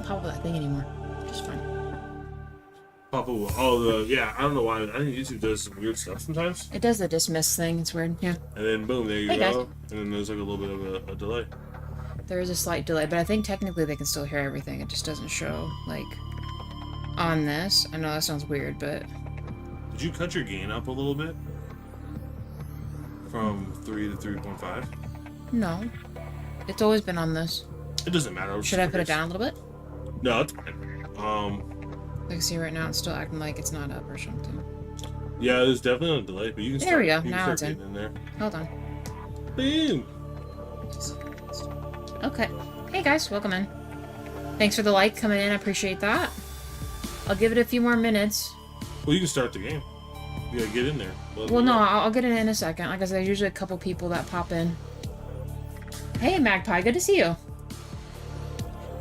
doesn't pop up that thing anymore. Just fine. Pop up. Oh, yeah. I don't know why. I think YouTube does some weird stuff sometimes. It does the dismiss thing. It's weird. Yeah. And then boom, there you Hey, go. guys. And then there's like a little bit of a delay. There is a slight delay, but I think technically they can still hear everything. It just doesn't show, like, on this. I know that sounds weird, but... Did you cut your gain up a little bit? From 3 to 3.5? No. It's always been on this. It doesn't matter. Should I put it down a little bit? No, it's fine. Like, see right now it's still acting like it's not up or something. Yeah, there's definitely a delay, but you can There we go. You can Now start it's in. getting there. Hold on. Boom! Okay. Hey guys, welcome in. Thanks for the like coming in. I appreciate that. I'll give it a few more minutes. Well, you can start the game. You gotta get in there. Well, no, I'll get in a second. Like I said, there's usually a couple people that pop in. Hey, Magpie, good to see you.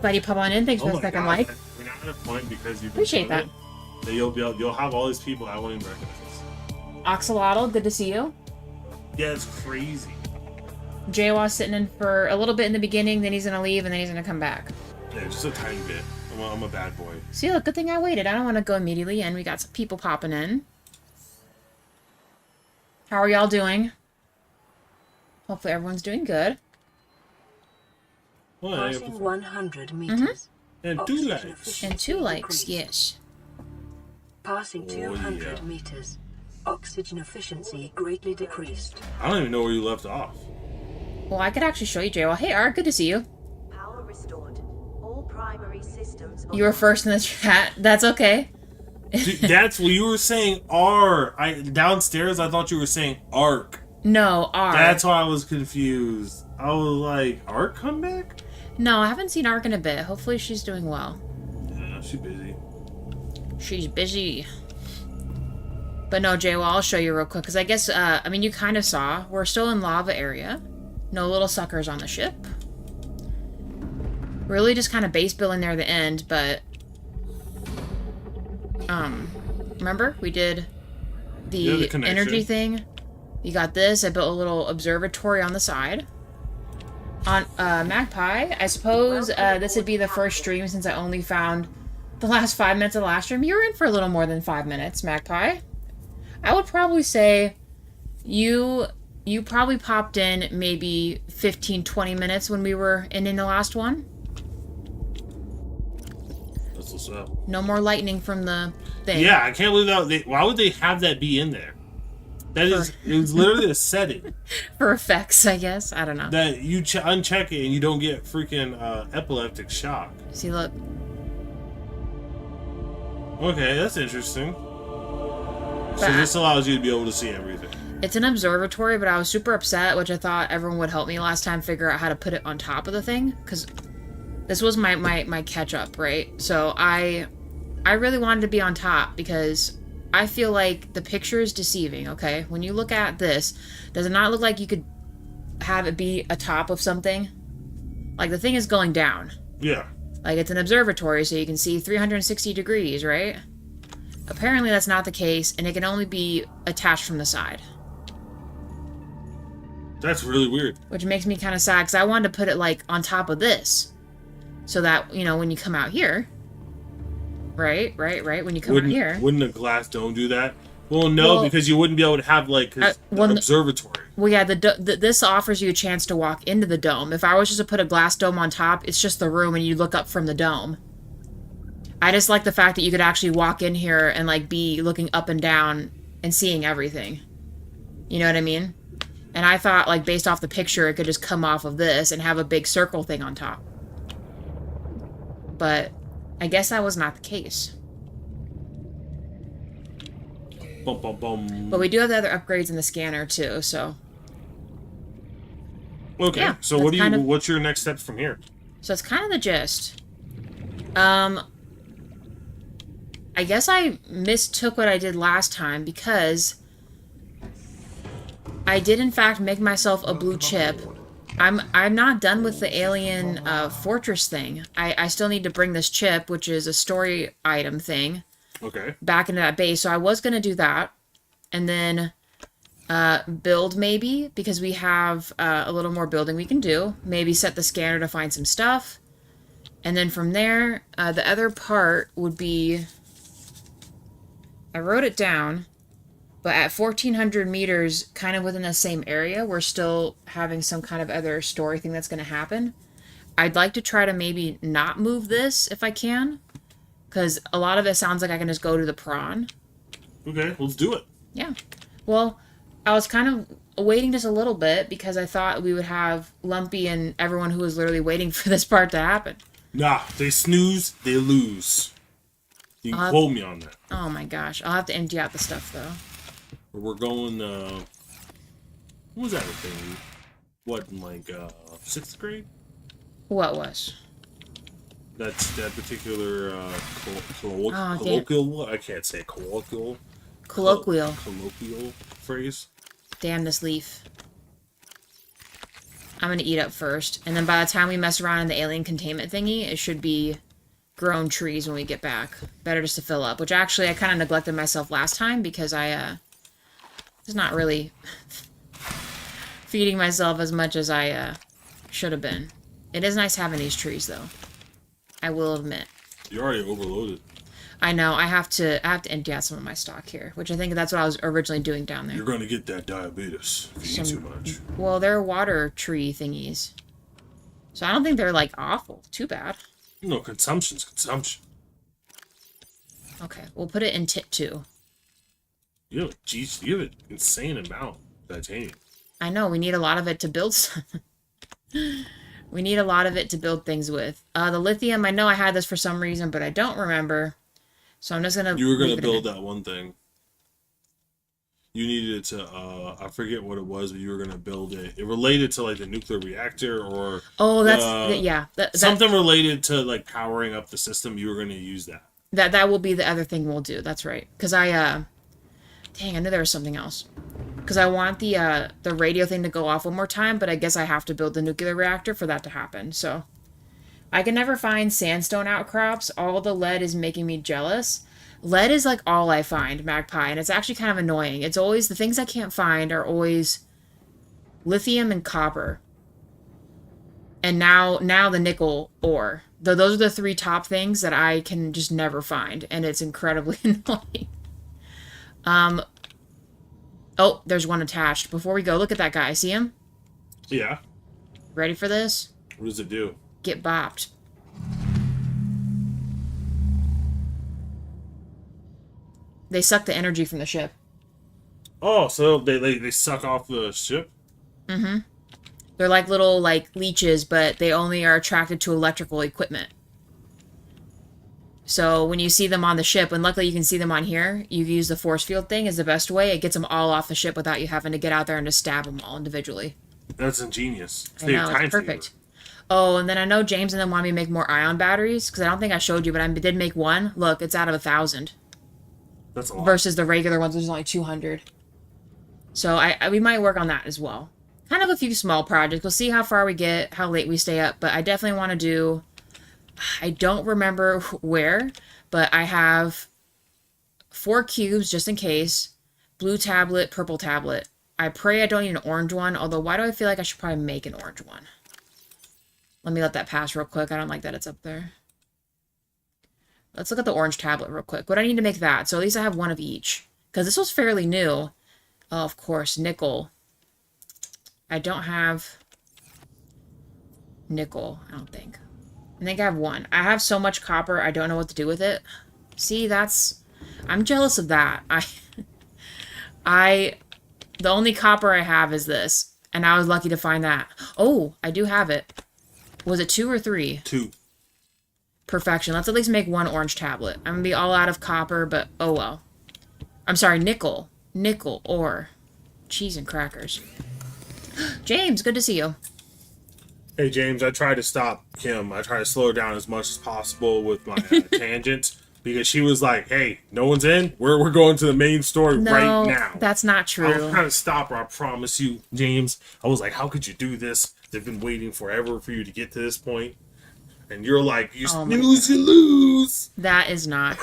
Glad you pop on in. Thanks for the second like. We're not at a point because you Appreciate that. That you'll have all these people I won't even recognize. Oxalotl, good to see you. Yeah, it's crazy. Jaywaw's sitting in for a little bit in the beginning, then he's gonna leave, and then he's gonna come back. Yeah, just a tiny bit. I'm a bad boy. See, look, good thing I waited. I don't want to go immediately in. We got some people popping in. How are y'all doing? Hopefully everyone's doing good. Well, Passing 100 meters. and 2 Oxygen likes. efficiency And 2 likes, decreased. yes. Passing 200 yeah. meters. Oxygen efficiency greatly decreased. I don't even know where you left off. Well, I could actually show you, Jaywall. Hey, Art, good to see you. Power restored. All primary systems. You were first in the chat. That's okay. Dude, that's what you were saying. Downstairs, I thought you were saying arc. No, Art. That's why I was confused. I was like, arc come back? No, I haven't seen Ark in a bit. Hopefully she's doing well. Yeah, she's busy. She's busy. But no, Jaywall, I'll show you real quick. Because I guess, I mean, you kind of saw. We're still in lava area. No little suckers on the ship. Really just kind of base building there at the end, but... remember? We did the energy thing. You got this. I built a little observatory on the side. On Magpie, I suppose this would be the first stream since I only found the last 5 minutes of the last stream. You were in for a little more than 5 minutes, Magpie. I would probably say you probably popped in maybe 15-20 minutes when we were in the last one. That's what's up. No more lightning from the thing. Yeah, I can't believe that. Why would they have that be in there? It was literally a setting. For effects, I guess. I don't know. That you uncheck it and you don't get freaking epileptic shock. See, look. Okay, that's interesting. So But this allows you to be able to see everything. It's an observatory, but I was super upset, which I thought everyone would help me last time figure out how to put it on top of the thing, because this was my catch-up, right? So I really wanted to be on top, because I feel like the picture is deceiving, okay? When you look at this, does it not look like you could have it be atop of something? Like, the thing is going down. Yeah. Like, it's an observatory, so you can see 360 degrees, right? Apparently that's not the case, and it can only be attached from the side. That's really weird. Which makes me kind of sad, because I wanted to put it, like, on top of this. So that, you know, when you come out here... Right, when you come out here... Wouldn't a glass dome do that? Well, no, because you wouldn't be able to have, like, an observatory. Well, yeah, this offers you a chance to walk into the dome. If I was just to put a glass dome on top, it's just the room, and you look up from the dome. I just like the fact that you could actually walk in here and, like, be looking up and down and seeing everything. You know what I mean? And I thought, like, based off the picture, it could just come off of this and have a big circle thing on top. But I guess that was not the case. Bum, bum, bum. But we do have the other upgrades in the scanner, too, so... Okay, Yeah, so what's your next steps from here? So it's kind of the gist. I guess I mistook what I did last time, because I did in fact make myself a blue chip. I'm not done with the alien fortress thing. I still need to bring this chip, which is a story item thing, back into that base. So I was going to do that, and then build maybe, because we have a little more building we can do. Maybe set the scanner to find some stuff, And then from there, the other part would be... I wrote it down, but at 1,400 meters, kind of within the same area, we're still having some kind of other story thing that's going to happen. I'd like to try to maybe not move this if I can, because a lot of it sounds like I can just go to the prawn. Okay, let's do it. Yeah. Well, I was kind of waiting just a little bit because I thought we would have Lumpy and everyone who was literally waiting for this part to happen. Nah, they snooze, they lose. You can quote me on that. Oh my gosh. I'll have to empty out the stuff, though. We're going, what was that thing? What, in like, 6th grade? What was? That's that particular, colloquial, I can't say colloquial. Colloquial. Colloquial phrase. Damn this leaf. I'm gonna eat up first. And then by the time we mess around in the alien containment thingy, it should be grown trees when we get back. Better just to fill up. Which actually I kind of neglected myself last time because I, was not really feeding myself as much as I, should have been. It is nice having these trees, though. I will admit. You're already overloaded. I know. I have to empty out some of my stock here, which I think that's what I was originally doing down there. You're going to get that diabetes if you eat too much. Well, they're water tree thingies. So I don't think they're, like, awful. Too bad. No, consumption's consumption. Okay, we'll put it in tit 2. You have an insane amount of titanium. I know. We need a lot of it to build We need a lot of it to build things with. The lithium, I know I had this for some reason, but I don't remember. So I'm just going to... You were going to build that one thing. You needed it to, I forget what it was, but you were going to build it. It related to, like, the nuclear reactor or... Oh, that's... yeah. Something related to, like, powering up the system. You were going to use that. That will be the other thing we'll do. That's right. Because I, dang, I knew there was something else. Because I want the radio thing to go off one more time, but I guess I have to build the nuclear reactor for that to happen, so... I can never find sandstone outcrops. All the lead is making me jealous. Lead is, like, all I find, Magpie, and it's actually kind of annoying. It's always... The things I can't find are always lithium and copper. And now the nickel ore. Those are the 3 top things that I can just never find, and it's incredibly annoying. Oh, there's one attached. Before we go, look at that guy. See him? Yeah. Ready for this? What does it do? Get bopped. They suck the energy from the ship. Oh, so they suck off the ship? Mm-hmm. They're like little, like, leeches, but they only are attracted to electrical equipment. So when you see them on the ship, and luckily you can see them on here, you use the force field thing is the best way. It gets them all off the ship without you having to get out there and just stab them all individually. That's ingenious. I know, it's perfect. Oh, and then I know James and them wanted me to make more ion batteries, because I don't think I showed you, but I did make one. Look, it's out of 1,000. That's a lot. Versus the regular ones, which is only 200. So we might work on that as well. Kind of a few small projects. We'll see how far we get, how late we stay up, but I definitely want to do... I don't remember where, but I have 4 cubes just in case. Blue tablet, purple tablet. I pray I don't need an orange one, although why do I feel like I should probably make an orange one? Let me let that pass real quick. I don't like that it's up there. Let's look at the orange tablet real quick. What do I need to make that? So at least I have one of each. Because this was fairly new. Oh, of course, nickel. I don't have nickel, I don't think. I think I have one. I have so much copper, I don't know what to do with it. See, that's... I'm jealous of that. The only copper I have is this. And I was lucky to find that. Oh, I do have it. Was it 2 or 3? 2. Perfection. Let's at least make one orange tablet. I'm gonna be all out of copper, but oh well. I'm sorry, nickel. Nickel ore. Cheese and crackers. James, good to see you. Hey, James, I tried to stop Kim. I tried to slow her down as much as possible with my tangents. Because she was like, hey, no one's in? We're going to the main story right now. That's not true. I was trying to stop her, I promise you, James. I was like, how could you do this? They've been waiting forever for you to get to this point. And you're like, you snooze, you lose. That is not.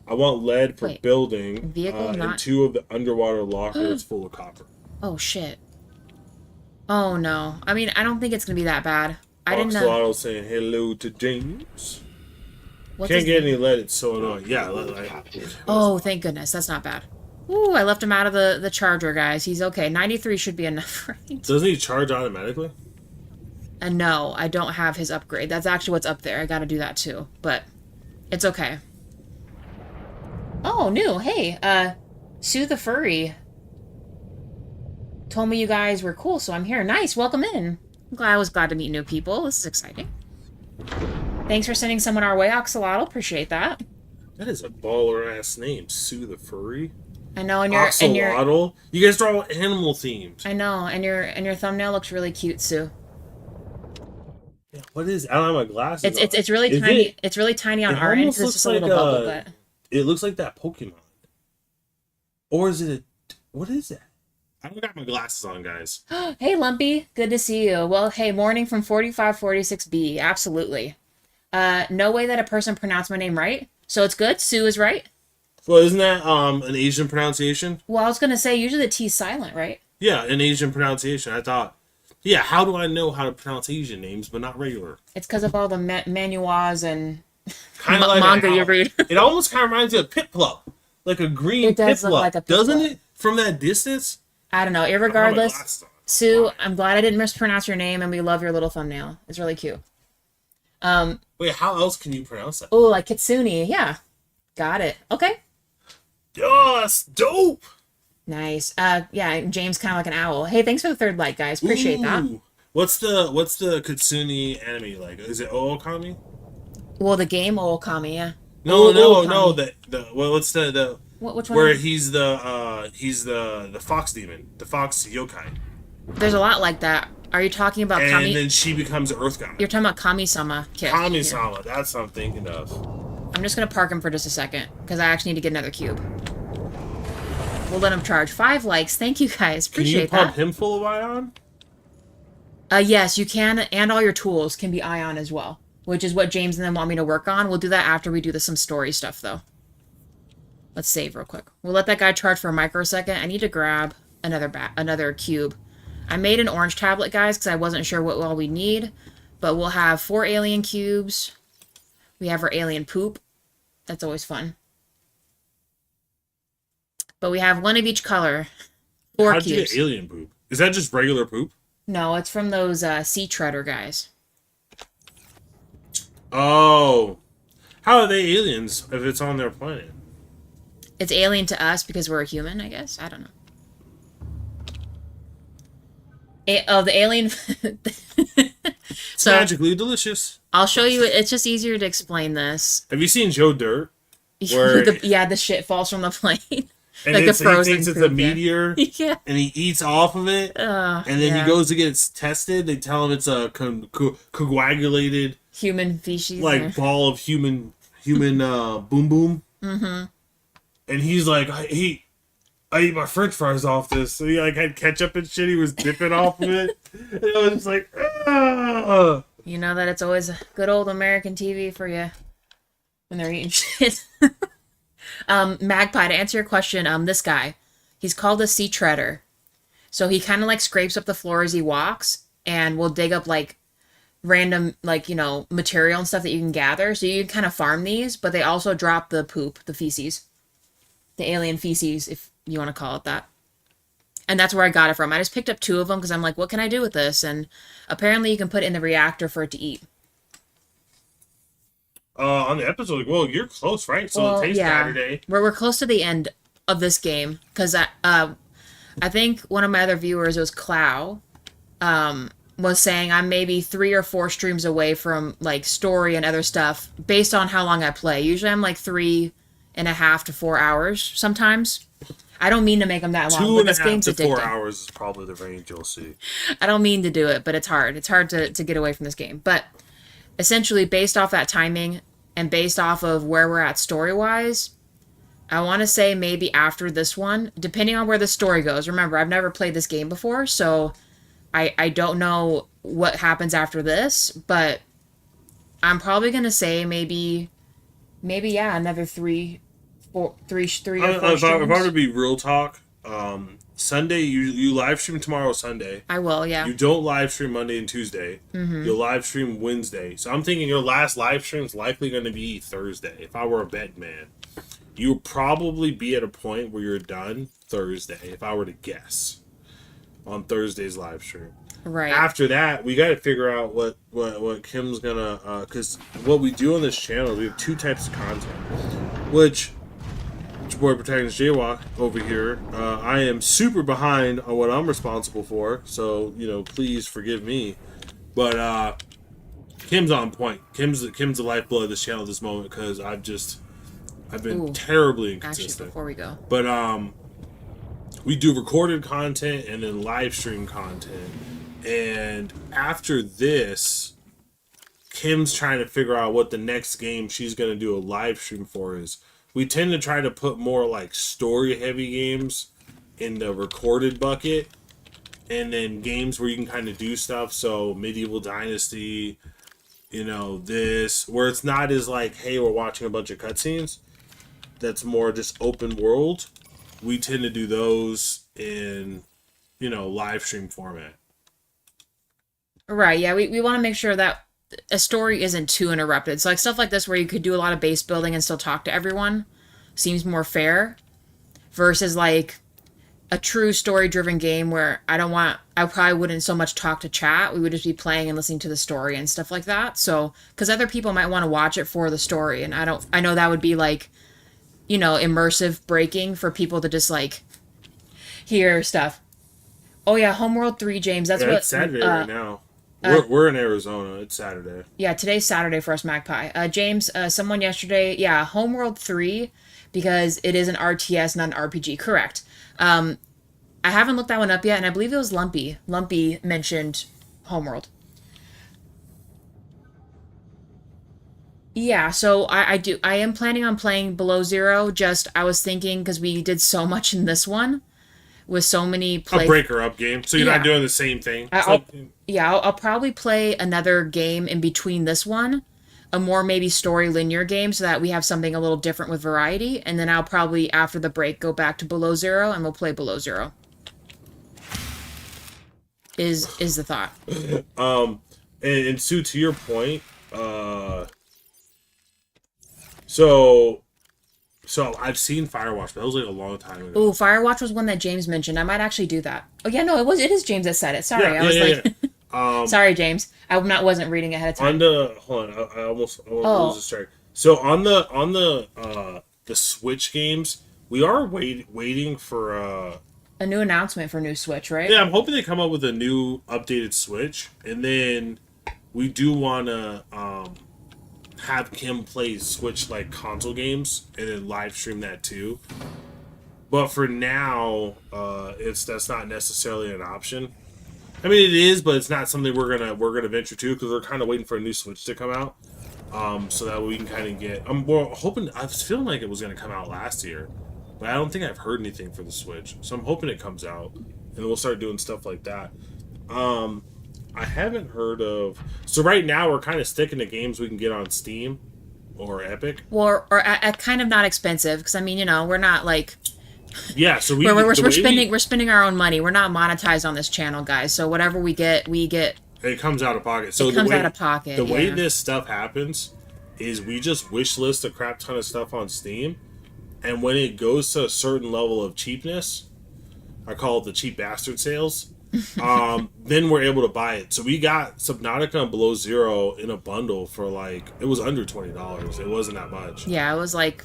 I want lead for building. Vehicle not... And 2 of the underwater lockers full of copper. Oh, shit. Oh no. I mean, I don't think it's gonna be that bad. I didn't know. Axolotl saying hello to James. What's Can't his get name? any lead. It's so annoying. Yeah. Oh, thank goodness. That's not bad. Ooh, I left him out of the charger, guys. He's okay. 93 should be enough, right? Doesn't he charge automatically? And no, I don't have his upgrade. That's actually what's up there. I gotta do that too. But it's okay. Oh, new. Hey, Sue the Furry told me you guys were cool, so I'm here. Nice, welcome in. I was glad to meet new people. This is exciting. Thanks for sending someone our way, Axolotl. Appreciate that. That is a baller ass name, Sue the Furry. I know, and Axolotl. You guys are all animal themed. I know, and your thumbnail looks really cute, Sue. Yeah, what is? I don't have my glasses. It's really tiny. It's really tiny on our end because it's just a little bubble, but it looks like that Pokemon. Or is it what is that? I don't got my glasses on, guys. Hey, Lumpy. Good to see you. Well, hey, morning from 4546B. Absolutely. No way that a person pronounced my name right. So it's good. Sue is right. Well, isn't that an Asian pronunciation? Well, I was going to say, usually the T's silent, right? Yeah, an Asian pronunciation. I thought, yeah, how do I know how to pronounce Asian names, but not regular? It's because of all the manuas and kind of like manga you read. It almost kind of reminds me of Piplup. Like a green It does Piplup, look like a Piplup. doesn't it? From that distance? I don't know. Irregardless, Sue, I'm glad I didn't mispronounce your name, and we love your little thumbnail. It's really cute. Wait, how else can you pronounce that? Oh, like Kitsune. Yeah. Got it. Okay. Yes, dope. Nice. Yeah, James kind of like an owl. Hey, thanks for the third like, guys. Appreciate that. What's the Kitsune anime like? Is it Ookami? Well, the game Okami, yeah. No. What's Which one? where he's the fox demon, the fox yokai. There's a lot like that. Are you talking about And Kami? then she becomes an earth god. You're talking about Kami-sama. Kid. Kami-sama, that's what I'm thinking of. I'm just gonna park him for just a second because I actually need to get another cube. We'll let him charge. 5 likes. Thank you guys. Appreciate Can you pump that. him full of ion? Yes, you can, and all your tools can be ion as well, which is what James and them want me to work on. We'll do that after we do some story stuff, though. Let's save real quick. We'll let that guy charge for a microsecond. I need to grab another cube. I made an orange tablet, guys, because I wasn't sure what all we need, but we'll have 4 alien cubes. We have our alien poop. That's always fun. But we have 1 of each color. 4 How'd cubes. you get alien poop? Is that just regular poop? No, it's from those sea treader guys. Oh. How are they aliens if it's on their planet? It's alien to us because we're a human, I guess. I don't know. The alien... It's magically delicious. I'll show you. It's just easier to explain this. Have you seen Joe Dirt? Where the shit falls from the plane. And like he thinks it's a poop, meteor, yeah. And he eats off of it, and then he goes to get it tested. They tell him it's a coagulated human feces, like ball of human boom boom. Mm-hmm. And he's like, I eat my French fries off this. So he like had ketchup and shit. He was dipping off of it. And I was just like, ah. You know that it's always good old American TV for you when they're eating shit. Magpie, to answer your question, this guy, he's called a sea treader. So he kind of like scrapes up the floor as he walks and will dig up like random, like, you know, material and stuff that you can gather. So you can kind of farm these, but they also drop the poop, the feces, the alien feces, if you want to call it that. And that's where I got it from. I just picked up 2 of them because I'm like, what can I do with this? And apparently you can put it in the reactor for it to eat. On the episode, well, you're close, right? So it tastes Saturday. We're close to the end of this game because I think one of my other viewers, it was Clow, was saying I'm maybe 3 or 4 streams away from like story and other stuff based on how long I play. Usually I'm like 3.5 to 4 hours sometimes. I don't mean to make them that long, but this game's addicting. 2.5 to 4 hours is probably the range you'll see. I don't mean to do it, but it's hard. It's hard to get away from this game. But essentially, based off that timing and based off of where we're at story-wise, I want to say maybe after this one, depending on where the story goes. Remember, I've never played this game before, so I don't know what happens after this, but I'm probably going to say maybe another 3 or 4 If I were to be real talk, Sunday, you live stream tomorrow Sunday. I will, yeah. You don't live stream Monday and Tuesday. You'll live stream Wednesday. So I'm thinking your last live stream is likely going to be Thursday. If I were a bet man, you would probably be at a point where you're done Thursday, if I were to guess, on Thursday's live stream. Right. After that, we got to figure out what Kim's going to... Because what we do on this channel, we have 2 types of content, which... Your boy Protagonist Jaywalk over here. I am super behind on what I'm responsible for, so please forgive me. But Kim's on point. Kim's the lifeblood of this channel at this moment because I've been terribly inconsistent. Actually, before we go, but we do recorded content and then live stream content, and after this, Kim's trying to figure out what the next game she's gonna do a live stream for is. We tend to try to put more like story-heavy games in the recorded bucket, and then games where you can kind of do stuff. So Medieval Dynasty, this where it's not as like, hey, we're watching a bunch of cutscenes. That's more just open world. We tend to do those in, live stream format. Right? Yeah, we want to make sure that a story isn't too interrupted. So like stuff like this where you could do a lot of base building and still talk to everyone seems more fair versus like a true story driven game where I probably wouldn't so much talk to chat. We would just be playing and listening to the story and stuff like that. So because other people might want to watch it for the story, and I know that would be like, immersive breaking for people to just like hear stuff. Oh yeah, Homeworld 3, James. That's what it's Saturday right now. We're in Arizona. It's Saturday. Yeah, today's Saturday for us, Magpie. James, someone yesterday, Homeworld 3, because it is an RTS, not an RPG. Correct. I haven't looked that one up yet, and I believe it was Lumpy. Lumpy mentioned Homeworld. Yeah, so I am planning on playing Below Zero. Just, I was thinking, because we did so much in this one, with so many a breaker up game, so you're not doing the same thing. I'll probably play another game in between this one, a more maybe story linear game, so that we have something a little different with variety, and then I'll probably after the break go back to Below Zero and we'll play Below Zero. Is the thought. And Sue, to your point, so I've seen Firewatch, but that was like a long time ago. Oh, Firewatch was one that James mentioned. I might actually do that. Oh yeah, no, it is James that said it. Sorry, sorry, James. I wasn't reading ahead of time. Hold on, I almost was distracted. So on the Switch games, we are waiting for a new announcement for new Switch, right? Yeah, I'm hoping they come up with a new updated Switch, and then we do want to have Kim play Switch like console games and then live stream that too. But for now, that's not necessarily an option. I mean, it is, but it's not something we're gonna venture to because we're kind of waiting for a new Switch to come out, so that we can kind of get. We're hoping. I was feeling like it was gonna come out last year, but I don't think I've heard anything for the Switch. So I'm hoping it comes out, and we'll start doing stuff like that. I haven't heard of... So right now, we're kind of sticking to games we can get on Steam or Epic. Or at kind of not expensive, because, I mean, we're not, like... Yeah, so we're spending our own money. We're not monetized on this channel, guys. So whatever we get... It comes out of pocket. So the way this stuff happens is we just wish list a crap ton of stuff on Steam, and when it goes to a certain level of cheapness, I call it the cheap bastard sales... then we're able to buy it. So we got Subnautica and Below Zero in a bundle for like, it was under $20. It wasn't that much. Yeah, it was like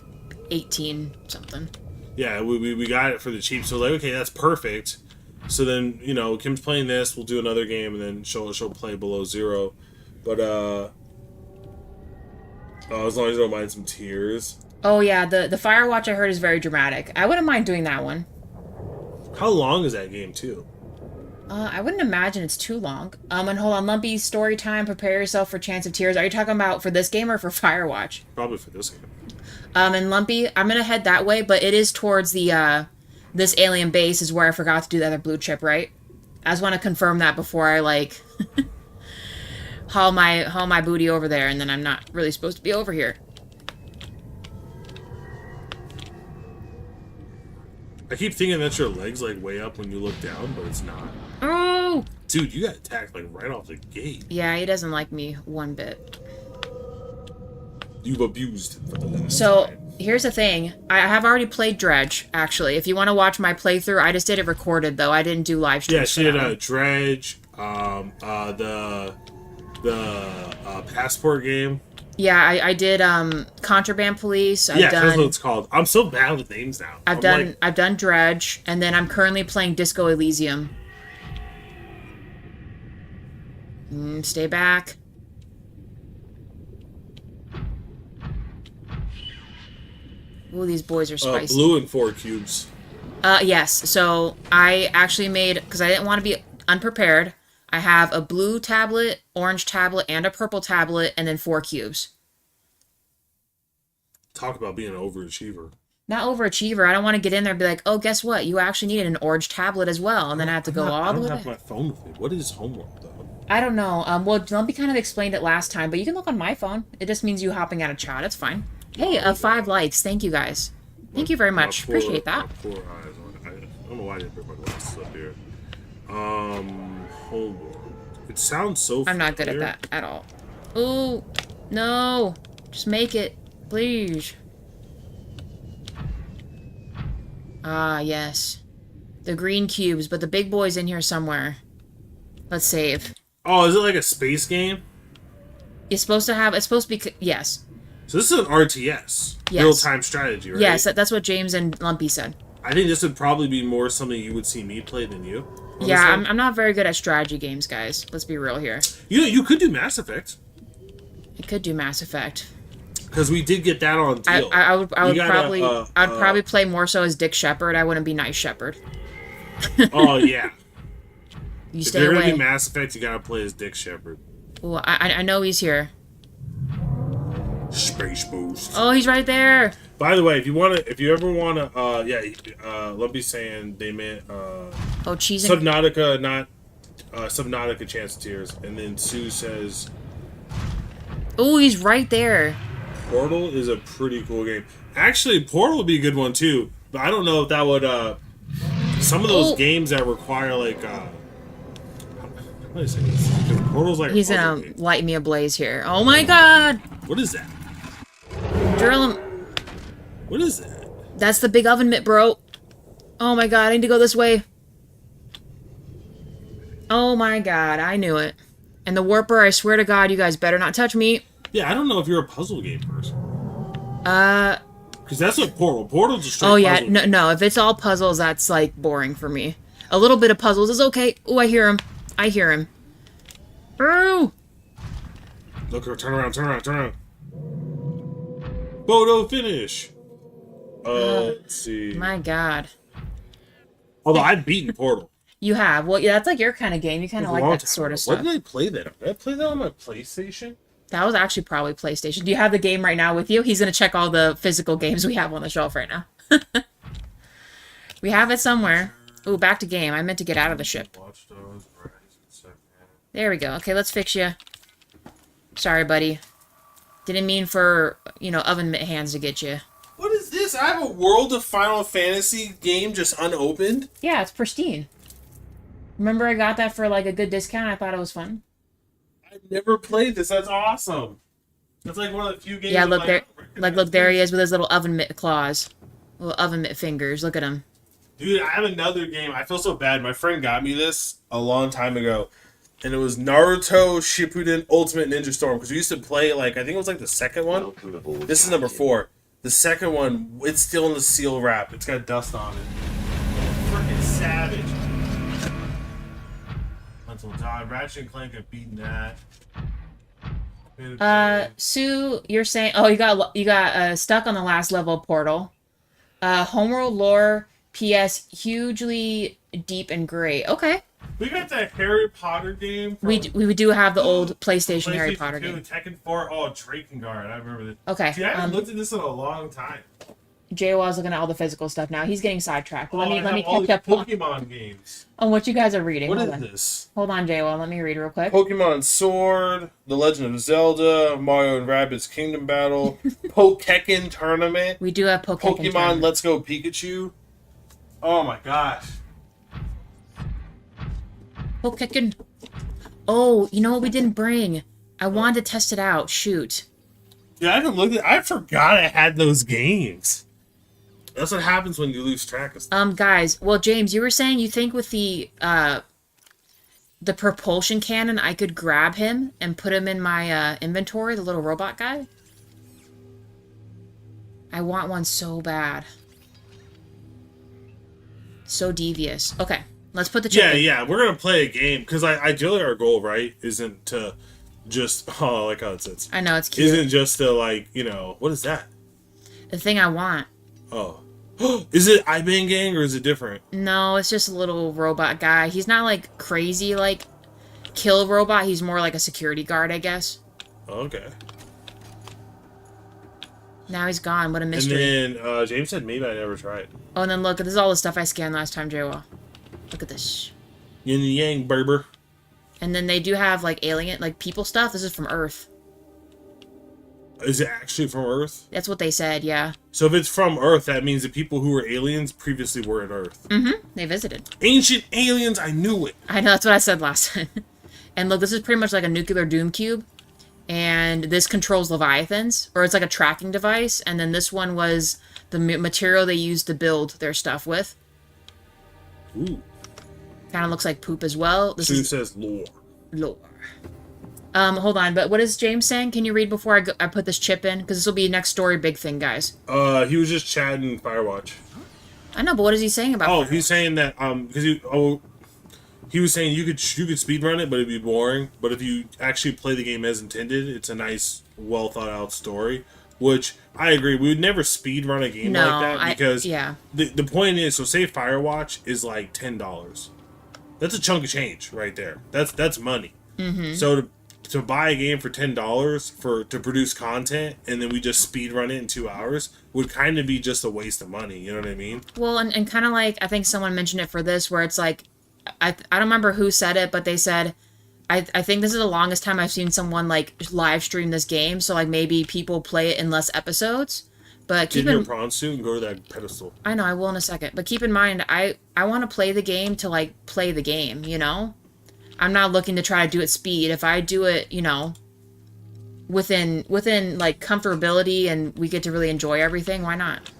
18 something. Yeah, we got it for the cheap. So like, okay, that's perfect. So then, Kim's playing this, we'll do another game, and then she'll play Below Zero. But as long as you don't mind some tears. Oh yeah, the Firewatch I heard is very dramatic. I wouldn't mind doing that one. How long is that game too? I wouldn't imagine it's too long. And hold on, Lumpy, story time, prepare yourself for chance of tears. Are you talking about for this game or for Firewatch? Probably for this game. And Lumpy, I'm gonna head that way, but it is towards the, this alien base is where I forgot to do the other blue chip, right? I just want to confirm that before I, like, haul my booty over there, and then I'm not really supposed to be over here. I keep thinking that your leg's like way up when you look down, but it's not. Oh! Dude, you got attacked like right off the gate. Yeah, he doesn't like me one bit. You've abused for the last So, time. here's the thing. I have already played Dredge, actually. If you want to watch my playthrough, I just did it recorded, though. I didn't do live streams. Yeah, she did Dredge, the passport game. Yeah, I did Contraband Police. Yeah, that's what it's called. I'm so bad with names now. I've done Dredge, and then I'm currently playing Disco Elysium. Stay back. Ooh, these boys are spicy. Blue and 4 cubes. Yes. So I actually made, because I didn't want to be unprepared, I have a blue tablet, orange tablet, and a purple tablet, and then 4 cubes. Talk about being an overachiever. Not overachiever. I don't want to get in there and be like, oh, guess what? You actually needed an orange tablet as well, and then I have to go all the way. I don't have my phone with me. What is homework, though? I don't know. Well, Lumpy kind of explained it last time, but you can look on my phone. It just means you hopping out of chat. It's fine. Hey, 5 likes. Thank you, guys. Thank you very much. Appreciate that. Poor eyes. I don't know why I didn't put my glasses up here. Homework. It sounds so I'm not good at that at all. Ooh, no. Just make it, please. Ah, yes. The green cubes, but the big boy's in here somewhere. Let's save. Oh, is it like a space game? It's supposed to be, yes. So this is an RTS. Yes. Real-time strategy, right? Yes, that's what James and Lumpy said. I think this would probably be more something you would see me play than you. Yeah, I'm not very good at strategy games, guys. Let's be real here. You could do Mass Effect. I could do Mass Effect. Because we did get that on deal. I would probably play more so as Dick Shepard. I wouldn't be Nice Shepard. Oh yeah. You if stay you're away. gonna be Mass Effect, you gotta play as Dick Shepard. Well, I know he's here. Space boost. Oh, he's right there. By the way, if you ever wanna, Lumpy's saying they meant Cheese and Subnautica, not Subnautica Chance of Tears, and then Sue says, oh, he's right there. Portal is a pretty cool game. Actually, Portal would be a good one too, but I don't know if that would. Some of those games that require like. What is it? Portal's like. He's gonna light me ablaze here. Oh my god! What is that? Drill him. What is that? That's the big oven mitt, bro. Oh my god! I need to go this way. Oh my god! I knew it. And the warper, I swear to God, you guys better not touch me. Yeah, I don't know if you're a puzzle game person. Because that's what Portal's a straight Oh yeah, puzzle game. no. If it's all puzzles, that's like boring for me. A little bit of puzzles is okay. Oh, I hear him. Ooh. Look, turn around. Photo finish. Let's see. My God. Although I've beaten Portal. You have. Well, yeah, that's like your kind of game. You kind of like that sort of stuff. When did I play that on? Did I play that on my PlayStation? That was actually probably PlayStation. Do you have the game right now with you? He's going to check all the physical games we have on the shelf right now. We have it somewhere. Ooh, back to game. I meant to get out of the ship. There we go. Okay, let's fix you. Sorry, buddy. Didn't mean for, oven mitt hands to get you. What is this? I have a World of Final Fantasy game just unopened? Yeah, it's pristine. Remember I got that for like a good discount? I thought it was fun. I've never played this. That's awesome. That's like one of the few games. Yeah, look there. Look there he is with his little oven mitt claws, little oven mitt fingers. Look at him. Dude, I have another game. I feel so bad. My friend got me this a long time ago, and it was Naruto Shippuden Ultimate Ninja Storm. Because we used to play I think it was the second one. This is number 4. The second one, it's still in the seal wrap. It's got dust on it. Freaking savage. Until Todd, Ratchet and Clank have beaten that. Sue, you're saying, you got stuck on the last level of Portal. Homeworld lore, PS, hugely deep and great. Okay. We got that Harry Potter game. We do have the old PlayStation Harry Potter 2, game. Tekken 4. Oh, Drakengard. I remember this. Okay. See, I haven't looked at this in a long time. JWow's looking at all the physical stuff now. He's getting sidetracked. Let me all catch up Pokemon games. on what you guys are reading. What Hold is on. this? Hold on, JWow. Let me read real quick. Pokemon Sword, The Legend of Zelda, Mario and Rabbids Kingdom Battle, Pokekken Tournament, We do have Pokemon. Let's Go Pikachu. Oh my gosh. Oh, kicking. Oh, you know what we didn't bring? I wanted to test it out. Shoot. Yeah, I haven't looked at. I forgot I had those games. That's what happens when you lose track of stuff. Guys. Well, James, you were saying you think with the propulsion cannon, I could grab him and put him in my inventory, the little robot guy? I want one so bad. So devious. Okay, let's put the chip in. Yeah, we're gonna play a game because ideally our goal, right, isn't to just I like how it sits. I know it's cute. Isn't just to what is that? The thing I want. Oh, is it I-Bang Gang or is it different? No, it's just a little robot guy. He's not like crazy like kill robot. He's more like a security guard, I guess. Okay. Now he's gone. What a mystery. And then James said maybe I never tried. Oh, and then look, this is all the stuff I scanned last time, JWoww. Look at this. Yin and Yang, Berber. And then they do have, like, alien, like, people stuff. This is from Earth. Is it actually from Earth? That's what they said, yeah. So if it's from Earth, that means the people who were aliens previously were at Earth. Mm-hmm. They visited. Ancient aliens, I knew it. I know, that's what I said last time. And look, this is pretty much like a nuclear doom cube. And this controls Leviathans. Or it's like a tracking device. And then this one was the material they used to build their stuff with. Ooh. Kind of looks like poop as well. This Sue says lore. Lore. Hold on, but what is James saying? Can you read before I put this chip in? Because this will be next story big thing, guys. He was just chatting Firewatch. I know, but what is he saying about Oh, Firewatch? he's saying that, because he was saying you could speedrun it, but it'd be boring. But if you actually play the game as intended, it's a nice, well thought out story. Which I agree, we would never speedrun a game like that because the point is, so say Firewatch is like $10. That's a chunk of change right there. That's money. Mm-hmm. So to buy a game for $10 to produce content and then we just speed run it in 2 hours would kind of be just a waste of money. You know what I mean? Well, and kind of like I think someone mentioned it for this, where it's like I don't remember who said it, but they said I think this is the longest time I've seen someone like live stream this game. So like maybe people play it in less episodes. But Get in your prawn suit and go to that pedestal. I know, I will in a second. But keep in mind, I want to play the game to like play the game. You know. I'm not looking to try to do it speed. If I do it, you know, within like comfortability and we get to really enjoy everything, why not?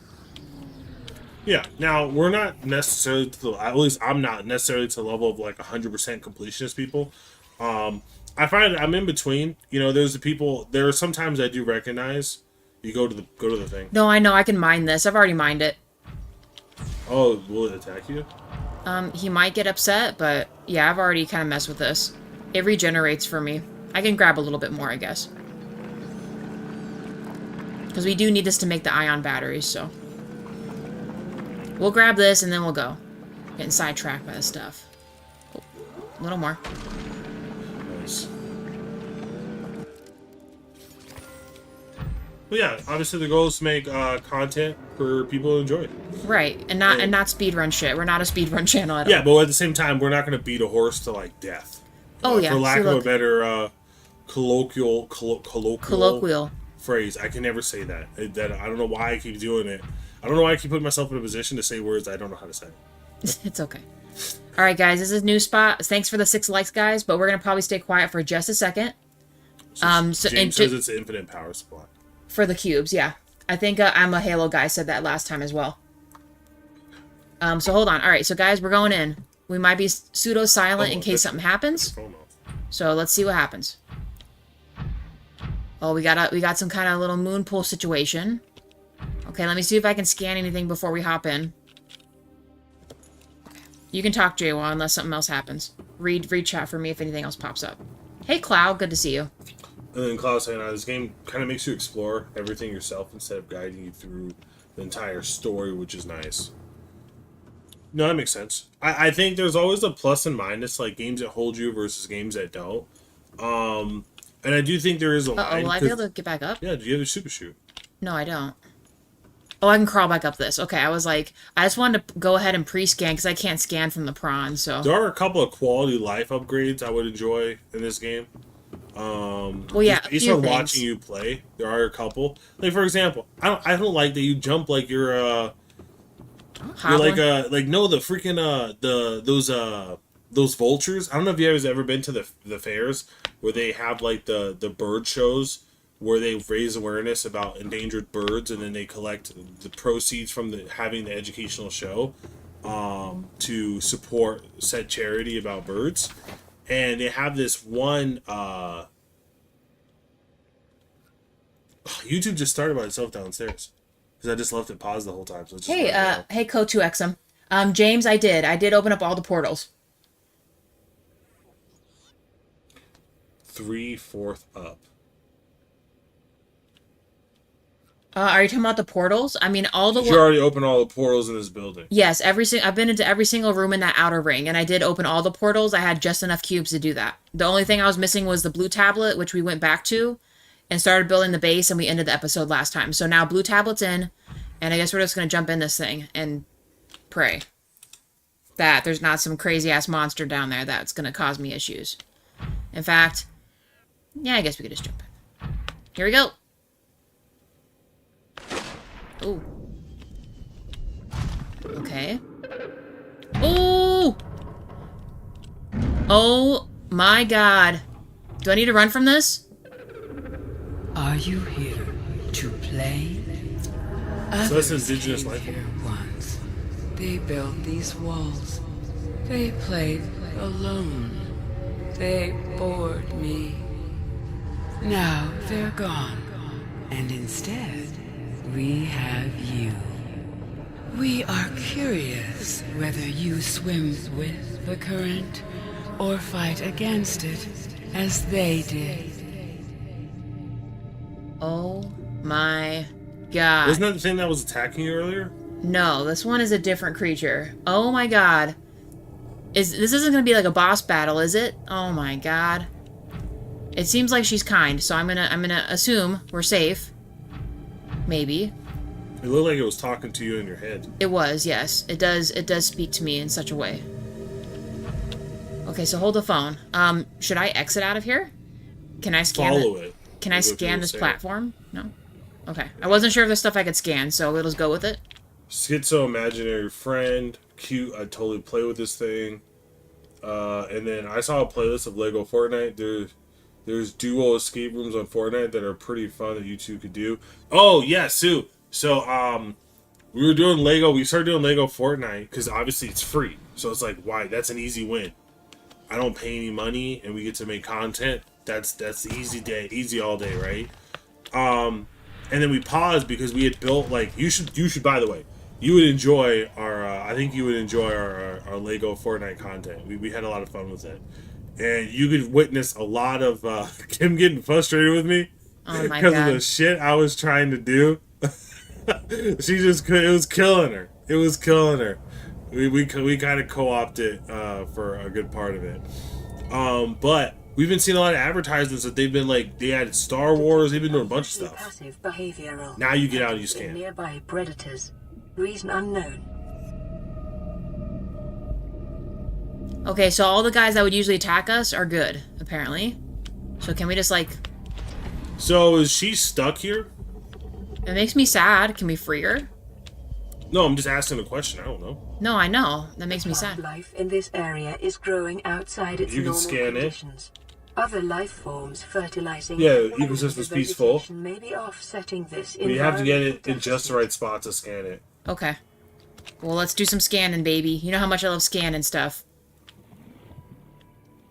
Yeah. Now we're not necessarily at least I'm not necessarily to the level of like 100% completionist people. I find I'm in between. You know, there are sometimes I do recognize. You go to the thing. No, I know I can mine this. I've already mined it. Oh, will it attack you? He might get upset, but yeah, I've already kind of messed with this. It regenerates for me. I can grab a little bit more, I guess. Because we do need this to make the ion batteries, so. We'll grab this and then we'll go. Getting sidetracked by this stuff. Oh, a little more. Nice. Well, yeah, obviously the goal is to make content for people to enjoy. Right, and not speedrun shit. We're not a speedrun channel at all. Yeah, but at the same time, we're not going to beat a horse to like death. Oh yeah, for lack of a better colloquial phrase, I can never say that. I don't know why I keep doing it. I don't know why I keep putting myself in a position to say words I don't know how to say. It's okay. All right, guys, this is a new spot. Thanks for the 6 likes, guys. But we're gonna probably stay quiet for just a second. So James says it's an infinite power supply. For the cubes, yeah. I think I'm a Halo guy said that last time as well. So hold on. All right, so guys, we're going in. We might be pseudo-silent in case something happens. So let's see what happens. Oh, we got some kind of little moon pool situation. Okay, let me see if I can scan anything before we hop in. You can talk, JWoww, unless something else happens. Read chat for me if anything else pops up. Hey, Cloud, good to see you. And then Cloud saying, this game kind of makes you explore everything yourself instead of guiding you through the entire story, which is nice. No, that makes sense. I think there's always a plus and minus, like games that hold you versus games that don't. And I do think there is a line. Will I be able to get back up? Yeah, do you have a super shoot? No, I don't. Oh, I can crawl back up this. Okay, I was like, I just wanted to go ahead and pre-scan because I can't scan from the prawn, so. There are a couple of quality life upgrades I would enjoy in this game. Well, yeah, based on watching you play, there are a couple. Like for example, I don't like that you jump like you're They're like no, the freaking those vultures. I don't know if you guys ever been to the fairs where they have like the bird shows where they raise awareness about endangered birds, and then they collect the proceeds from having the educational show to support said charity about birds. And they have this one YouTube just started by itself downstairs because I just left it paused the whole time. So it's just hey, Co2XM. James, I did open up all the portals. 3/4 up. Are you talking about the portals? I mean, all the. You already opened all the portals in this building. Yes, I've been into every single room in that outer ring, and I did open all the portals. I had just enough cubes to do that. The only thing I was missing was the blue tablet, which we went back to, and started building the base, and we ended the episode last time. So now blue tablet's in, and I guess we're just gonna jump in this thing and pray that there's not some crazy ass monster down there that's gonna cause me issues. In fact, yeah, I guess we could just jump in. Here we go. Ooh. Okay. Ooh! Oh my god. Do I need to run from this? Are you here to play? So that's indigenous life. Here once. They built these walls. They played alone. They bored me. Now they're gone. And instead, we have you. We are curious whether you swim with the current or fight against it as they did. Oh my god. Wasn't that the thing that was attacking you earlier? No, this one is a different creature. Oh my god. This isn't gonna be like a boss battle, is it? Oh my god. It seems like she's kind, so I'm gonna assume we're safe. Maybe. It looked like it was talking to you in your head. It was, yes. It does speak to me in such a way. Okay, so hold the phone. Should I exit out of here? Can I scan Follow it. Can I scan this platform? No? Okay. I wasn't sure if there's stuff I could scan, so let's go with it. Schizo imaginary friend. Cute. I totally play with this thing. And then I saw a playlist of Lego Fortnite. There's duo escape rooms on Fortnite that are pretty fun that you two could do. Oh, yeah, Sue. So, we were doing Lego. We started doing Lego Fortnite because obviously it's free. So it's like, why? That's an easy win. I don't pay any money and we get to make content. That's the easy all day, right? And then we paused because we had built like you should by the way, you would enjoy our I think you would enjoy our Lego Fortnite content. We had a lot of fun with it. And you could witness a lot of Kim getting frustrated with me because of the shit I was trying to do. She just could. It was killing her. We kind of co-opted for a good part of it. But we've been seeing a lot of advertisements that they've been like they added Star Wars. They've been doing a bunch of stuff. Passive behavioral. Now you get out and you scan. Nearby predators. Reason unknown. Okay, so all the guys that would usually attack us are good, apparently. So can we just like... So is she stuck here? It makes me sad. Can we free her? No, I'm just asking a question. I don't know. No, I know. That makes me sad. Life in this area is growing outside its normal conditions. Other life forms fertilizing. Yeah, ecosystem's peaceful. May be offsetting this. But you have to get it in just the right spot to scan it. Okay. Well, let's do some scanning, baby. You know how much I love scanning stuff.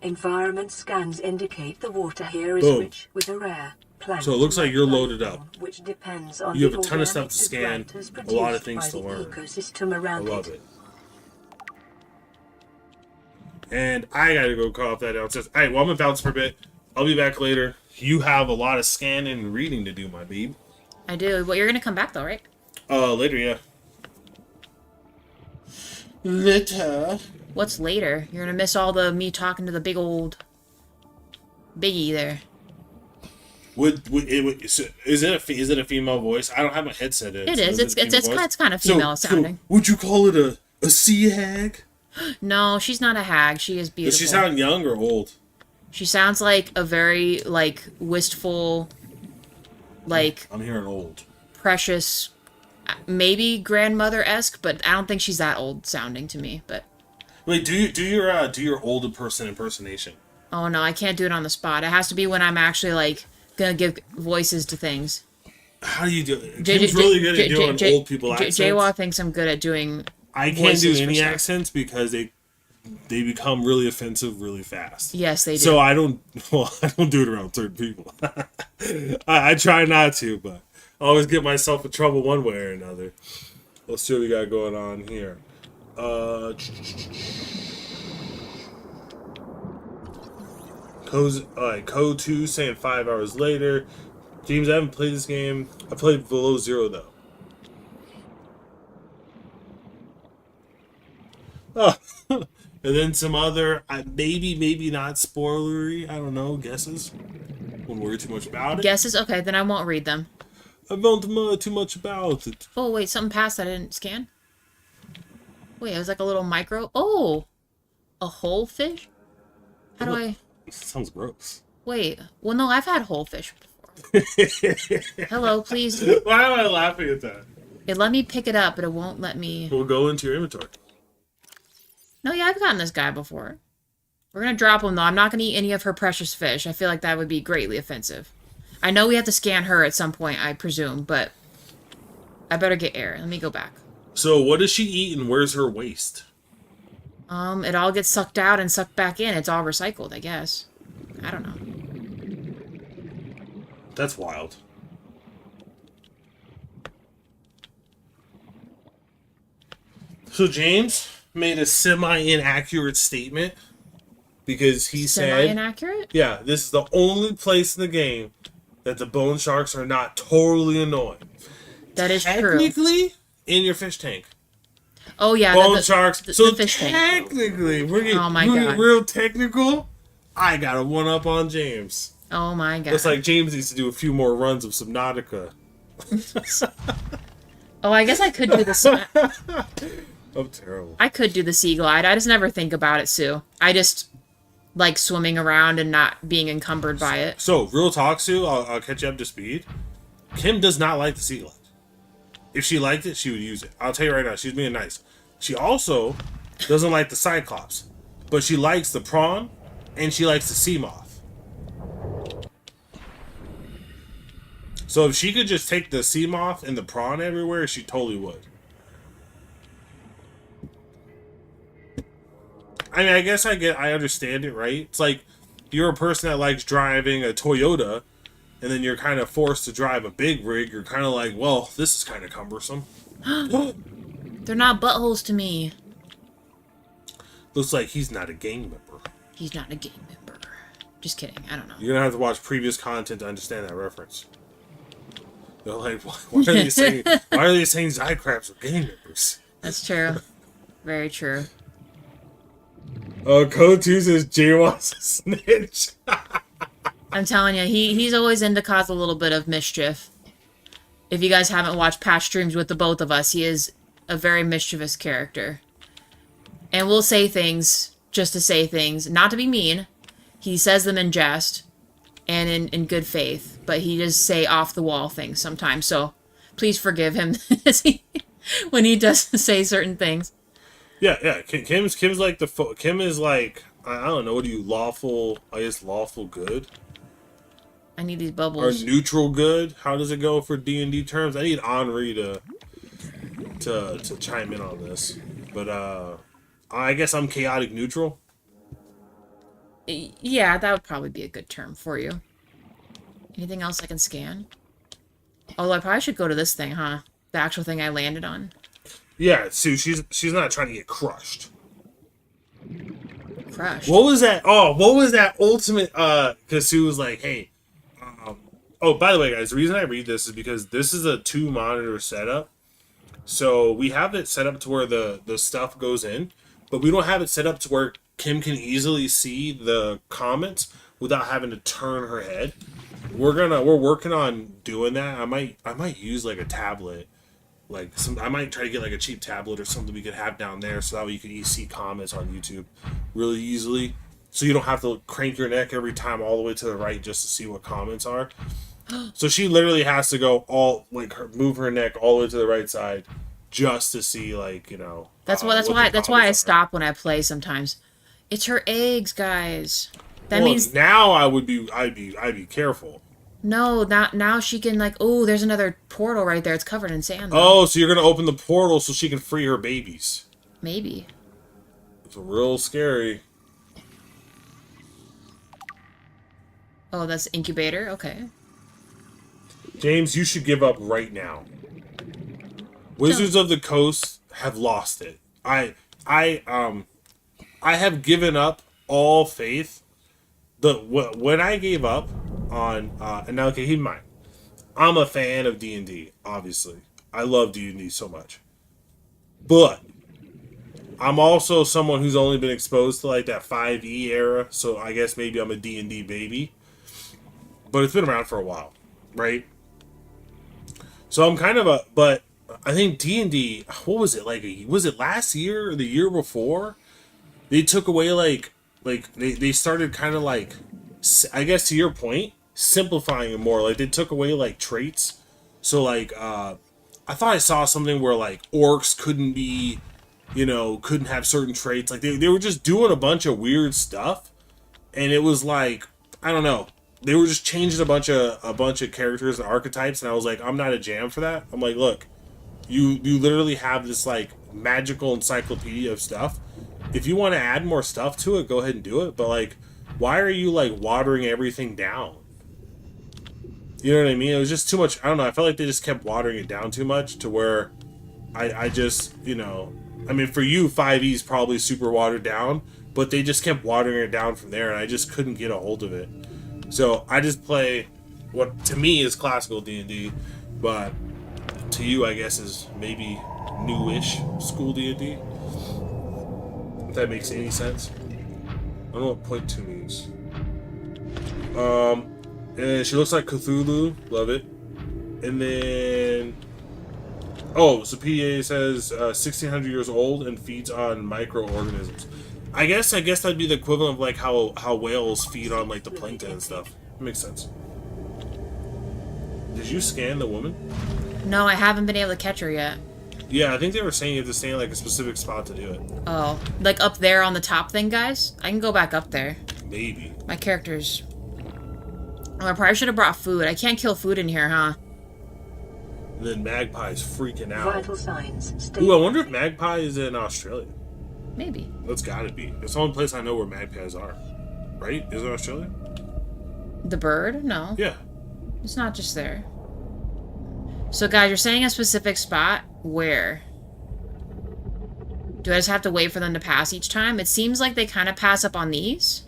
Environment scans indicate the water here is rich with a rare plant. So it looks like you're loaded up. Which depends on you have a ton of stuff to scan, a lot of things to learn. I love it. And I gotta go call up that downstairs. Alright, well I'm gonna bounce for a bit. I'll be back later. You have a lot of scanning and reading to do, my babe. I do. Well, you're gonna come back though, right? Later, yeah. Later. What's later? You're gonna miss all the me talking to the big old biggie there. Is it a female voice? I don't have my headset in. It is. It's kind of female sounding. So would you call it a sea hag? No, she's not a hag. She is beautiful. Does she sound young or old? She sounds like a very wistful, I'm hearing old. Precious. maybe grandmother-esque, but I don't think she's that old sounding to me. But wait, do your older person impersonation? oh no, I can't do it on the spot. It has to be when I'm actually like gonna give voices to things. How do you do it? Kim's really good at doing old people accents. Jaywalk thinks I'm good at doing. I can't do any accents because they become really offensive really fast. Yes, they do. So I don't do it around certain people. I try not to, but I always get myself in trouble one way or another. Let's see what we got going on here. Code 2 saying 5 hours later. James, I haven't played this game. I played Below Zero though. Oh. And then some other, maybe not spoilery, I don't know, guesses. Wouldn't worry too much about it. Guesses? Okay, then I won't read them. I don't too much about it. Oh, wait, something passed that I didn't scan? Wait, it was like a little micro... Oh! A whole fish? How do I... Sounds gross. Wait, well, no, I've had whole fish before. Hello, please. Why am I laughing at that? It let me pick it up, but it won't let me... We'll go into your inventory. No, yeah, I've gotten this guy before. We're gonna drop him, though. I'm not gonna eat any of her precious fish. I feel like that would be greatly offensive. I know we have to scan her at some point, I presume, but... I better get air. Let me go back. So, what does she eat and where's her waste? It all gets sucked out and sucked back in. It's all recycled, I guess. I don't know. That's wild. So, James made a semi-inaccurate statement because he said... Semi-inaccurate? Yeah, this is the only place in the game that the bone sharks are not totally annoying. That is true. Technically, in your fish tank. Oh, yeah. Bone sharks. So the fish technically, we're God. getting real technical. I got a one-up on James. Oh, my God. Looks like James needs to do a few more runs of Subnautica. Oh, I guess I could do the... I'm terrible. I could do the sea glide. I just never think about it, Sue. I just like swimming around and not being encumbered by it. So, real talk, Sue, I'll catch you up to speed. Kim does not like the sea glide. If she liked it, she would use it. I'll tell you right now, she's being nice. She also doesn't like the Cyclops, but she likes the prawn and she likes the sea moth. So if she could just take the sea moth and the prawn everywhere, she totally would. I mean, I guess I understand it, right? It's like you're a person that likes driving a Toyota, and then you're kind of forced to drive a big rig. You're kind of like, well, this is kind of cumbersome. They're not buttholes to me. Looks like he's not a gang member. He's not a gang member. Just kidding. I don't know. You're gonna have to watch previous content to understand that reference. They're like, why are they saying Zycraps are gang members? That's true. Very true. Code 2 says Jaywalk's a snitch. I'm telling you, he's always in to cause a little bit of mischief. If you guys haven't watched past streams with the both of us, he is a very mischievous character. And will say things just to say things, not to be mean. He says them in jest and in good faith, but he does say off-the-wall things sometimes, so please forgive him when he does say certain things. Yeah. Kim's like Kim is like, I don't know, what do you, lawful good? I need these bubbles. Or neutral good? How does it go for D&D terms? I need Henri to chime in on this. But I guess I'm chaotic neutral. Yeah, that would probably be a good term for you. Anything else I can scan? Although I probably should go to this thing, huh? The actual thing I landed on. Yeah, Sue, she's not trying to get crushed. Crushed? What was that? Oh, what was that ultimate? Because Sue was like, hey. Oh, by the way, guys, the reason I read this is because this is a 2-monitor setup. So we have it set up to where the stuff goes in, but we don't have it set up to where Kim can easily see the comments without having to turn her head. We're working on doing that. I might use like a tablet. I might try to get like a cheap tablet or something we could have down there so that way you can see comments on YouTube really easily. So you don't have to crank your neck every time all the way to the right just to see what comments are. So she literally has to go move her neck all the way to the right side just to see, like, you know. That's why I stop when I play sometimes. It's her eggs, guys. That means now I'd be careful. No, now she can, like, oh, there's another portal right there. It's covered in sand. Though. Oh, so you're gonna open the portal so she can free her babies. Maybe. It's real scary. Oh, that's incubator? Okay. James, you should give up right now. Wizards of the Coast have lost it. I have given up all faith. When I gave up on and now, okay, keep in mind, I'm a fan of D&D, obviously. I love D&D so much. But I'm also someone who's only been exposed to like that 5e era, so I guess maybe I'm a D&D baby. But it's been around for a while, right? So I'm kind of but I think D&D, what was it, like, was it last year or the year before? They took away, like they started kind of like, I guess to your point, simplifying it more. Like, they took away, like, traits. So, like, I thought I saw something where, like, orcs couldn't be, you know, couldn't have certain traits. Like, they were just doing a bunch of weird stuff. And it was like, I don't know. They were just changing a bunch of characters and archetypes, and I was like, I'm not a jam for that. I'm like, look, you literally have this, like, magical encyclopedia of stuff. If you want to add more stuff to it, go ahead and do it. But, like, why are you, like, watering everything down? You know what I mean? It was just too much. I don't know. I felt like they just kept watering it down too much to where I just, you know, I mean, for you, 5e is probably super watered down, but they just kept watering it down from there, and I just couldn't get a hold of it. So I just play what to me is classical D&D, but to you, I guess, is maybe newish school D&D. If that makes any sense. I don't know what point 2 means. And she looks like Cthulhu. Love it. And then, oh, so PDA says 1,600 years old and feeds on microorganisms. I guess that'd be the equivalent of like how whales feed on like the plankton and stuff. It makes sense. Did you scan the woman? No, I haven't been able to catch her yet. Yeah, I think they were saying you have to stay in like a specific spot to do it. Oh, like up there on the top thing, guys? I can go back up there. Maybe. My character's... Oh, I probably should have brought food. I can't kill food in here, huh? And then Magpie's freaking out. Vital signs. Ooh, I wonder if Magpie is in Australia. Maybe. That's gotta be. It's the only place I know where magpies are. Right? Is it Australia? The bird? No. Yeah. It's not just there. So, guys, you're saying a specific spot. Where? Do I just have to wait for them to pass each time? It seems like they kind of pass up on these.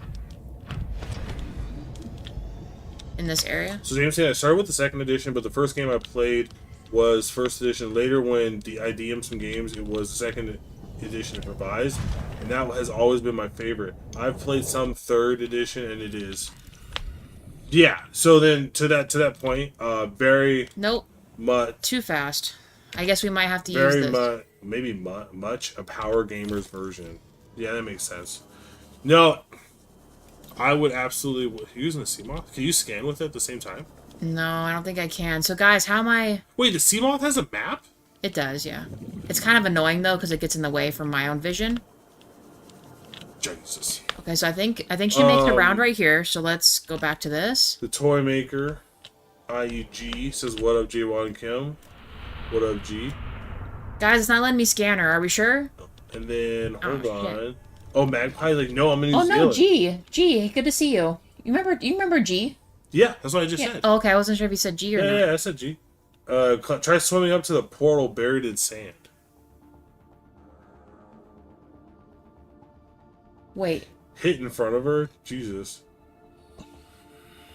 In this area. So James said I started with the 2nd edition, but the first game I played was 1st edition. Later, when I DM'd some games, it was the 2nd edition improvised, and that has always been my favorite. I've played some 3rd edition, and it is. Yeah. So then to that point, very. Nope. Much. Too fast. I guess we might have to use this. Maybe much a Power Gamers version. Yeah, that makes sense. No, I would absolutely using the Seamoth. Can you scan with it at the same time? No, I don't think I can. So, guys, how am I... Wait, the Seamoth has a map? It does, yeah. It's kind of annoying, though, because it gets in the way from my own vision. Jesus. Okay, so I think she makes it around right here, so let's go back to this. The Toy Maker, IUG, says, what up, J1 and Kim? What up, G? Guys, it's not letting me scan her. Are we sure? And then, hold on. Shit. Oh, Magpie, like, no, I'm in New Zealand. Oh, no, G, good to see you. You remember G? Yeah, that's what I just said. Oh, okay, I wasn't sure if you said G or not. Yeah, I said G. Try swimming up to the portal buried in sand. Wait. Hit in front of her? Jesus.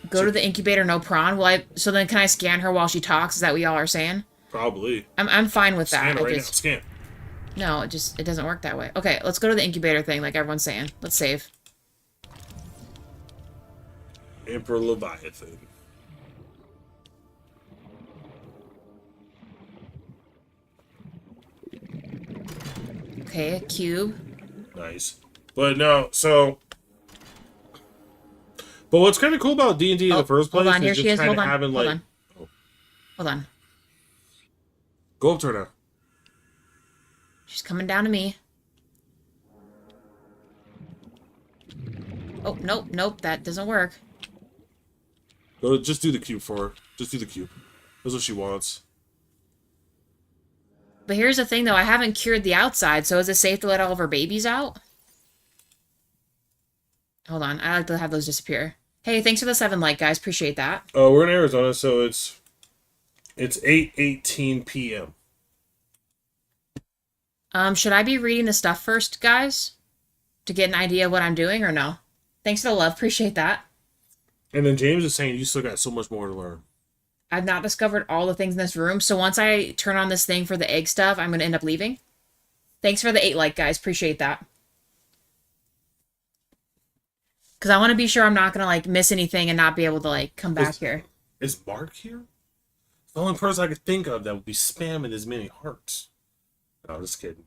Go to the incubator, no prawn? So then can I scan her while she talks? Is that what y'all are saying? Probably. I'm fine with that. Scan it right now. Scan. No, it doesn't work that way. Okay, let's go to the incubator thing like everyone's saying. Let's save. Emperor Leviathan. Okay, a cube. Nice. But no, so But what's kind of cool about D&D in the first place hold on, here is she just is. kind Hold of on. having Hold like... on. Hold on. Go up to her now. She's coming down to me. Oh, nope, that doesn't work. Go, just do the cube for her. Just do the cube. That's what she wants. But here's the thing, though. I haven't cured the outside, so is it safe to let all of our babies out? Hold on. I like to have those disappear. Hey, thanks for the 7 like, guys. Appreciate that. Oh, we're in Arizona, so it's 8:18 p.m. Should I be reading the stuff first, guys? To get an idea of what I'm doing, or no? Thanks for the love. Appreciate that. And then James is saying you still got so much more to learn. I've not discovered all the things in this room, so once I turn on this thing for the egg stuff, I'm going to end up leaving. Thanks for the 8 like, guys. Appreciate that. Because I want to be sure I'm not going to, like, miss anything and not be able to, like, come back here. Is Mark here? The only person I could think of that would be spamming as many hearts. No, just kidding.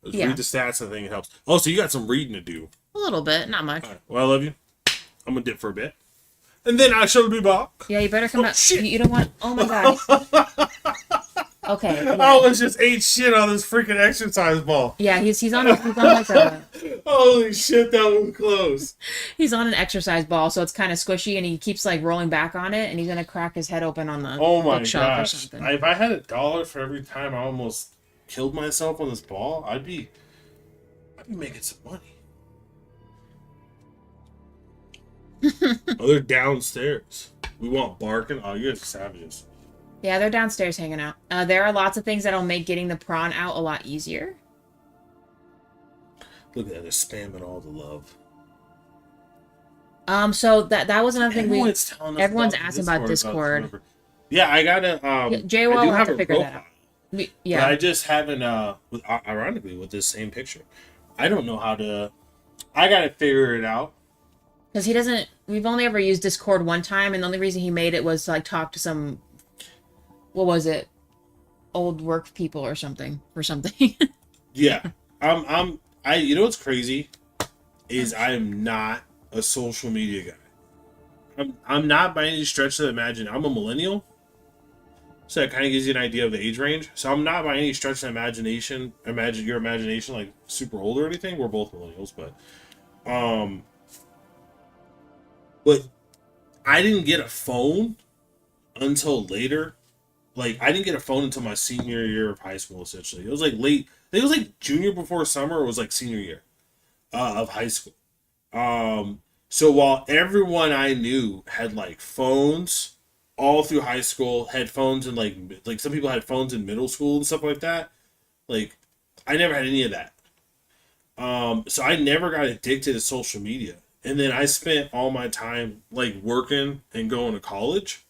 Just read the stats, I think it helps. Oh, so you got some reading to do. A little bit, not much. All right. Well, I love you. I'm going to dip for a bit. And then I shall be back. Yeah, you better come back. Shit. You don't want... Oh, my God. Okay. Yeah. I was just ate shit on this freaking exercise ball. Yeah, he's on like a... Holy shit, that was close. He's on an exercise ball, so it's kind of squishy, and he keeps, like, rolling back on it, and he's going to crack his head open on the bookshelf or something. If I had $1 for every time I almost killed myself on this ball, I'd be making some money. Oh, they're downstairs. We want barking. Oh, you guys are savages. Yeah, they're downstairs hanging out. There are lots of things that'll make getting the prawn out a lot easier. Look at that, they're spamming all the love. So that was another thing everyone's about asking about Discord. Yeah, I gotta JWO will have to figure that out. Yeah. But I just haven't ironically with this same picture. I don't know how to I gotta figure it out. Because he doesn't we've only ever used Discord one time, and the only reason he made it was to like talk to some what was it? Old work people or something. Yeah. I you know what's crazy? Is I am not a social media guy. I'm not by any stretch of the imagination. I'm a millennial. So that kind of gives you an idea of the age range. So I'm not by any stretch of the imagination, imagine your imagination like super old or anything. We're both millennials, but I didn't get a phone until later. Like I didn't get a phone until my senior year of high school. Essentially, it was like late. I think it was like junior before summer. Or it was like senior year of high school. So while everyone I knew had like phones all through high school, had phones and like some people had phones in middle school and stuff like that. Like I never had any of that. So I never got addicted to social media. And then I spent all my time like working and going to college.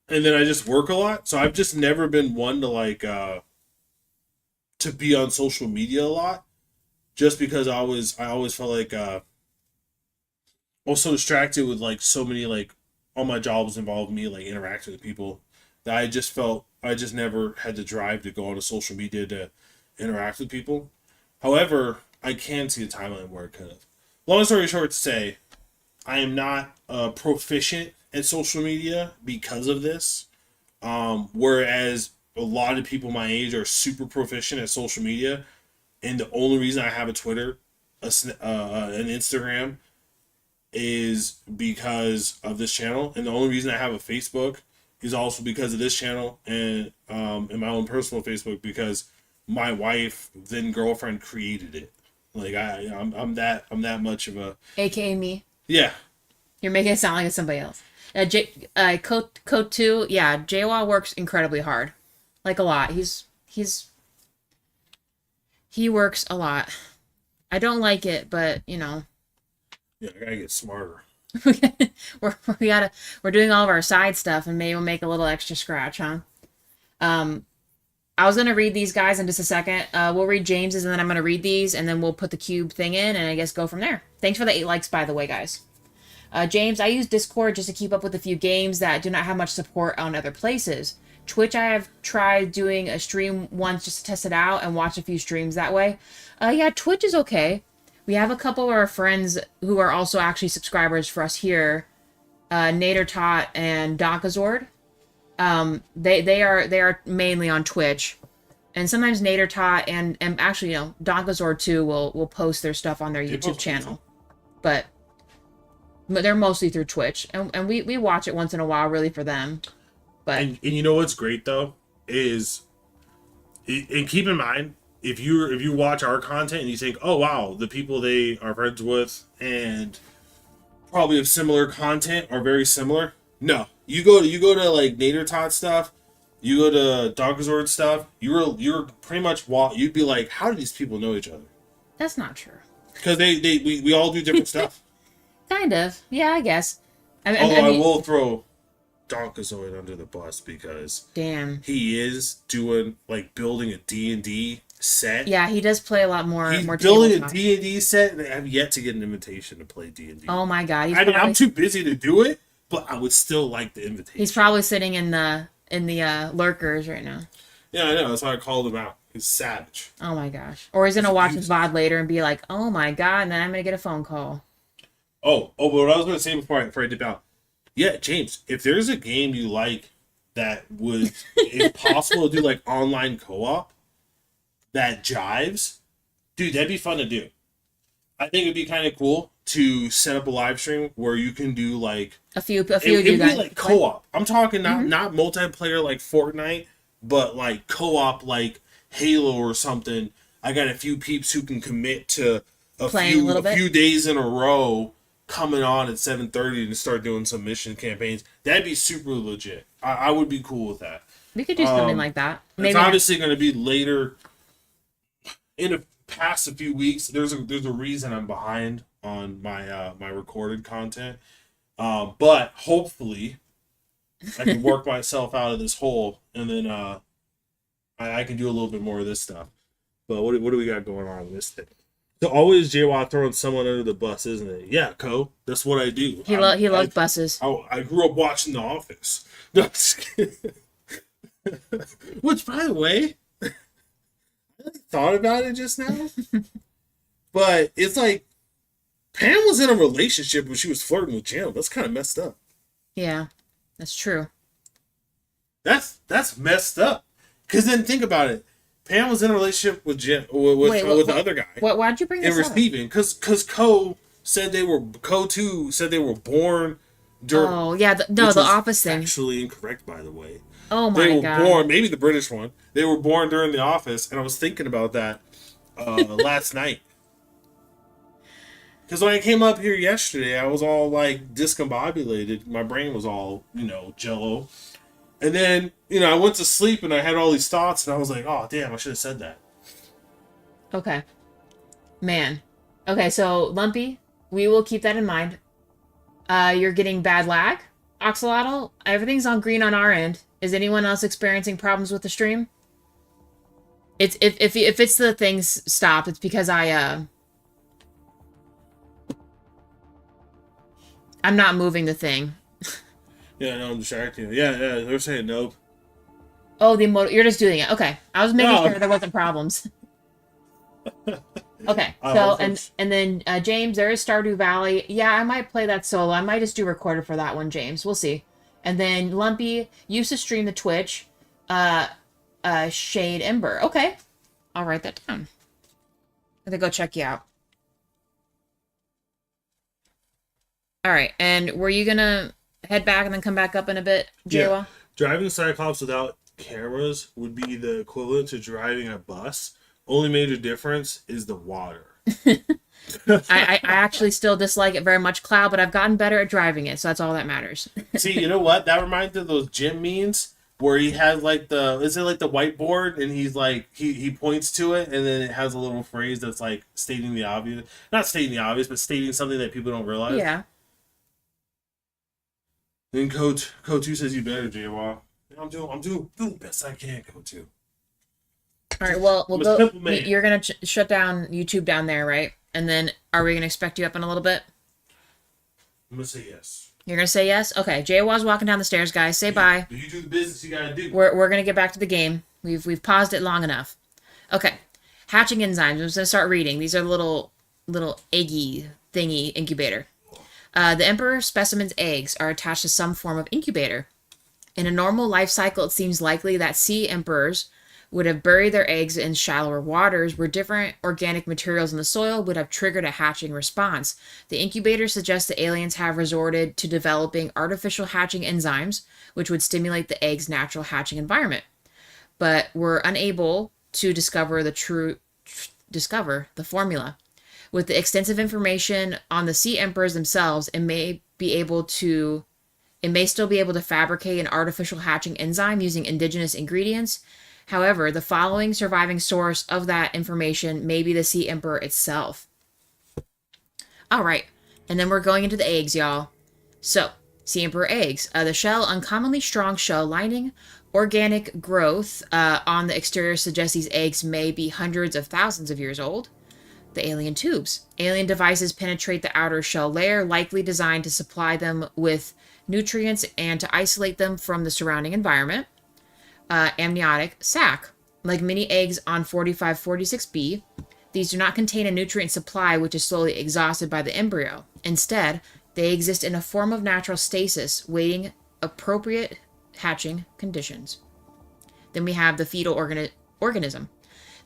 And then I just work a lot. So I've just never been one to like to be on social media a lot. Just because I always felt like I was so distracted with like so many like all my jobs involved me like interacting with people that I just felt I just never had the drive to go onto social media to interact with people. However, I can see a timeline where it could have. Long story short to say, I am not proficient at social media because of this. Whereas a lot of people my age are super proficient at social media. And the only reason I have a Twitter, an Instagram, is because of this channel. And the only reason I have a Facebook is also because of this channel and my own personal Facebook because my wife, then girlfriend, created it. Like I'm that much of a AKA me. Yeah. You're making it sound like it's somebody else. Code 2, yeah, JWA works incredibly hard. Like a lot. He works a lot. I don't like it, but you know. Yeah, I gotta get smarter. We're doing all of our side stuff, and maybe we'll make a little extra scratch, huh? I was gonna read these guys in just a second. We'll read James's, and then I'm gonna read these, and then we'll put the cube thing in, and I guess go from there. Thanks for the 8 likes, by the way, guys. James, I use Discord just to keep up with a few games that do not have much support on other places. Twitch, I have tried doing a stream once just to test it out and watch a few streams that way. Yeah, Twitch is okay. We have a couple of our friends who are also actually subscribers for us here, Nader Tot and Donkazord. They are mainly on Twitch, and sometimes Nader Tot and actually Donkazord too will post their stuff on their YouTube channel, but they're mostly through Twitch, and we watch it once in a while, really, for them. But and you know what's great though is, and keep in mind, if you watch our content and you think, oh wow, the people they are friends with and probably have similar content are very similar. No, you go to like Nader Tot stuff, you go to Donkazord stuff. You're pretty much you'd be like, how do these people know each other? that's not true. Because we all do different stuff. Kind of, yeah, I guess. Although I will throw Donkazord under the bus because damn, he is doing like building a D&D set. Yeah, he does play a lot more. He's more building tabletop. a D&D set, and I have yet to get an invitation to play D&D. Oh my god! I mean, I'm too busy to do it, but I would still like the invitation. He's probably sitting in the lurkers right now. Yeah, I know. That's why I called him out. He's savage. Oh my gosh! Or he's gonna watch his VOD later and be like, "Oh my god!" And then I'm gonna get a phone call. But what I was gonna say before I dip out, yeah, James, if there's a game you like that would, if possible, to do like online co-op that jives, dude, that'd be fun to do. I think it'd be kind of cool to set up a live stream where you can do like a few it'd be like co-op. I'm talking not multiplayer like Fortnite, but like co-op like Halo or something. I got a few peeps who can commit to a few days in a row coming on at 7:30 and start doing some mission campaigns. That'd be super legit. I would be cool with that. We could do something like that. Maybe it's obviously going to be later in the past a few weeks. There's a reason I'm behind on my my recorded content, but hopefully I can work myself out of this hole, and then I can do a little bit more of this stuff. But what do we got going on with this thing? So always JWoww throwing someone under the bus, isn't it? Yeah, Co. That's what I do. He loves buses. I grew up watching The Office. No, which, by the way, I thought about it just now. But it's like Pam was in a relationship when she was flirting with Jim. That's kind of messed up. Yeah, that's true. That's messed up. Because then think about it. Pam was in a relationship with Jim with the other guy. Why'd you bring this up? And receiving because Co said Co too said they were born during. Oh yeah, the Office thing. Actually incorrect, by the way. Oh my god. They were born, maybe the British one. They were born during The Office, and I was thinking about that last night. Because when I came up here yesterday, I was all like discombobulated. My brain was all jello. And then, I went to sleep and I had all these thoughts and I was like, oh, damn, I should have said that. Okay. Man. Okay, so, Lumpy, we will keep that in mind. You're getting bad lag, Oxalotl. Everything's on green on our end. Is anyone else experiencing problems with the stream? If it's the things stopped, it's because I'm not moving the thing. Yeah, no, I'm distracting. Yeah, they're saying nope. Oh, you're just doing it. Okay. I was making sure there wasn't problems. Okay. So, and then, James, there is Stardew Valley. Yeah, I might play that solo. I might just do recorded for that one, James. We'll see. And then Lumpy used to stream the Twitch. Shade Ember. Okay. I'll write that down. I'm gonna go check you out. All right. And were you gonna head back and then come back up in a bit, JWoww? Yeah. Driving Cyclops without cameras would be the equivalent to driving a bus. Only major difference is the water. I actually still dislike it very much, Cloud, but I've gotten better at driving it, so that's all that matters. See, you know what? That reminds me of those gym memes where he has like the whiteboard and he's like he points to it and then it has a little phrase that's like stating the obvious. Not stating the obvious, but stating something that people don't realize. Yeah. Then Co2 says you better, JWoww. I'm doing the best I can, Co2. All right, well, we'll go. You're gonna shut down YouTube down there, right? And then are we gonna expect you up in a little bit? I'm gonna say yes. You're gonna say yes? Okay. JWoww's walking down the stairs, guys. Say bye. You do the business you gotta do. We're gonna get back to the game. We've paused it long enough. Okay. Hatching enzymes. I'm just gonna start reading. These are little little eggy thingy incubator. The emperor specimen's eggs are attached to some form of incubator. In a normal life cycle, it seems likely that sea emperors would have buried their eggs in shallower waters where different organic materials in the soil would have triggered a hatching response. The incubator suggests the aliens have resorted to developing artificial hatching enzymes, which would stimulate the egg's natural hatching environment, but were unable to discover the formula. With the extensive information on the sea emperors themselves, it may still be able to fabricate an artificial hatching enzyme using indigenous ingredients. However, the following surviving source of that information may be the sea emperor itself. All right, and then we're going into the eggs, y'all. So, sea emperor eggs. The shell, uncommonly strong shell lining. Organic growth on the exterior suggests these eggs may be hundreds of thousands of years old. The alien tubes. Alien devices penetrate the outer shell layer, likely designed to supply them with nutrients and to isolate them from the surrounding environment. Amniotic sac. Like many eggs on 4546b, these do not contain a nutrient supply which is slowly exhausted by the embryo. Instead, they exist in a form of natural stasis, waiting appropriate hatching conditions. Then we have the fetal organism.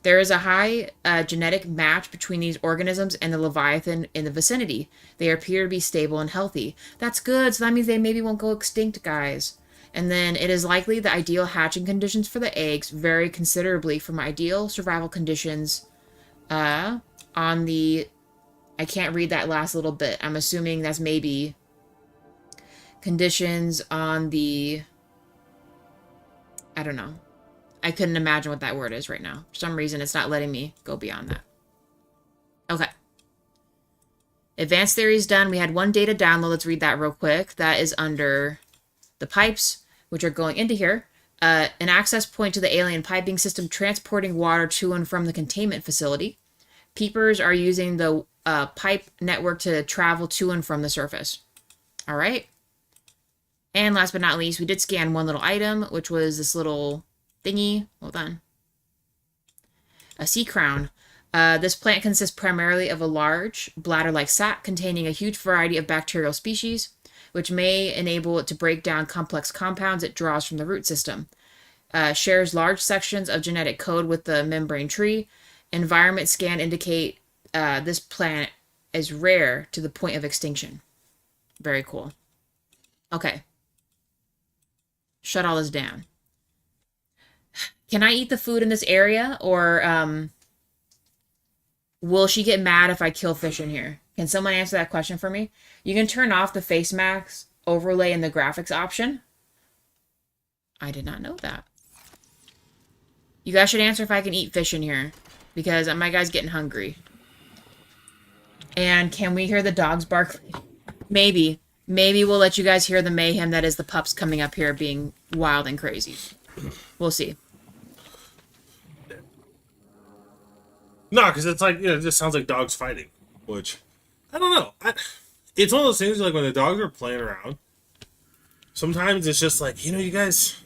There is a high genetic match between these organisms and the Leviathan in the vicinity. They appear to be stable and healthy. That's good, so that means they maybe won't go extinct, guys. And then it is likely the ideal hatching conditions for the eggs vary considerably from ideal survival conditions on the... I can't read that last little bit. I'm assuming that's maybe conditions on the... I don't know. I couldn't imagine what that word is right now. For some reason, it's not letting me go beyond that. Okay. Advanced theory is done. We had one data download. Let's read that real quick. That is under the pipes, which are going into here. An access point to the alien piping system transporting water to and from the containment facility. Peepers are using the pipe network to travel to and from the surface. All right. And last but not least, we did scan one little item, which was this little thingy. Hold on. A sea crown. This plant consists primarily of a large bladder-like sac containing a huge variety of bacterial species, which may enable it to break down complex compounds it draws from the root system. Shares large sections of genetic code with the membrane tree. Environment scan indicate this plant is rare to the point of extinction. Very cool. Okay. Shut all this down. Can I eat the food in this area, or will she get mad if I kill fish in here? Can someone answer that question for me? You can turn off the face mask overlay in the graphics option. I did not know that. You guys should answer if I can eat fish in here, because my guy's getting hungry. And can we hear the dogs bark? Maybe. Maybe we'll let you guys hear the mayhem that is the pups coming up here being wild and crazy. We'll see. No, because it's like, it just sounds like dogs fighting, which, I don't know. It's one of those things like when the dogs are playing around, sometimes it's just like, you guys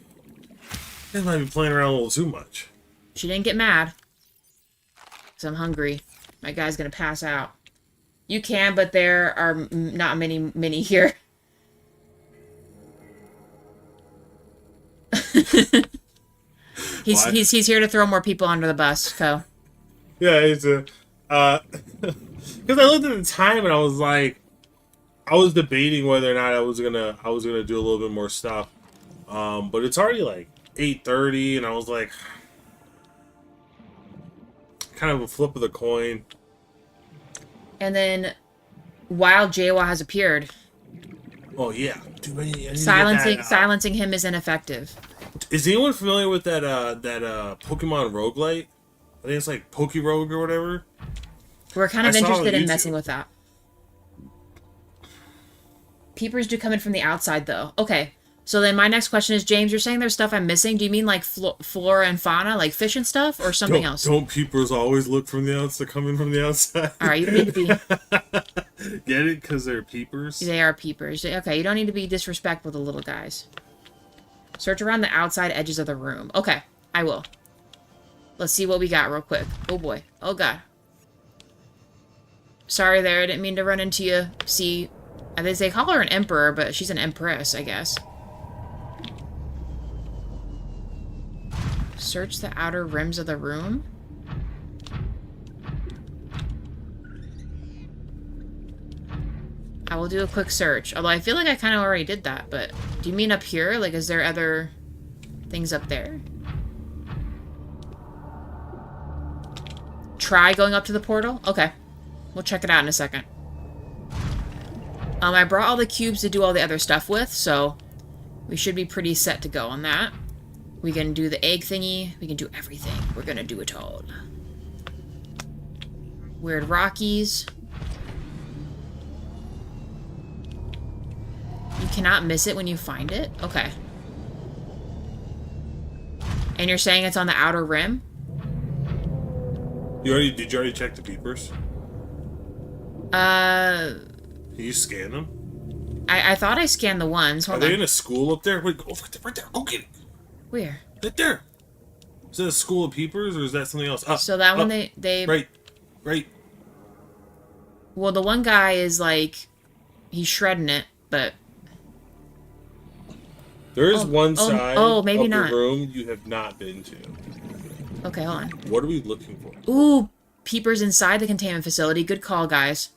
might be playing around a little too much. She didn't get mad. Because I'm hungry. My guy's going to pass out. You can, but there are not many here. He's here to throw more people under the bus, Co. Yeah, it's a... Because I looked at the time and I was like... I was debating whether or not I was gonna do a little bit more stuff. But it's already like 8:30 and I was like... Kind of a flip of the coin. And then, Wild Jawa has appeared. Oh yeah, dude, silencing him is ineffective. Is anyone familiar with that Pokemon roguelite? I think it's like Pokerogue or whatever. We're kind of interested in messing with that. Peepers do come in from the outside, though. Okay, so then my next question is, James, you're saying there's stuff I'm missing. Do you mean like flora and fauna, like fish and stuff, or something else? Don't peepers always look from the outside, come in from the outside? All right, you don't need to be... Get it? Because they're peepers? They are peepers. Okay, you don't need to be disrespectful to little guys. Search around the outside edges of the room. Okay, I will. Let's see what we got real quick. Oh boy. Oh god. Sorry there, I didn't mean to run into you. See, they call her an emperor, but she's an empress, I guess. Search the outer rims of the room. I will do a quick search. Although I feel like I kind of already did that, but... Do you mean up here? Like, is there other things up there? Try going up to the portal? Okay. We'll check it out in a second. I brought all the cubes to do all the other stuff with, so... We should be pretty set to go on that. We can do the egg thingy. We can do everything. We're gonna do it all. Weird Rockies. You cannot miss it when you find it? Okay. And you're saying it's on the outer rim? Did you already check the peepers? Can you scan them? I thought I scanned the ones. Hold Are on. they in a school up there? Wait, go right there. Go get it. Where? Right there. Is that a school of peepers or is that something else? So that one they Right. Well, the one guy is like he's shredding it, but there is one side of maybe the not. room you have not been to. Okay, hold on. What are we looking for? Ooh, peepers inside the containment facility. Good call, guys.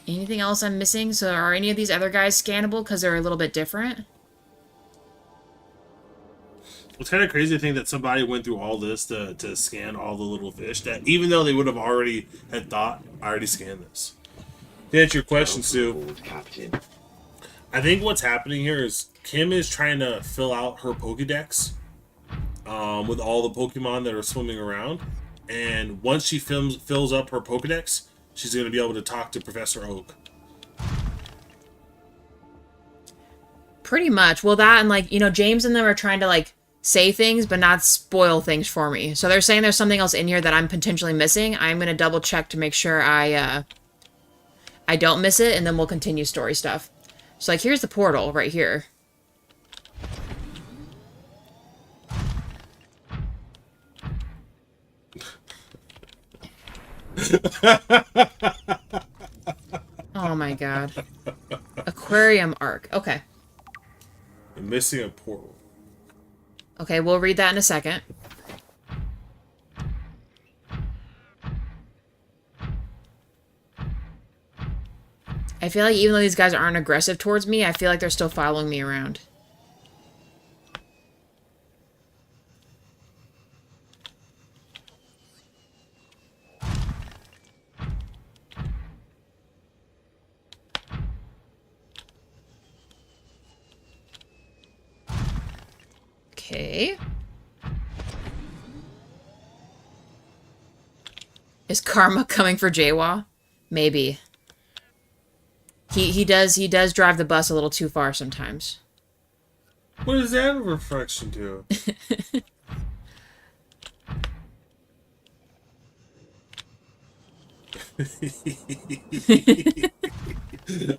Anything else I'm missing? So are any of these other guys scannable because they're a little bit different? It's kind of crazy to think that somebody went through all this to scan all the little fish that even though they would have already had thought, I already scanned this. To answer your question, Sue, I think what's happening here is Kim is trying to fill out her Pokedex with all the Pokemon that are swimming around. And once she fills up her Pokedex, she's going to be able to talk to Professor Oak. Pretty much. Well, that and, like, you know, James and them are trying to, like, say things but not spoil things for me. So they're saying there's something else in here that I'm potentially missing. I'm going to double check to make sure I don't miss it, and then we'll continue story stuff. So, like, here's the portal right here. Oh my god. Aquarium arc. Okay. I'm missing a portal. Okay, we'll read that in a second. I feel like even though these guys aren't aggressive towards me, I feel like they're still following me around. Okay. Is karma coming for Jawa? Maybe. He does drive the bus a little too far sometimes. What is that a reflection to?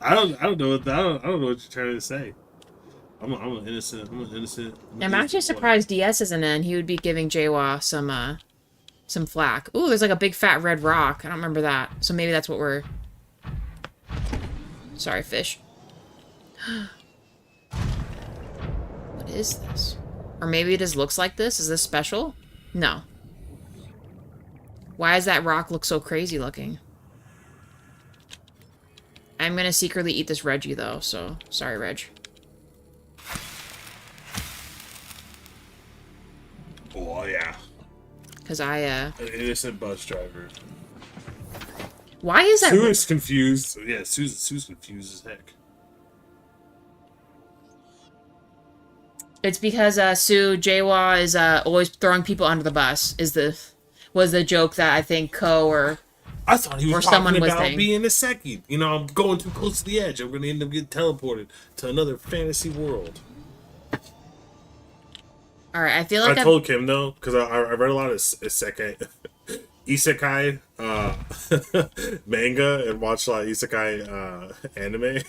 I don't know what you're trying to say. I'm an innocent. I'm actually surprised DS isn't in. He would be giving Jawa some flack. Ooh, there's like a big fat red rock. I don't remember that. So maybe that's what we're... Sorry, fish. What is this? Or maybe it just looks like this? Is this special? No. Why does that rock look so crazy looking? I'm gonna secretly eat this Reggie though, so sorry, Reg. Oh yeah. Because I an innocent bus driver. Why is that? Sue is confused. Yeah, Sue's confused as heck. It's because Sue Jawa is always throwing people under the bus. Was the joke that I think I thought he was talking about being a second. You know, I'm going too close to the edge. I'm going to end up getting teleported to another fantasy world. All right, I feel like I told Kim though, because I read a lot of isekai manga and watched a lot of isekai anime.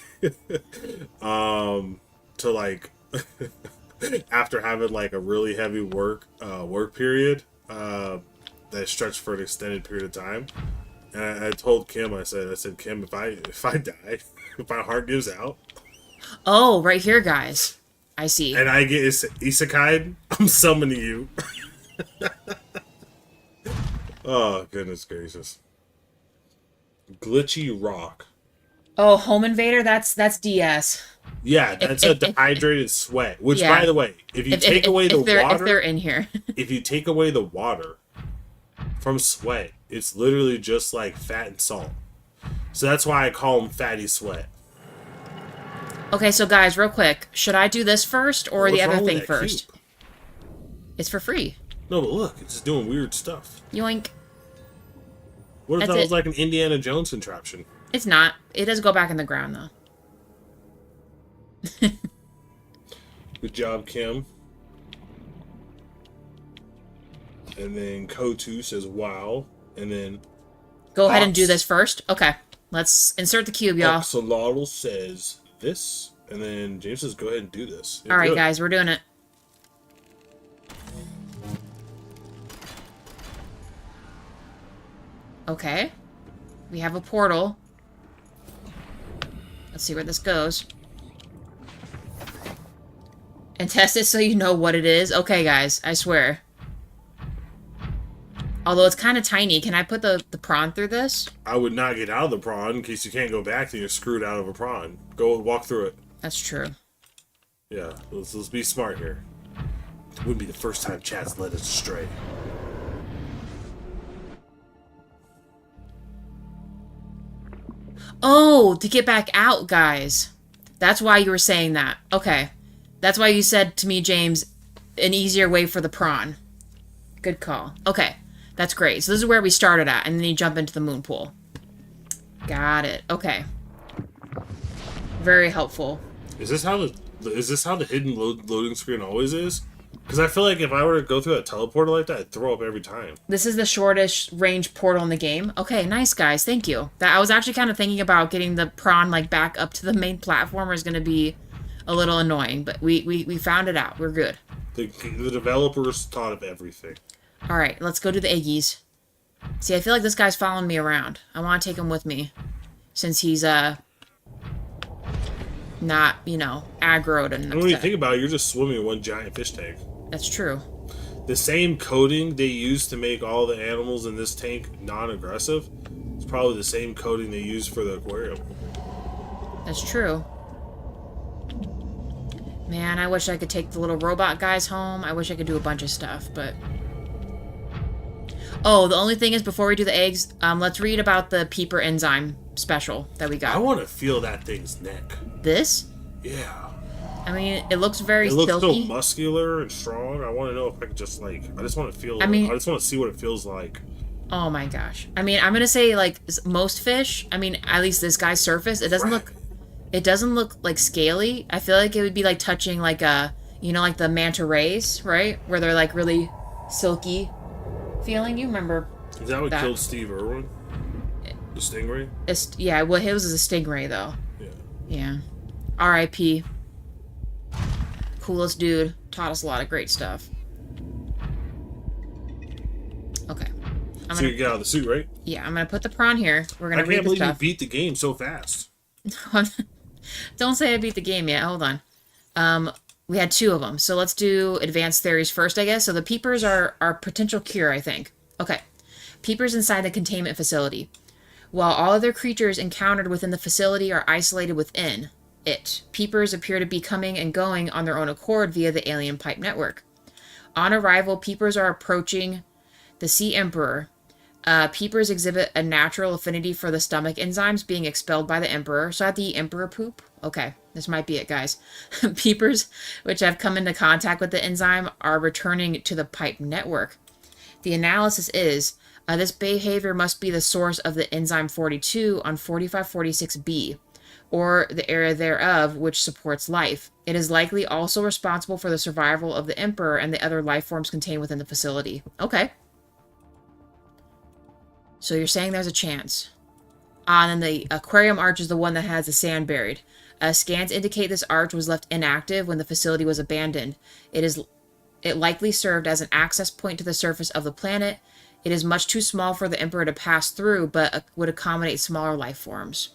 To like after having like a really heavy work period, that stretch for an extended period of time. And I told Kim, I said, Kim, if I die, if my heart gives out. Oh, right here, guys. I see. And I get isekai'd, I'm summoning you. Oh, goodness gracious. Glitchy rock. Oh, home invader. That's DS. Yeah, that's a dehydrated sweat. Which, by the way, if you take away the water, if they're in here, if you take away the water from sweat, it's literally just like fat and salt. So that's why I call them fatty sweat. Okay, so guys, real quick, should I do this first or the other thing first? Cube? It's for free. No, but look, it's just doing weird stuff. Yoink. What if that was like an Indiana Jones contraption? It's not. It does go back in the ground, though. Good job, Kim. And then Kotu says, wow. And then... Go ahead and do this first. Okay. Let's insert the cube, y'all. Oxalotl says this. And then James says, go ahead and do this. All right, guys. We're doing it. Okay. We have a portal. Let's see where this goes. And test it so you know what it is. Okay, guys. I swear. Although it's kind of tiny. Can I put the prawn through this? I would not get out of the prawn in case you can't go back and you're screwed out of a prawn. Go walk through it. That's true. Yeah, let's be smart here. It wouldn't be the first time chat's led us astray. Oh, to get back out, guys. That's why you were saying that. Okay. That's why you said to me, James, an easier way for the prawn. Good call. Okay. That's great. So this is where we started at, and then you jump into the moon pool. Got it. Okay. Very helpful. Is this how the hidden loading screen always is? Because I feel like if I were to go through that teleporter like that, I'd throw up every time. This is the shortest range portal in the game. Okay, nice, guys. Thank you. I was actually kind of thinking about getting the prawn like back up to the main platform is going to be a little annoying, but we found it out. We're good. The developers thought of everything. All right, let's go to the Eggies. See, I feel like this guy's following me around. I want to take him with me, since he's not, aggroed and. And when you think about it, you're just swimming in one giant fish tank. That's true. The same coating they use to make all the animals in this tank non-aggressive is probably the same coating they use for the aquarium. That's true. Man, I wish I could take the little robot guys home. I wish I could do a bunch of stuff, but... Oh, the only thing is, before we do the eggs, let's read about the Peeper enzyme special that we got. I want to feel that thing's neck. This? Yeah. I mean, it looks very silky. It looks silky. so muscular and strong. I want to know if I could just, I just want to feel... I just want to see what it feels like. Oh my gosh. I mean, I'm going to say, most fish, at least this guy's surface, it doesn't look... It doesn't look, scaly. I feel like it would be, touching, like the manta rays, right? Where they're, really silky feeling. You remember Is that what killed Steve Irwin? The stingray? Yeah, well, his was a stingray, though. Yeah. R.I.P. Coolest dude. Taught us a lot of great stuff. Okay. So you get out of the suit, right? Yeah, I'm going to put the prawn here. We're going to read the stuff. I can't believe you beat the game so fast. Don't say I beat the game yet. Hold on. We had 2 of them. So let's do advanced theories first, I guess. So the peepers are our potential cure, I think. Okay. Peepers inside the containment facility. While all other creatures encountered within the facility are isolated within it, peepers appear to be coming and going on their own accord via the alien pipe network. On arrival, peepers are approaching the Sea Emperor. Peepers exhibit a natural affinity for the stomach enzymes being expelled by the Emperor. So I have to eat Emperor poop? Okay, this might be it, guys. Peepers, which have come into contact with the enzyme, are returning to the pipe network. The analysis is, this behavior must be the source of the enzyme 42 on 4546b, or the area thereof which supports life. It is likely also responsible for the survival of the Emperor and the other life forms contained within the facility. Okay. So you're saying there's a chance. And then the aquarium arch is the one that has the sand buried. Scans indicate this arch was left inactive when the facility was abandoned. It likely served as an access point to the surface of the planet. It is much too small for the Emperor to pass through, but would accommodate smaller life forms.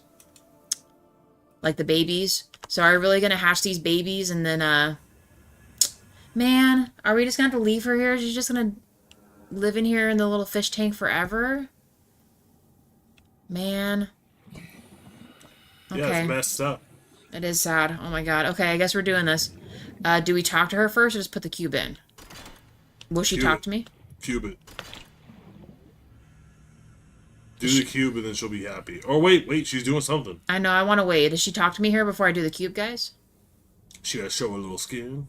Like the babies. So are we really going to hatch these babies and then, man, are we just going to have to leave her here? She's just going to live in here in the little fish tank forever? Man. Okay. Yeah, it's messed up. It is sad. Oh my god. Okay, I guess we're doing this. Do we talk to her first or just put the cube in? Will she talk to me? Cube it. Do the cube and then she'll be happy. Or wait, she's doing something. I know, I want to wait. Does she talk to me here before I do the cube, guys? She gotta show her little skin.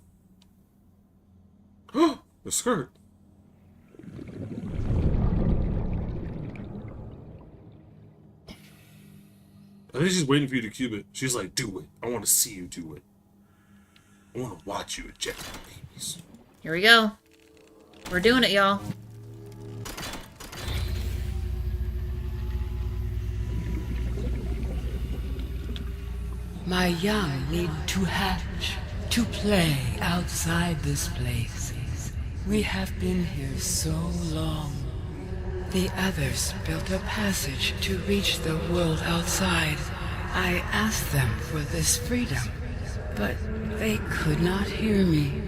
Oh, the skirt. I think she's waiting for you to cube it. She's like, do it. I want to see you do it. I want to watch you eject the babies. Here we go. We're doing it, y'all. My young need to hatch, to play outside this place. We have been here so long. The others built a passage to reach the world outside. I asked them for this freedom, but they could not hear me.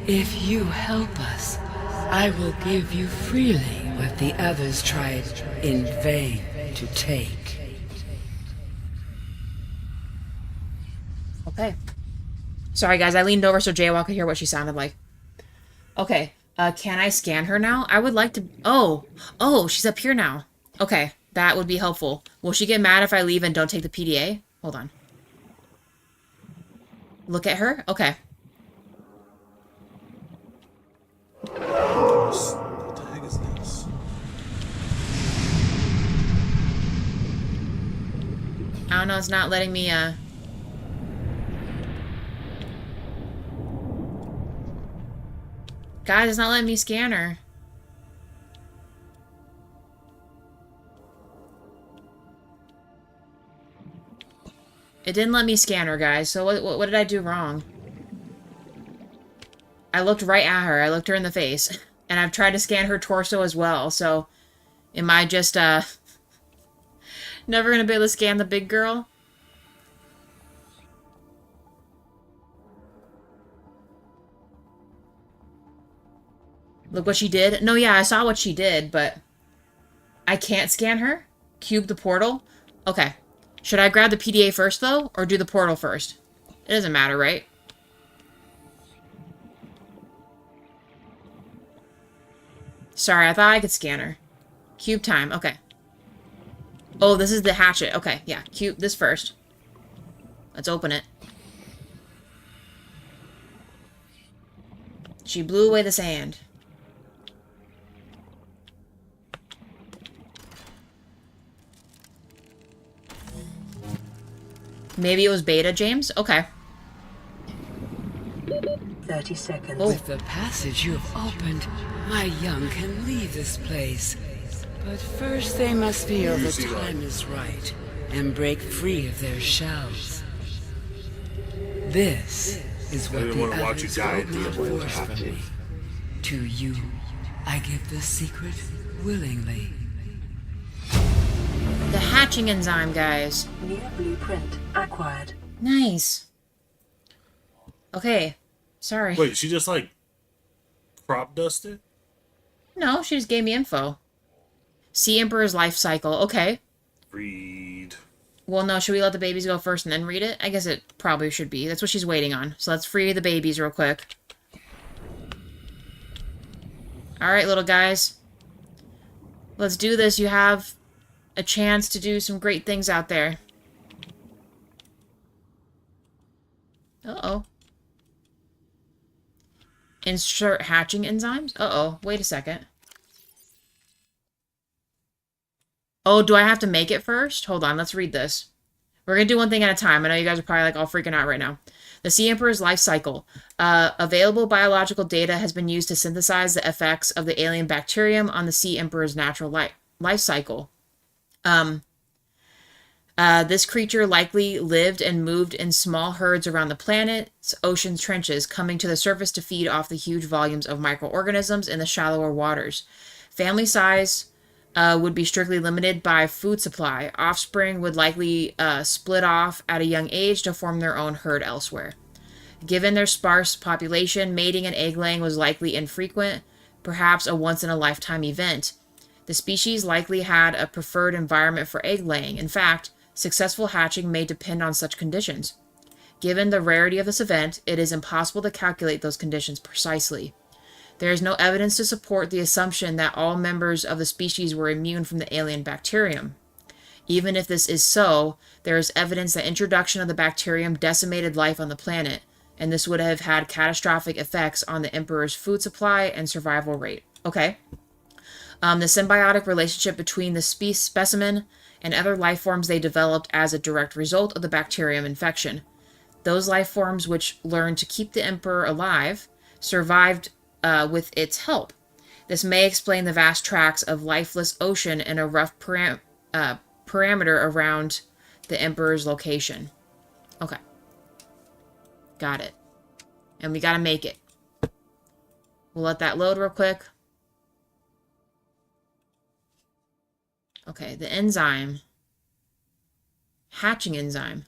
If you help us, I will give you freely what the others tried in vain to take. Okay. Sorry, guys. I leaned over so JWoww could hear what she sounded like. Okay. Can I scan her now? I would like to... Oh, she's up here now. Okay. That would be helpful. Will she get mad if I leave and don't take the PDA? Hold on. Look at her? Okay. What the heck is this? I don't know. It's not letting me, Guys, it's not letting me scan her. It didn't let me scan her, guys. So what did I do wrong? I looked right at her. I looked her in the face. And I've tried to scan her torso as well. So am I just, never gonna be able to scan the big girl? Look what she did. No, yeah, I saw what she did, but I can't scan her? Cube the portal? Okay. Should I grab the PDA first, though? Or do the portal first? It doesn't matter, right? Sorry, I thought I could scan her. Cube time. Okay. Oh, this is the hatchet. Okay, yeah. Cube this first. Let's open it. She blew away the sand. Maybe it was beta, James? Okay. 30 seconds. Oh. With the passage you have opened, my young can leave this place. But first they must feel the time is right and break free of their shells. This is what the others would not force from me. To you, I give the secret willingly. The hatching enzyme, guys. New blueprint acquired. Nice. Okay. Sorry. Wait, she just like crop dusted? No, she just gave me info. Sea Emperor's life cycle. Okay. Read. Well, no, should we let the babies go first and then read it? I guess it probably should be. That's what she's waiting on. So let's free the babies real quick. Alright, little guys. Let's do this. You have a chance to do some great things out there. Uh-oh. Insert hatching enzymes? Uh-oh. Wait a second. Oh, do I have to make it first? Hold on, let's read this. We're going to do one thing at a time. I know you guys are probably like all freaking out right now. The Sea Emperor's life cycle. Available biological data has been used to synthesize the effects of the alien bacterium on the Sea Emperor's natural life cycle. This creature likely lived and moved in small herds around the planet's ocean trenches, coming to the surface to feed off the huge volumes of microorganisms in the shallower waters. Family size would be strictly limited by food supply. Offspring would likely split off at a young age to form their own herd elsewhere. Given their sparse population, mating and egg-laying was likely infrequent, perhaps a once-in-a-lifetime event. The species likely had a preferred environment for egg-laying. In fact, successful hatching may depend on such conditions. Given the rarity of this event, it is impossible to calculate those conditions precisely. There is no evidence to support the assumption that all members of the species were immune from the alien bacterium. Even if this is so, there is evidence that introduction of the bacterium decimated life on the planet, and this would have had catastrophic effects on the Emperor's food supply and survival rate. Okay. The symbiotic relationship between the specimen and other life forms they developed as a direct result of the bacterium infection. Those life forms which learned to keep the Emperor alive survived with its help. This may explain the vast tracts of lifeless ocean and a rough parameter around the Emperor's location. Okay. Got it. And we gotta make it. We'll let that load real quick. Okay, the enzyme. Hatching enzyme.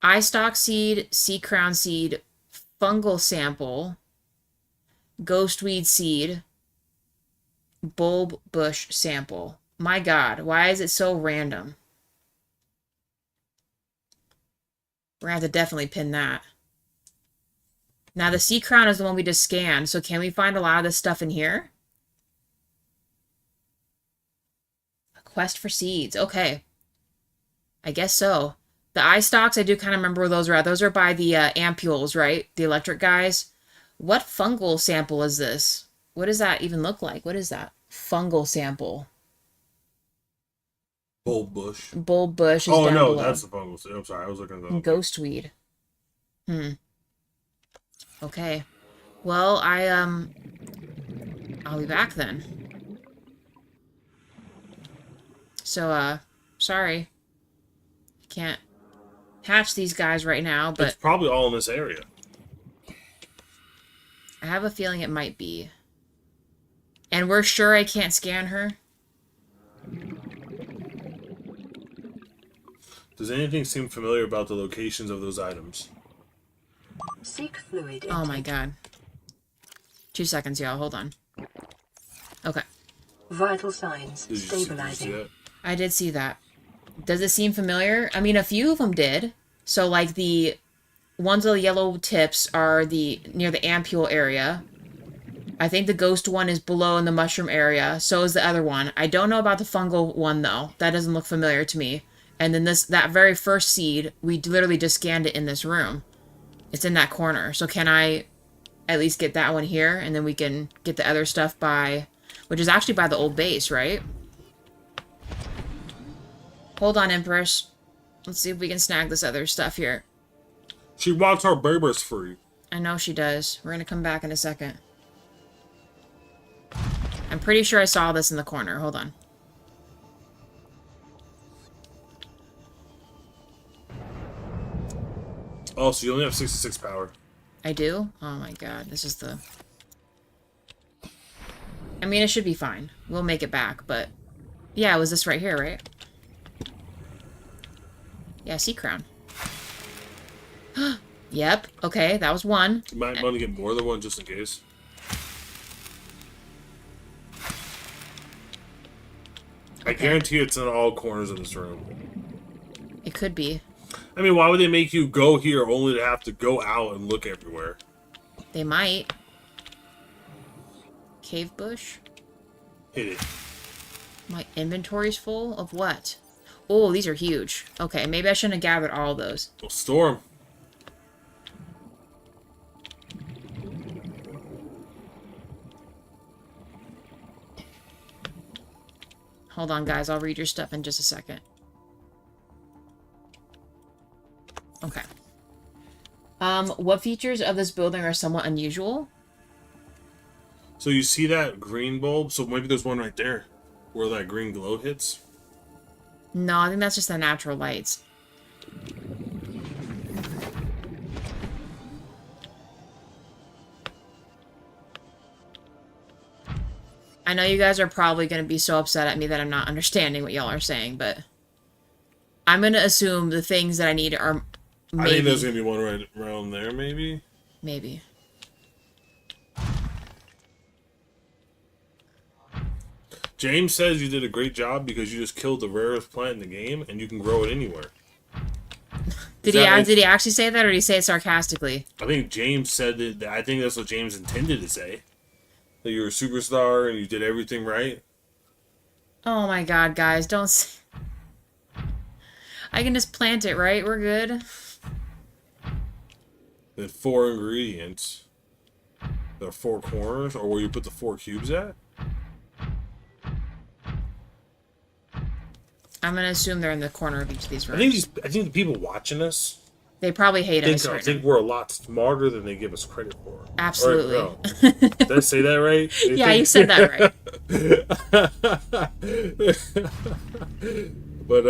Eye stalk seed, sea crown seed, fungal sample, ghostweed seed, bulb bush sample. My God, why is it so random? We're gonna have to definitely pin that. Now the sea crown is the one we just scanned, so can we find a lot of this stuff in here? A quest for seeds, okay. I guess so. The eye stalks, I do kind of remember where those are at. Those are by the ampules, right? The electric guys. What fungal sample is this? What does that even look like? What is that? Fungal sample. Bulb bush. Bulb bush is oh, down no, below. that's the fungal. I'm sorry, I was looking at that. Ghostweed. Okay. Well, I'll be back then. So, sorry. Can't hatch these guys right now, but it's probably all in this area. I have a feeling it might be. And we're sure I can't scan her? Does anything seem familiar about the locations of those items? Seek fluid. Oh my God. 2 seconds, y'all. Hold on. Okay. Vital signs Did you see stabilizing. that? I did see that. Does it seem familiar? I mean, a few of them did. So, like, the ones with the yellow tips are near the ampule area. I think the ghost one is below in the mushroom area. So is the other one. I don't know about the fungal one, though. That doesn't look familiar to me. And then that very first seed, we literally just scanned it in this room. It's in that corner. So can I at least get that one here? And then we can get the other stuff which is actually by the old base, right? Hold on, Empress. Let's see if we can snag this other stuff here. She wants her babies free. I know she does. We're gonna come back in a second. I'm pretty sure I saw this in the corner. Hold on. Oh, so you only have 66 power. I do? Oh my God. This is the... I mean, it should be fine. We'll make it back, but... Yeah, it was this right here, right? Yeah, sea crown. Yep. Okay, that was one. You might want to get more than one just in case. Okay. I guarantee it's in all corners of this room. It could be. I mean, why would they make you go here only to have to go out and look everywhere? They might. Cave bush? Hit it. My inventory's full of what? Oh, these are huge. Okay, maybe I shouldn't have gathered all of those. Well, storm. Hold on, guys. I'll read your stuff in just a second. Okay. What features of this building are somewhat unusual? So you see that green bulb? So maybe there's one right there where that green glow hits? No, I think that's just the natural lights. I know you guys are probably going to be so upset at me that I'm not understanding what y'all are saying, but I'm going to assume the things that I need are maybe... I think there's going to be one right around there, maybe? Maybe. James says you did a great job because you just killed the rarest plant in the game, and you can grow it anywhere. Did he actually say that, or did he say it sarcastically? I think James said that. I think that's what James intended to say. That you're a superstar and you did everything right. Oh my god, guys, don't say... I can just plant it, right? We're good. Then 4 ingredients. There are 4 corners, or where you put the 4 cubes at? I'm gonna assume they're in the corner of each of these rooms. I think the people watching us... They probably hate us right I think we're a lot smarter than they give us credit for. Absolutely. No. Did I say that right? Yeah, you said that right. But,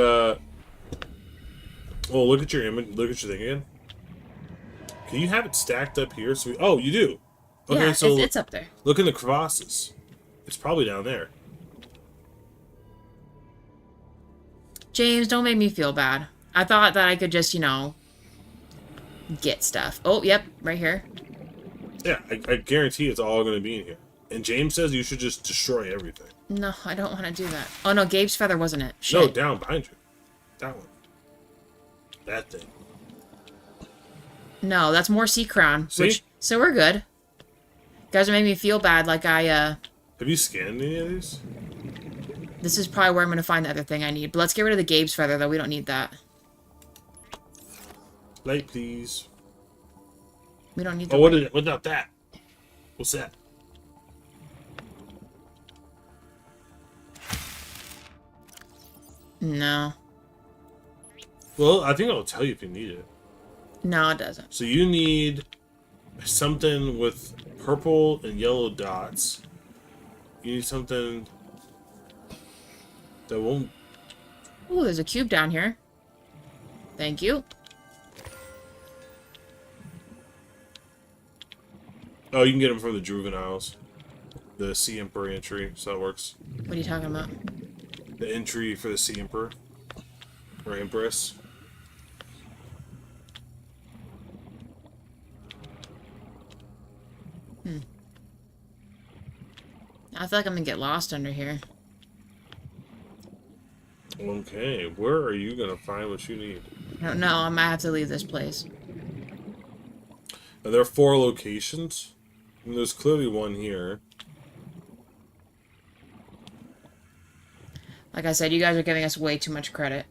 well, look at your image. Look at your thing again. Can you have it stacked up here? Oh, you do. Okay, yeah, so it's up there. Look in the crevasses. It's probably down there. James, don't make me feel bad. I thought that I could just, you know, get stuff. Oh, yep, right here. Yeah, I guarantee it's all going to be in here. And James says you should just destroy everything. No, I don't want to do that. Oh, no, Gabe's feather wasn't it. Shit. No, down behind you. That one. That thing. No, that's more sea crown. See? So we're good. You guys are making me feel bad like I, Have you scanned any of these? This is probably where I'm going to find the other thing I need. But let's get rid of the Gabe's feather, though. We don't need that. Light, please. We don't need the... Oh, what about that? What's that? No. Well, I think it'll tell you if you need it. No, it doesn't. So you need something with purple and yellow dots. You need something that won't... Ooh, there's a cube down here. Thank you. Oh, you can get them from the juveniles. The Sea Emperor entry, so that works. What are you talking about? The entry for the Sea Emperor. Or Empress. I feel like I'm gonna get lost under here. Okay, where are you gonna find what you need? I don't know, I might have to leave this place. Now, there are 4 locations. And there's clearly one here. Like I said, you guys are giving us way too much credit.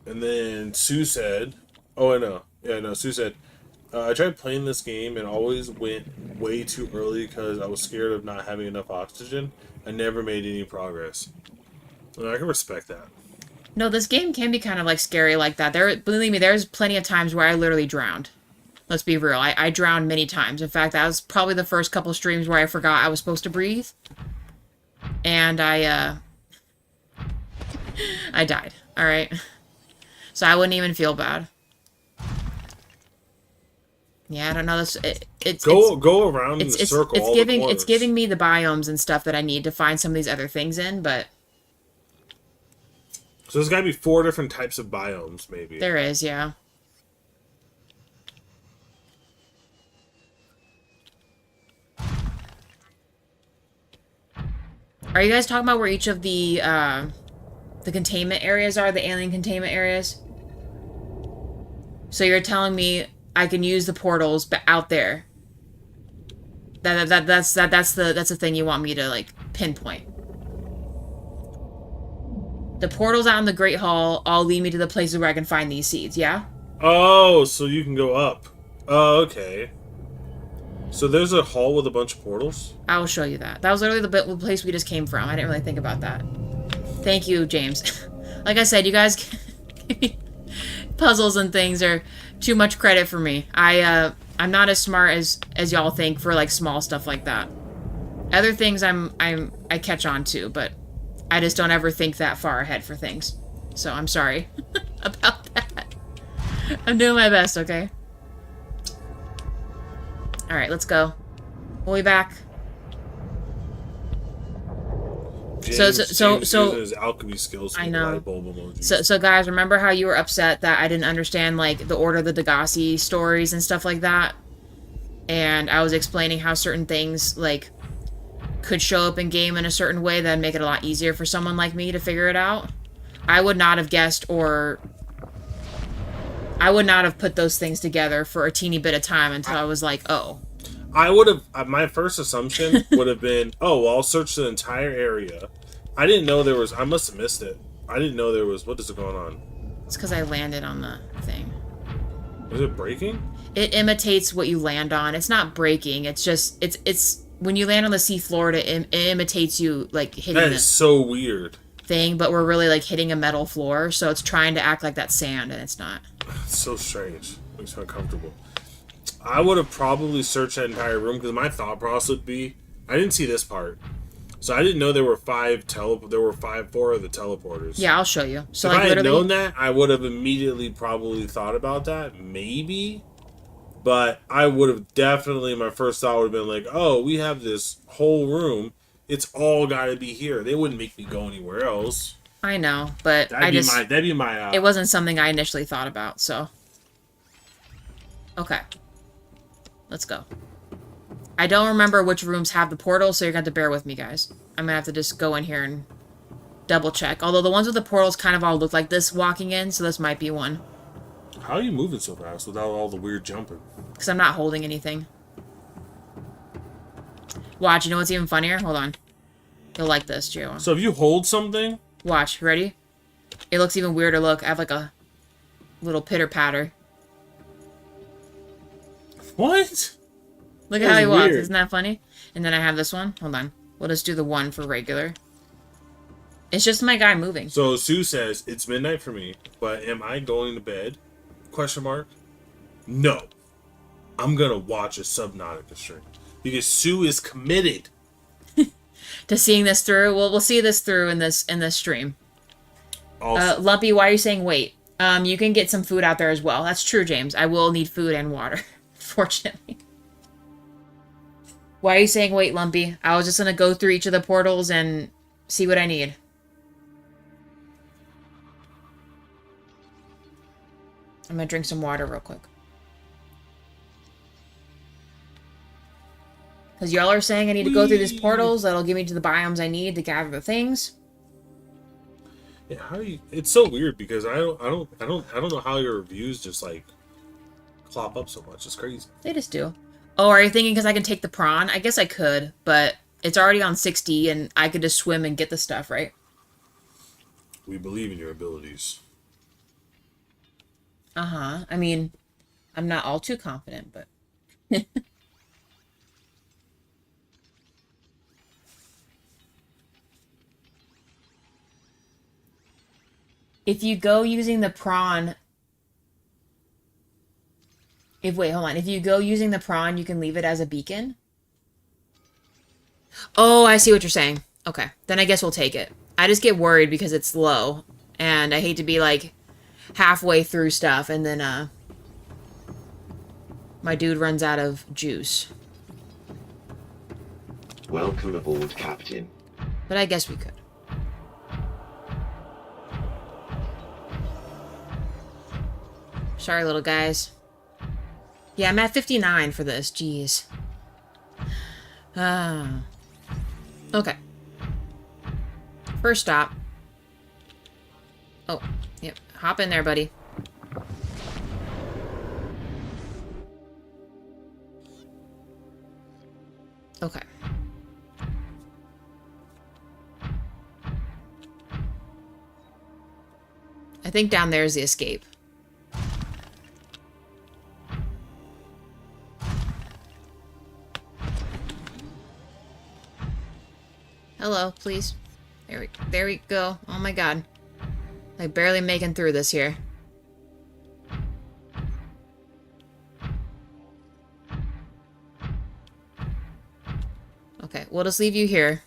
And then Sue said... Oh, I know. Yeah, no, Sue said... I tried playing this game and always went way too early because I was scared of not having enough oxygen. I never made any progress. And I can respect that. No, this game can be kind of like scary like that. Believe me, there's plenty of times where I literally drowned. Let's be real. I drowned many times. In fact, that was probably the first couple streams where I forgot I was supposed to breathe. And I died. Alright? So I wouldn't even feel bad. Yeah, I don't know. Go around in the circle. It's giving me the biomes and stuff that I need to find some of these other things in, but... So there's got to be 4 different types of biomes, maybe. There is, yeah. Are you guys talking about where each of the containment areas are? The alien containment areas? So you're telling me I can use the portals, but out there. That's the thing you want me to, like, pinpoint. The portals out in the Great Hall all lead me to the places where I can find these seeds, yeah? Oh, so you can go up. Oh, okay. So there's a hall with a bunch of portals? I will show you that. That was literally the place we just came from. I didn't really think about that. Thank you, James. Like I said, you guys... puzzles and things are too much credit for me. I'm not as smart as y'all think for, like, small stuff like that. Other things I catch on to, but I just don't ever think that far ahead for things. So I'm sorry about that. I'm doing my best, okay? Alright, let's go. We'll be back. James using his alchemy skills. I know. Light bulb emojis. So guys, remember how you were upset that I didn't understand like the Order of the Degassi stories and stuff like that? And I was explaining how certain things like could show up in game in a certain way that'd make it a lot easier for someone like me to figure it out. I would not have guessed, or I would not have put those things together for a teeny bit of time until I was like, oh. I would have, my first assumption would have been, oh, well, I'll search the entire area. I didn't know there was, I must have missed it. I didn't know there was, what is going on? It's because I landed on the thing. Is it breaking? It imitates what you land on. It's not breaking. It's just, it's when you land on the seafloor, it imitates you, like, hitting That is so weird. Thing, but we're really, like, hitting a metal floor, so it's trying to act like that sand, and it's not. It's so strange. Makes me uncomfortable. I would have probably searched that entire room, because my thought process would be, I didn't see this part. So I didn't know there were four of the teleporters. Yeah, I'll show you. So if like, I had known that, I would have immediately probably thought about that, maybe. But I would have definitely, my first thought would have been like, oh, we have this whole room. It's all got to be here. They wouldn't make me go anywhere else. I know, but that'd be my. It wasn't something I initially thought about, so. Okay. Let's go. I don't remember which rooms have the portal, so you're going to have to bear with me, guys. I'm going to have to just go in here and double check. Although the ones with the portals kind of all look like this walking in, so this might be one. How are you moving so fast without all the weird jumping? Because I'm not holding anything. Watch, you know what's even funnier? Hold on. You'll like this, Joe. So if you hold something... Watch, ready? It looks even weirder. Look, I have like a little pitter-patter. What? Look at how he walks. Isn't that funny? And then I have this one. Hold on. We'll just do the one for regular. It's just my guy moving. So Sue says, it's midnight for me, but am I going to bed? Question mark. No. I'm going to watch a Subnautica stream. Because Sue is committed. To seeing this through. We'll see this through in this stream. Awesome. Lumpy, why are you saying wait? You can get some food out there as well. That's true, James. I will need food and water. Fortunately. Why are you saying wait, Lumpy? I was just going to go through each of the portals and see what I need. I'm going to drink some water real quick. Because y'all are saying I need to go through these portals that'll give me to the biomes I need to gather the things. Yeah, how do you? It's so weird because I don't know how your reviews just like clop up so much. It's crazy. They just do. Oh, are you thinking because I can take the prawn? I guess I could, but it's already on 60 and I could just swim and get the stuff, right? We believe in your abilities. Uh-huh. I mean, I'm not all too confident, but... If you go using the prawn... Wait, hold on. If you go using the prawn, you can leave it as a beacon? Oh, I see what you're saying. Okay. Then I guess we'll take it. I just get worried because it's low. And I hate to be, like, halfway through stuff and then, my dude runs out of juice. Welcome aboard, Captain. But I guess we could. Sorry, little guys. Yeah, I'm at 59 for this. Jeez. Okay. First stop. Oh, yep. Hop in there, buddy. Okay. I think down there is the escape. Hello, please. There we go. Oh my god. Like barely making through this here. Okay, we'll just leave you here.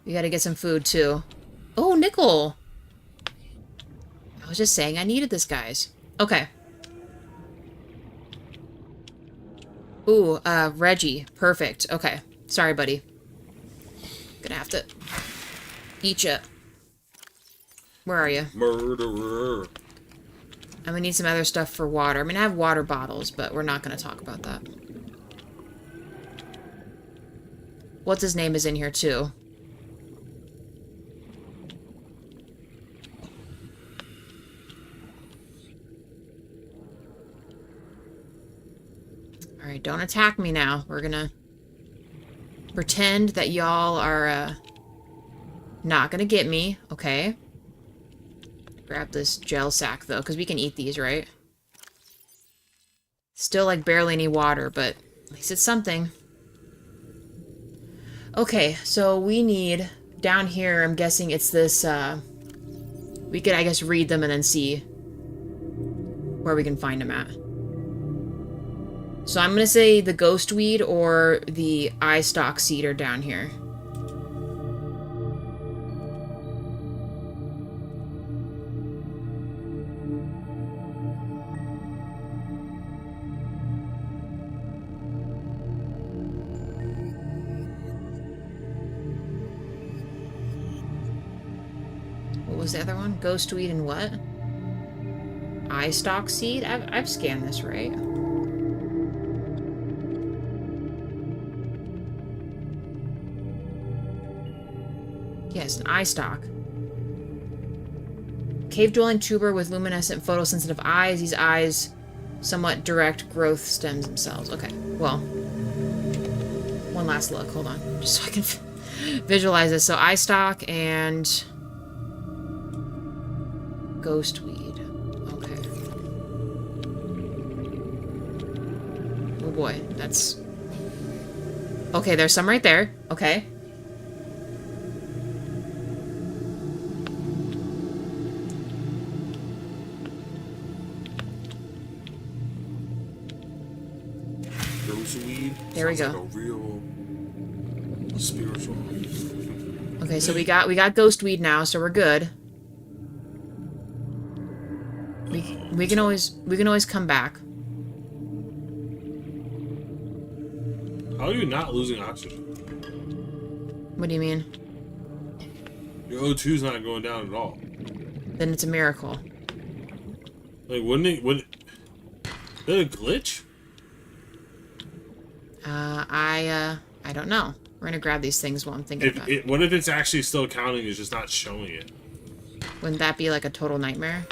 We gotta get some food too. Oh, nickel! I was just saying I needed this, guys. Okay. Ooh, Reggie. Perfect. Okay. Sorry, buddy. Gonna have to eat ya. Where are you? Murderer. I'm gonna need some other stuff for water. I mean, I have water bottles, but we're not gonna talk about that. What's his name is in here, too. Alright, don't attack me now. We're gonna pretend that y'all are, not gonna get me, okay? Grab this gel sack, though, because we can eat these, right? Still, like, barely any water, but at least it's something. Okay, so we need... Down here, I'm guessing it's this, we could, I guess, read them and then see where we can find them at. So I'm gonna say the ghostweed or the eye stalk seed are down here. What was the other one? Ghostweed and what? Eye stalk seed? I've scanned this, right? Yes, an eye stalk. Cave-dwelling tuber with luminescent photosensitive eyes. These eyes somewhat direct growth stems themselves. Okay, well. One last look. Hold on. Just so I can visualize this. So, eye stalk and... ghostweed. Okay. Oh boy, that's... Okay, there's some right there. Okay. Ghostweed. There we go. Like a real spiritual. Okay, so we got ghostweed now, so we're good. We can always come back. How are you not losing oxygen? What do you mean? Your O2's not going down at all. Then it's a miracle. Like, wouldn't it? Is that a glitch? I don't know. We're gonna grab these things while I'm thinking about it. What if it's actually still counting? It's just not showing it. Wouldn't that be like a total nightmare?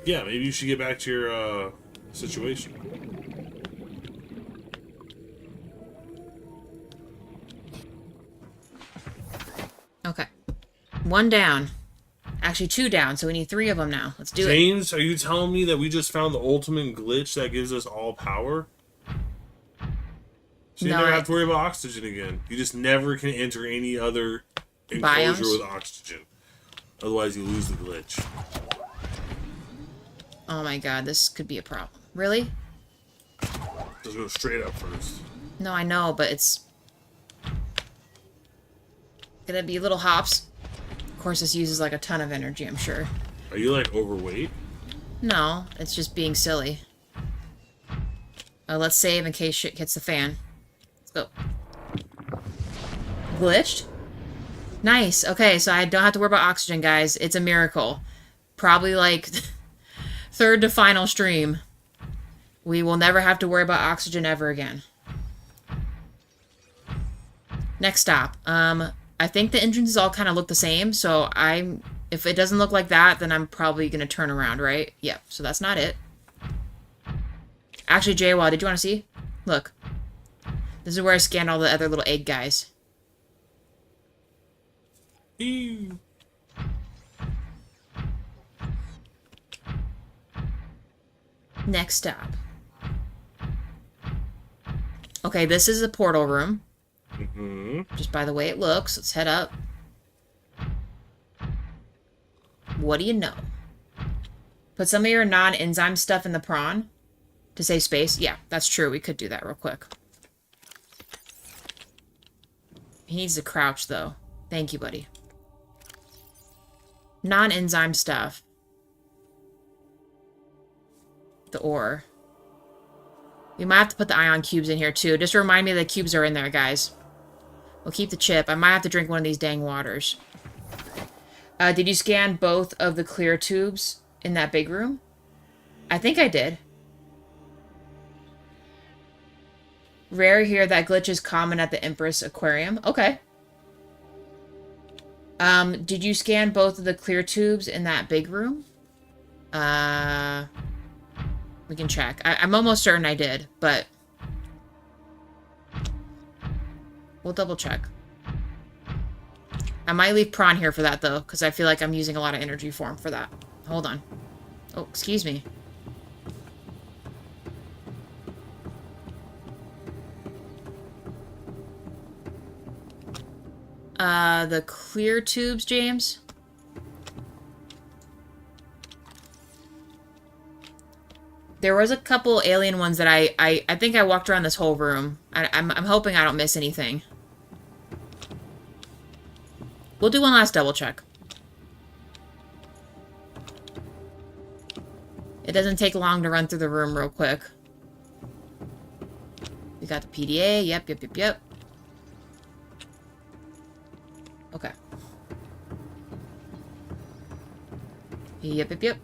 Yeah, maybe you should get back to your situation. Okay. One down. Actually, 2 down, so we need 3 of them now. Let's do it. James, are you telling me that we just found the ultimate glitch that gives us all power? So you never have to worry about oxygen again. You just never can enter any other enclosure Biomes? with oxygen. Otherwise, you lose the glitch. Oh my god, this could be a problem. Really? Just go straight up first. No, I know, but it's... gonna be little hops. Of course, this uses like a ton of energy, I'm sure. Are you, like, overweight? No, it's just being silly. Let's save in case shit hits the fan. Let's go. Glitched? Nice. Okay, so I don't have to worry about oxygen, guys. It's a miracle. Probably, like, third to final stream. We will never have to worry about oxygen ever again. Next stop. I think the entrances all kind of look the same, so if it doesn't look like that, then I'm probably going to turn around, right? Yep, so that's not it. Actually, Jaywa, did you want to see? Look. This is where I scanned all the other little egg guys. Ew. Next stop. Okay, this is the portal room. Just by the way it looks. Let's head up. What do you know? Put some of your non-enzyme stuff in the prawn to save space. Yeah, that's true. We could do that real quick. He needs to crouch, though. Thank you, buddy. Non-enzyme stuff. The ore. We might have to put the ion cubes in here, too. Just remind me the cubes are in there, guys. We'll keep the chip. I might have to drink one of these dang waters. Did you scan both of the clear tubes in that big room? I think I did. Rare here, that glitch is common at the Empress Aquarium. Okay. Did you scan both of the clear tubes in that big room? We can check. I'm almost certain I did, but we'll double check. I might leave Prawn here for that, though, because I feel like I'm using a lot of energy for him for that. Hold on. Oh, excuse me. The clear tubes, James? There was a couple alien ones that I think I walked around this whole room. I'm hoping I don't miss anything. We'll do one last double check. It doesn't take long to run through the room real quick. We got the PDA. Yep. Okay. Yep.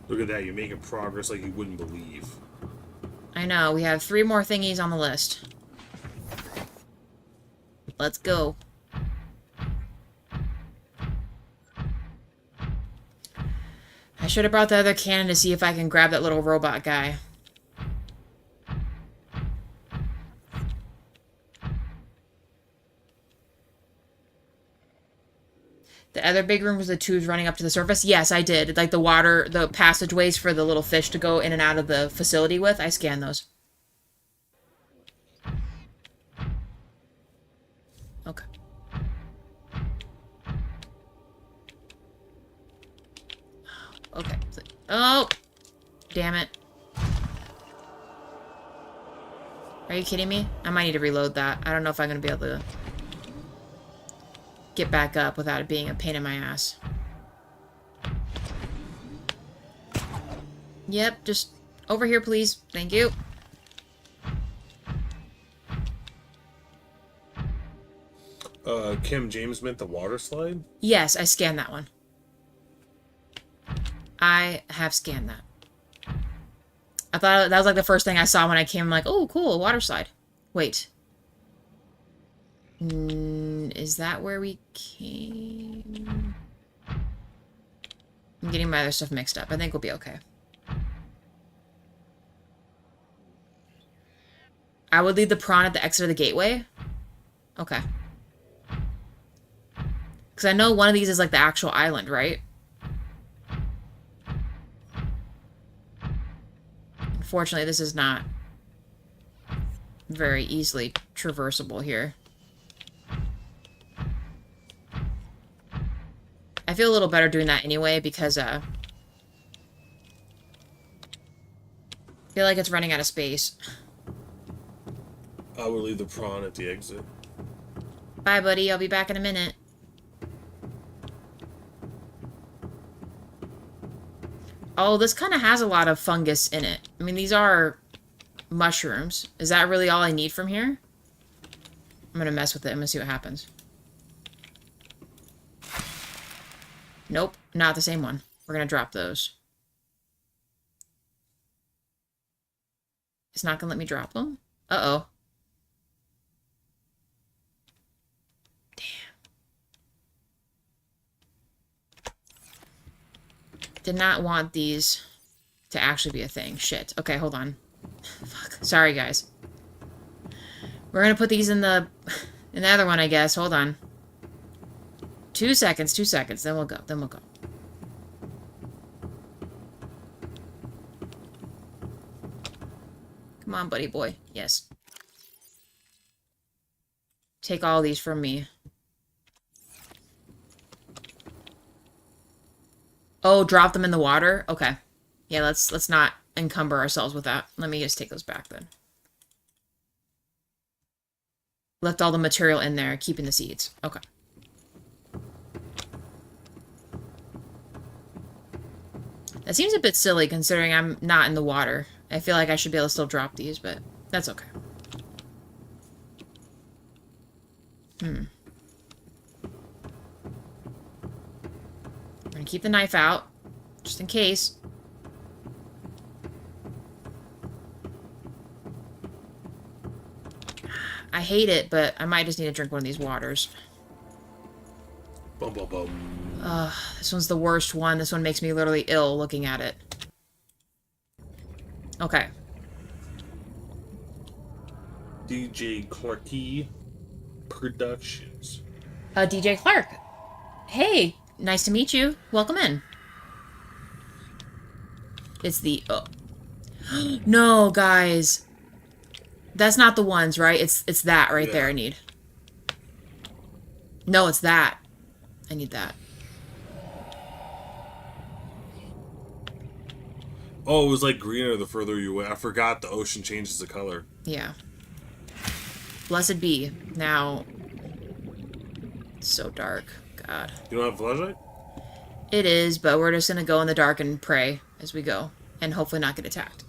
Look at that, you're making progress like you wouldn't believe. I know, we have 3 more thingies on the list. Let's go. I should have brought the other cannon to see if I can grab that little robot guy. The other big room was the tubes running up to the surface? Yes, I did. Like the water, the passageways for the little fish to go in and out of the facility with. I scanned those. Okay. Okay. Oh! Damn it. Are you kidding me? I might need to reload that. I don't know if I'm going to be able to get back up without it being a pain in my ass. Yep, just over here, please. Thank you. Kim, James meant the water slide? Yes, I scanned that one. I have scanned that. I thought that was like the first thing I saw when I came. I'm like, oh, cool, a water slide. Wait. Is that where we came? I'm getting my other stuff mixed up. I think we'll be okay. I would leave the prawn at the exit of the gateway. Okay. Because I know one of these is like the actual island, right? Unfortunately, this is not very easily traversable here. I feel a little better doing that anyway because I feel like it's running out of space. I will leave the prawn at the exit. Bye, buddy. I'll be back in a minute. Oh, this kind of has a lot of fungus in it. I mean, these are mushrooms. Is that really all I need from here? I'm gonna mess with it. I'm gonna see what happens. Nope, not the same one. We're gonna drop those. It's not gonna let me drop them? Uh-oh. Did not want these to actually be a thing. Shit. Okay, hold on. Fuck. Sorry, guys. We're gonna put these in the other one, I guess. Hold on. 2 seconds, 2 seconds. Then we'll go. Then we'll go. Come on, buddy boy. Yes. Take all these from me. Oh, drop them in the water? Okay. Yeah, let's not encumber ourselves with that. Let me just take those back then. Left all the material in there, keeping the seeds. Okay. That seems a bit silly considering I'm not in the water. I feel like I should be able to still drop these, but that's okay. We're gonna keep the knife out, just in case. I hate it, but I might just need to drink one of these waters. Bum, bum, bum. This one's the worst one. This one makes me literally ill looking at it. Okay. DJ Clarky Productions. DJ Clark. Hey, nice to meet you. Welcome in. It's the... Oh. No, guys. That's not the ones, right? It's that right there I need. No, it's that. I need that. Oh, it was like greener the further you went. I forgot the ocean changes the color. Yeah. Blessed be. Now... It's so dark. God. You don't have a flashlight? It is, but we're just gonna go in the dark and pray as we go. And hopefully not get attacked.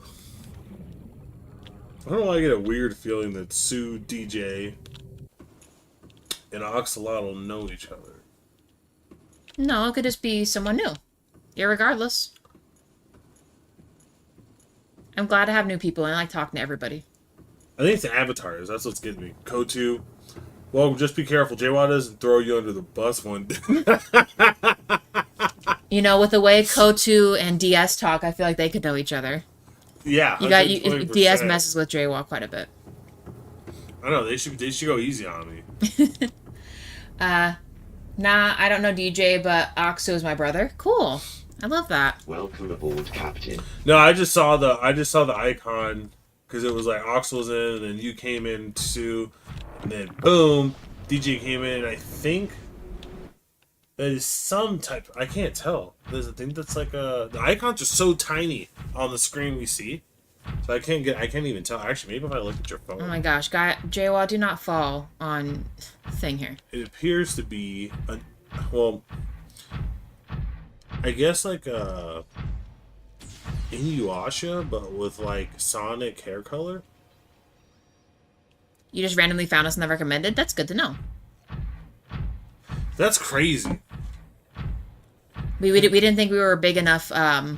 I don't know why I get a weird feeling that Sue, DJ, and Oxalotl know each other. No, it could just be someone new. Irregardless. I'm glad to have new people, and I like talking to everybody. I think it's the avatars. That's what's getting me. Kotu. Well, just be careful. JWA doesn't throw you under the bus one day. You know, with the way Kotu and DS talk, I feel like they could know each other. Yeah. DS messes with JWA quite a bit. I know, they should go easy on me. Nah, I don't know DJ, but Oxo is my brother. Cool. I love that. Welcome aboard, Captain. No, I just saw the icon because it was like Ox was in, and then you came in too, and then boom, DJ came in. And I think that is some type. I can't tell. There's a thing that's like the icons are so tiny on the screen we see, so I can't even tell. Actually, maybe if I look at your phone. Oh my gosh, JWA, do not fall on thing here. It appears to be well, I guess like Inuyasha, but with like Sonic hair color. You just randomly found us in the recommended? That's good to know. That's crazy. We didn't think we were big enough to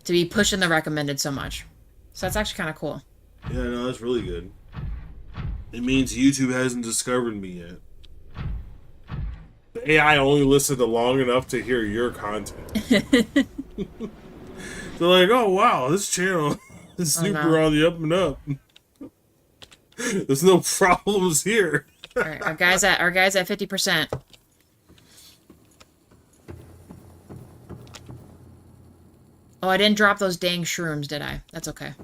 be pushing the recommended so much. So that's actually kind of cool. Yeah, no, that's really good. It means YouTube hasn't discovered me yet. The AI only listened long enough to hear your content. They're like, oh wow, this channel is super on the up and up. There's no problems here. All right, our guys at 50%. Oh, I didn't drop those dang shrooms, did I? That's okay.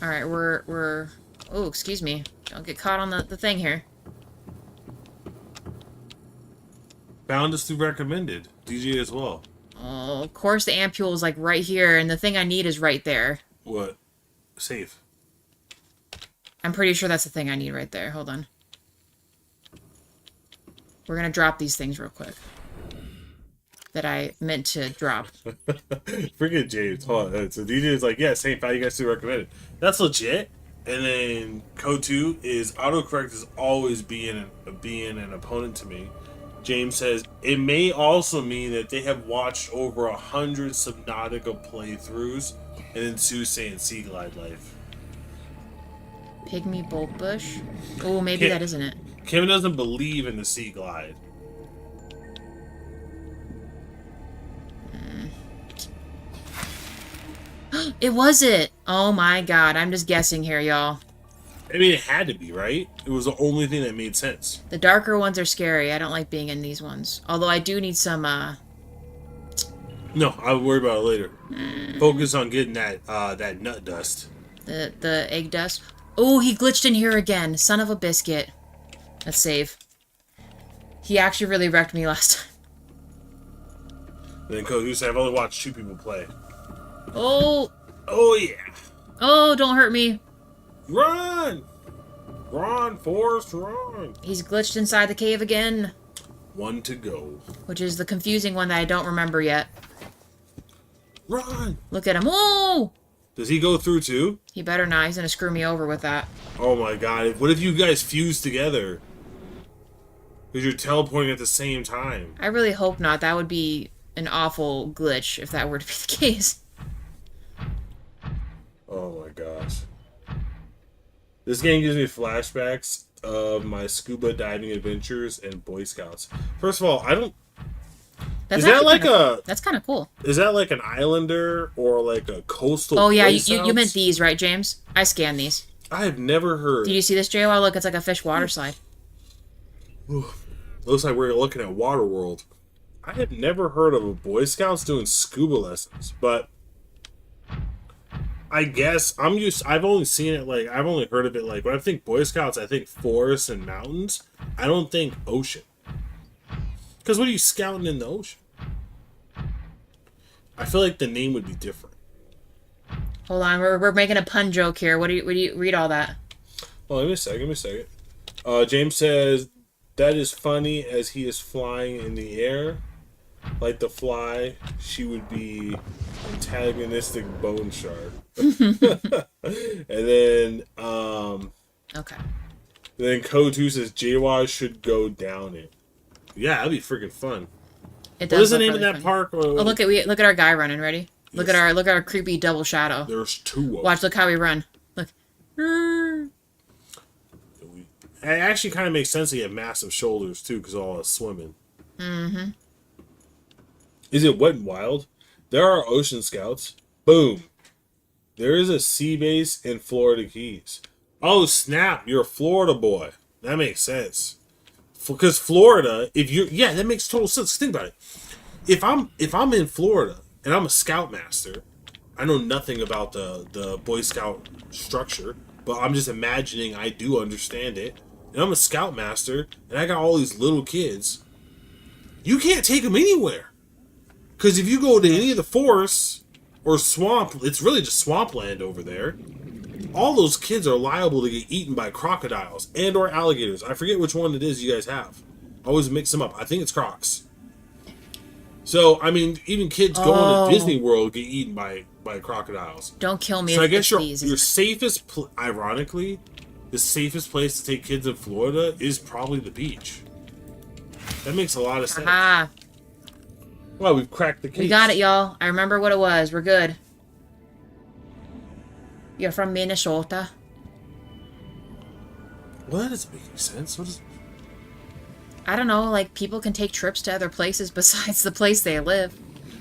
All right, we're. Oh, excuse me. Don't get caught on the thing here. Found us through recommended. DJ as well. Oh, of course the ampule is like right here, and the thing I need is right there. What? Safe. I'm pretty sure that's the thing I need right there. Hold on. We're gonna drop these things real quick. That I meant to drop. Forget James. Hold on. So DJ is like, yeah, same value you guys do recommended. That's legit. And then Kotu is autocorrect is always being an opponent to me. James says it may also mean that they have watched over 100 Subnautica playthroughs, and then Sue saying Sea Glide Life. Pygmy Bolt Bush? Oh, maybe that isn't it. Kim doesn't believe in the Sea Glide. It was it! Oh my god, I'm just guessing here, y'all. I mean, it had to be, right? It was the only thing that made sense. The darker ones are scary. I don't like being in these ones. Although I do need some, No, I'll worry about it later. Focus on getting that nut dust. The egg dust. Oh, he glitched in here again. Son of a biscuit. Let's save. He actually really wrecked me last time. Then Kotu said, I've only watched 2 people play. Oh! Oh, yeah. Oh, don't hurt me. Run! Run, Forrest, run! He's glitched inside the cave again. 1 to go. Which is the confusing one that I don't remember yet. Run! Look at him. Oh! Does he go through too? He better not. He's gonna screw me over with that. Oh my god. What if you guys fuse together? Because you're teleporting at the same time. I really hope not. That would be an awful glitch if that were to be the case. Oh my gosh. This game gives me flashbacks of my scuba diving adventures and Boy Scouts. First of all, I don't... That's is that like a... That's kind of cool. Is that like an islander or like a coastal... Oh yeah, Boy you meant these, right, James? I scanned these. I have never heard... Did you see this, JWoww? Look, it's like a fish water slide. Looks like we're looking at Waterworld. I have never heard of a Boy Scouts doing scuba lessons, but... I guess I've only seen it like I've only heard of it like when I think Boy Scouts I think forests and mountains. I don't think ocean. Because what are you scouting in the ocean? I feel like the name would be different. Hold on, we're making a pun joke here. What do you read all that? Oh, give me a second. James says that is funny as he is flying in the air. Like the fly, she would be antagonistic bone shark. And then okay. Then Code 2 says JWoww should go down it. Yeah, that'd be freaking fun. It does. What is the name really of that fun. park? Oh, look at our guy running. Ready? Look at our creepy double shadow. There's two of them. Watch, look how we run. Look. It actually kind of makes sense that you have massive shoulders too, because all is swimming. Mm-hmm. Is it Wet and Wild? There are ocean scouts. Boom. There is a sea base in Florida Keys. Oh snap! You're a Florida boy. That makes sense. Because Florida, that makes total sense. Think about it. If I'm in Florida and I'm a scoutmaster, I know nothing about the Boy Scout structure, but I'm just imagining I do understand it. And I'm a scoutmaster, and I got all these little kids. You can't take them anywhere. Because if you go to any of the forests or swamp, it's really just swampland over there. All those kids are liable to get eaten by crocodiles and or alligators. I forget which one it is you guys have. I always mix them up. I think it's crocs. So, I mean, even kids going to Disney World get eaten by crocodiles. Don't kill me. So I guess your safest, ironically, the safest place to take kids in Florida is probably the beach. That makes a lot of sense. Aha. Well, we've cracked the case. We got it, y'all. I remember what it was. We're good. You're from Minnesota. Well, that doesn't make any sense. What is... I don't know, like, people can take trips to other places besides the place they live.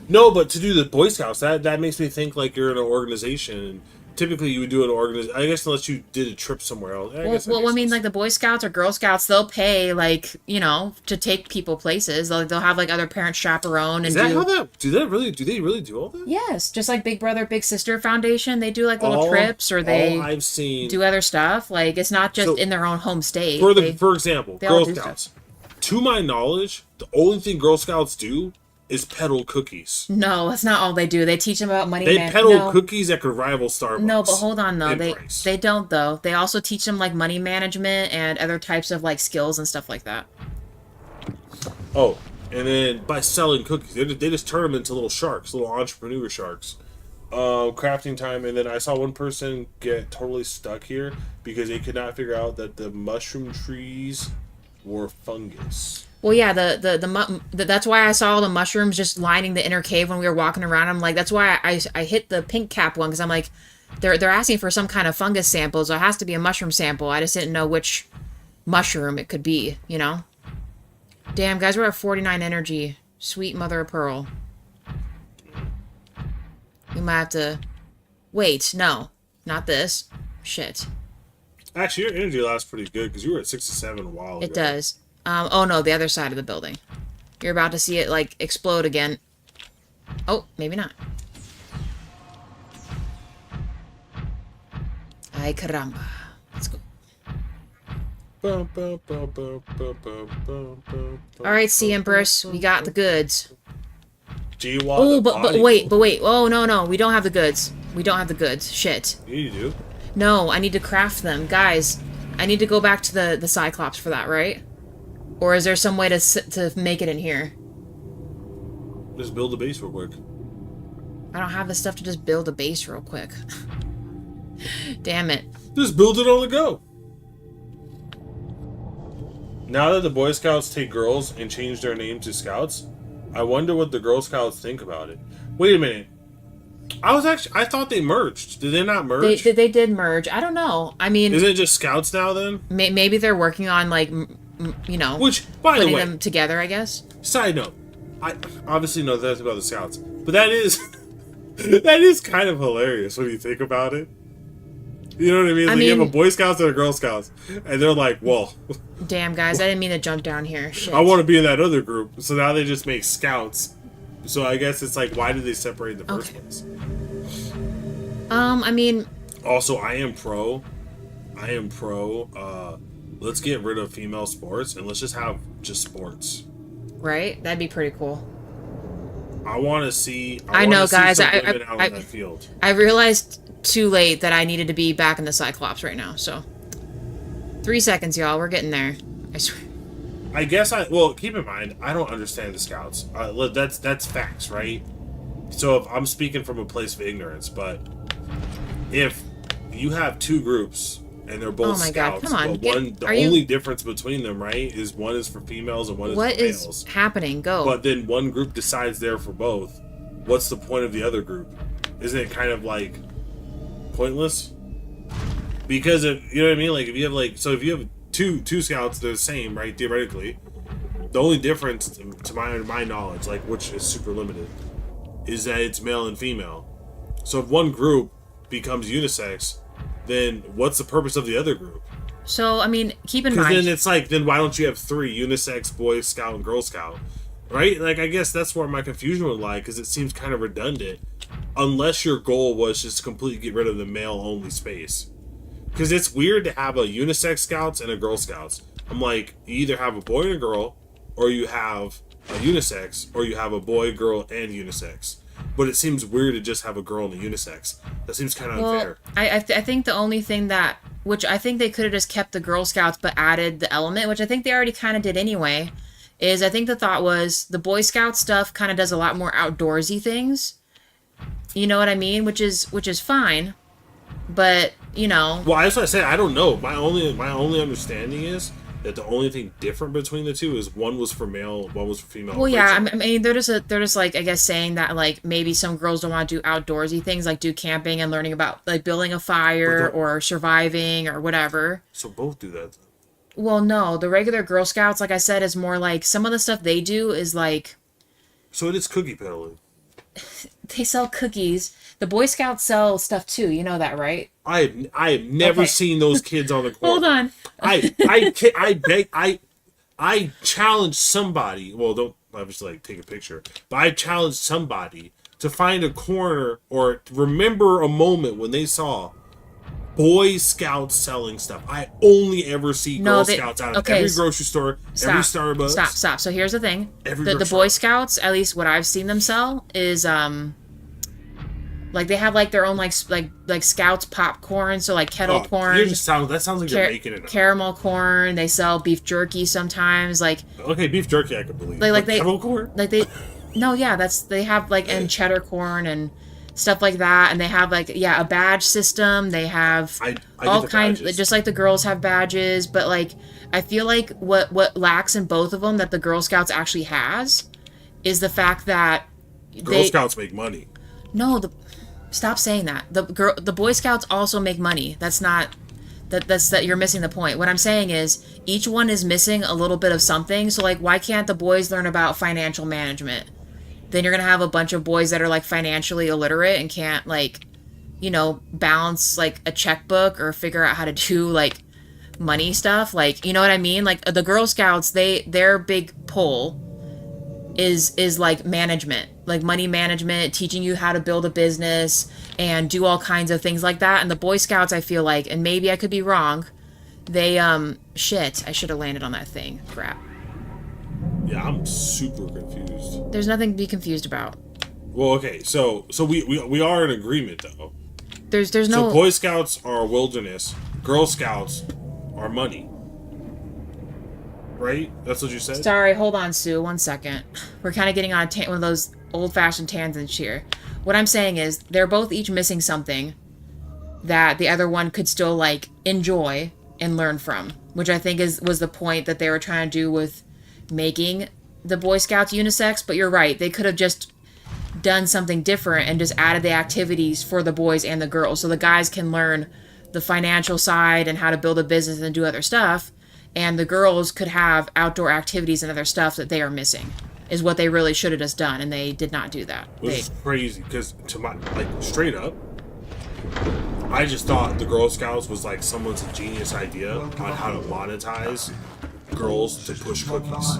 No, but to do the Boy Scouts, that makes me think like you're in an organization. Typically, you would do an organization. I guess unless you did a trip somewhere else. Well, I mean, like the Boy Scouts or Girl Scouts, they'll pay, like, you know, to take people places. They'll have like other parents chaperone and Is that how that? Do they really do all that? Yes, just like Big Brother Big Sister Foundation, they do like little trips or they I've seen do other stuff. Like it's not just in their own home state. For example, Girl Scouts. To my knowledge, the only thing Girl Scouts do is peddle cookies. No, that's not all they do. They teach them about money. They peddle cookies that could rival Starbucks. No, but hold on though. They don't though. They also teach them like money management and other types of like skills and stuff like that. Oh, and then by selling cookies, they just turn them into little sharks, little entrepreneur sharks. Crafting time, and then I saw one person get totally stuck here because they could not figure out that the mushroom trees were fungus. Well, yeah, that's why I saw all the mushrooms just lining the inner cave when we were walking around. I'm like, that's why I hit the pink cap one, because I'm like, they're asking for some kind of fungus sample, so it has to be a mushroom sample. I just didn't know which mushroom it could be, you know? Damn, guys, we're at 49 energy. Sweet mother of pearl. We might have to... Wait, no. Not this. Shit. Actually, your energy lasts pretty good, because you were at 67 a while ago. It does. Oh no, the other side of the building. You're about to see it, like, explode again. Oh, maybe not. Ay, caramba. Let's go. Alright, Sea Empress, we got the goods. Oh, but wait. Oh, no, we don't have the goods. We don't have the goods. Shit. Yeah, you do. No, I need to craft them. Guys, I need to go back to the Cyclops for that, right? Or is there some way to make it in here? Just build a base real quick. I don't have the stuff to just build a base real quick. Damn it. Just build it on the go. Now that the Boy Scouts take girls and change their name to Scouts, I wonder what the Girl Scouts think about it. Wait a minute. I thought they merged. Did they not merge? They did merge. I don't know. I mean, is it just Scouts now then? Maybe they're working on like, you know, which by the putting way, them together. I guess. Side note, I obviously know that's about the Scouts, but that is that is kind of hilarious when you think about it. You know what I mean? Like, you have a Boy Scouts and a Girl Scouts, and they're like, "Well, damn guys, I didn't mean to jump down here. Shit. I want to be in that other group." So now they just make Scouts. So I guess it's like, why did they separate in the first place? I mean... Also, I am pro. Let's get rid of female sports, and let's just have just sports. Right? That'd be pretty cool. I want to see... I know, guys. Out on that field. I realized too late that I needed to be back in the Cyclops right now, so... 3 seconds, y'all. We're getting there. I swear. I guess well, keep in mind, I don't understand the Scouts. That's facts, right? So if I'm speaking from a place of ignorance, but if you have two groups and they're both Scouts, come on. but the only difference between them, right, is one is for females and one is for males. What is happening? Go. But then one group decides they're for both. What's the point of the other group? Isn't it kind of like pointless? Because if you know what I mean, like if you have if you have two Scouts, they're the same, right? Theoretically, the only difference, to my knowledge, like which is super limited, is that it's male and female. So if one group becomes unisex, then what's the purpose of the other group? So I mean, keep in mind. Because then it's like, then why don't you have 3 unisex, Boy Scout and Girl Scout, right? Like I guess that's where my confusion would lie, because it seems kind of redundant, unless your goal was just to completely get rid of the male only space. Because it's weird to have a unisex Scouts and a Girl Scouts. I'm like, you either have a boy and a girl, or you have a unisex, or you have a boy, girl, and unisex. But it seems weird to just have a girl and a unisex. That seems kind of unfair. I think the only thing that, which I think they could have just kept the Girl Scouts but added the element, which I think they already kind of did anyway, is I think the thought was the Boy Scout stuff kind of does a lot more outdoorsy things. You know what I mean? Which is fine. But, you know... Well, that's what I said. I don't know. My only understanding is that the only thing different between the two is one was for male, one was for female. Well, yeah, I mean, they're just like, I guess, saying that, like, maybe some girls don't want to do outdoorsy things, like do camping and learning about, like, building a fire or surviving or whatever. So both do that. Well, no. The regular Girl Scouts, like I said, is more like, some of the stuff they do is, like... So it is cookie peddling. They sell cookies. The Boy Scouts sell stuff too. You know that, right? I have never seen those kids on the corner. Hold on. I challenge somebody. Well, don't obviously like take a picture, but I challenge somebody to find a corner or remember a moment when they saw Boy Scouts selling stuff. I only ever see Girl Scouts out of every grocery store, every Starbucks. Stop. So here's the thing: the Boy Scouts, at least what I've seen them sell, is like they have like their own like Scouts popcorn, so like kettle corn. That sounds like you're making it up. Caramel corn. They sell beef jerky sometimes. Like okay, beef jerky I could believe. Like they kettle corn. Like they, no, yeah, they have like and cheddar corn and stuff like that, and they have like a badge system. They have all kinds, just like the girls have badges, but like I feel like what lacks in both of them that the Girl Scouts actually has is the fact that Girl Scouts make money. No, stop saying that. The Boy Scouts also make money. That's you're missing the point. What I'm saying is each one is missing a little bit of something. So like, why can't the boys learn about financial management? Then you're gonna have a bunch of boys that are like financially illiterate and can't like, you know, balance like a checkbook or figure out how to do like money stuff. Like, you know what I mean? Like the Girl Scouts, their big pull is like management, like money management, teaching you how to build a business and do all kinds of things like that. And the Boy Scouts, I feel like, and maybe I could be wrong, they shit, I should have landed on that thing. Crap. Yeah, I'm super confused. There's nothing to be confused about. Well, okay, so we are in agreement though. There's no. So Boy Scouts are wilderness, Girl Scouts are money. Right? That's what you said? Sorry, hold on, Sue. 1 second. We're kind of getting on one of those old-fashioned tangents here. what I'm saying is they're both each missing something that the other one could still like enjoy and learn from, which I think was the point that they were trying to do with making the Boy Scouts unisex. But you're right, they could have just done something different and just added the activities for the boys and the girls, so the guys can learn the financial side and how to build a business and do other stuff, and the girls could have outdoor activities and other stuff that they are missing, is what they really should have just done, and they did not do that. Which is crazy, because to my, like, straight up, I just thought the Girl Scouts was like someone's genius idea on how to monetize girls to push cookies.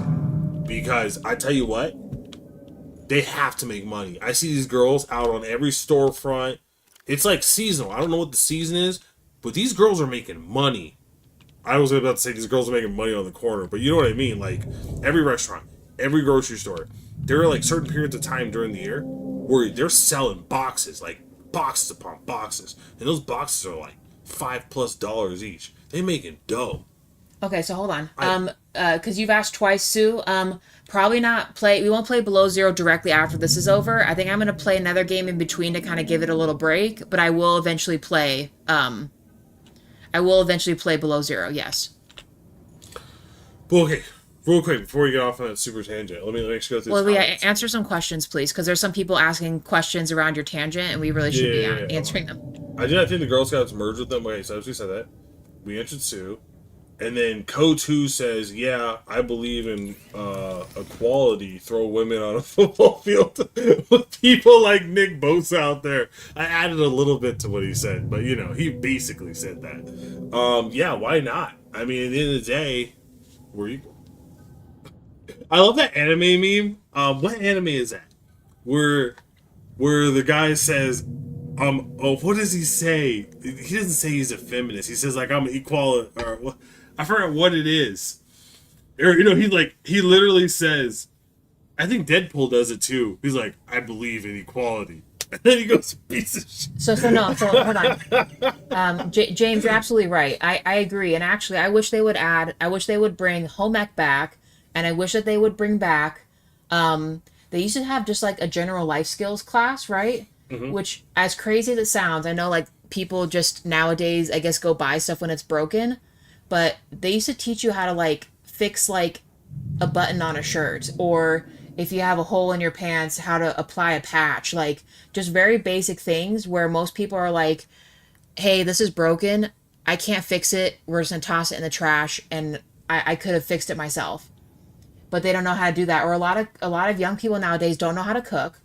Because I tell you what, they have to make money. I see these girls out on every storefront. It's like seasonal. I don't know what the season is, but these girls are making money. I was about to say these girls are making money on the corner, but you know what I mean? Like, every restaurant, every grocery store, there are like certain periods of time during the year where they're selling boxes, like boxes upon boxes, and those boxes are like $5+ each. They making dough. Okay, so hold on. Because you've asked twice, Sue. Probably not play. We won't play Below Zero directly after this is over. I think I'm gonna play another game in between to kind of give it a little break. But I will eventually play. Below Zero. Yes. Well, okay. Real quick, before we get off on that super tangent, let me go through. Well, answer some questions, please, because there's some people asking questions around your tangent, and we really should be answering them. I think the Girl Scouts merged with them. Okay, so we said that. We answered Sue. And then Co2 says, yeah, I believe in equality. Throw women on a football field with people like Nick Bosa out there. I added a little bit to what he said, but, you know, he basically said that. Yeah, why not? I mean, at the end of the day, we're equal. I love that anime meme. What anime is that? Where the guy says, what does he say? He doesn't say he's a feminist. He says, like, I'm an equality, or I forgot what it is. Or, you know, he literally says, I think Deadpool does it too. He's like, I believe in equality. And then he goes, piece of shit. So hold on. James, you're absolutely right. I agree. And actually, I wish they would bring home ec back, and I wish that they would bring back, they used to have just like a general life skills class, right? Mm-hmm. Which, as crazy as it sounds, I know like people just nowadays, I guess, go buy stuff when it's broken. But they used to teach you how to like fix like a button on a shirt, or if you have a hole in your pants, how to apply a patch, like just very basic things where most people are like, hey, this is broken. I can't fix it. We're just gonna toss it in the trash, and I could have fixed it myself. But they don't know how to do that. Or a lot of young people nowadays don't know how to cook.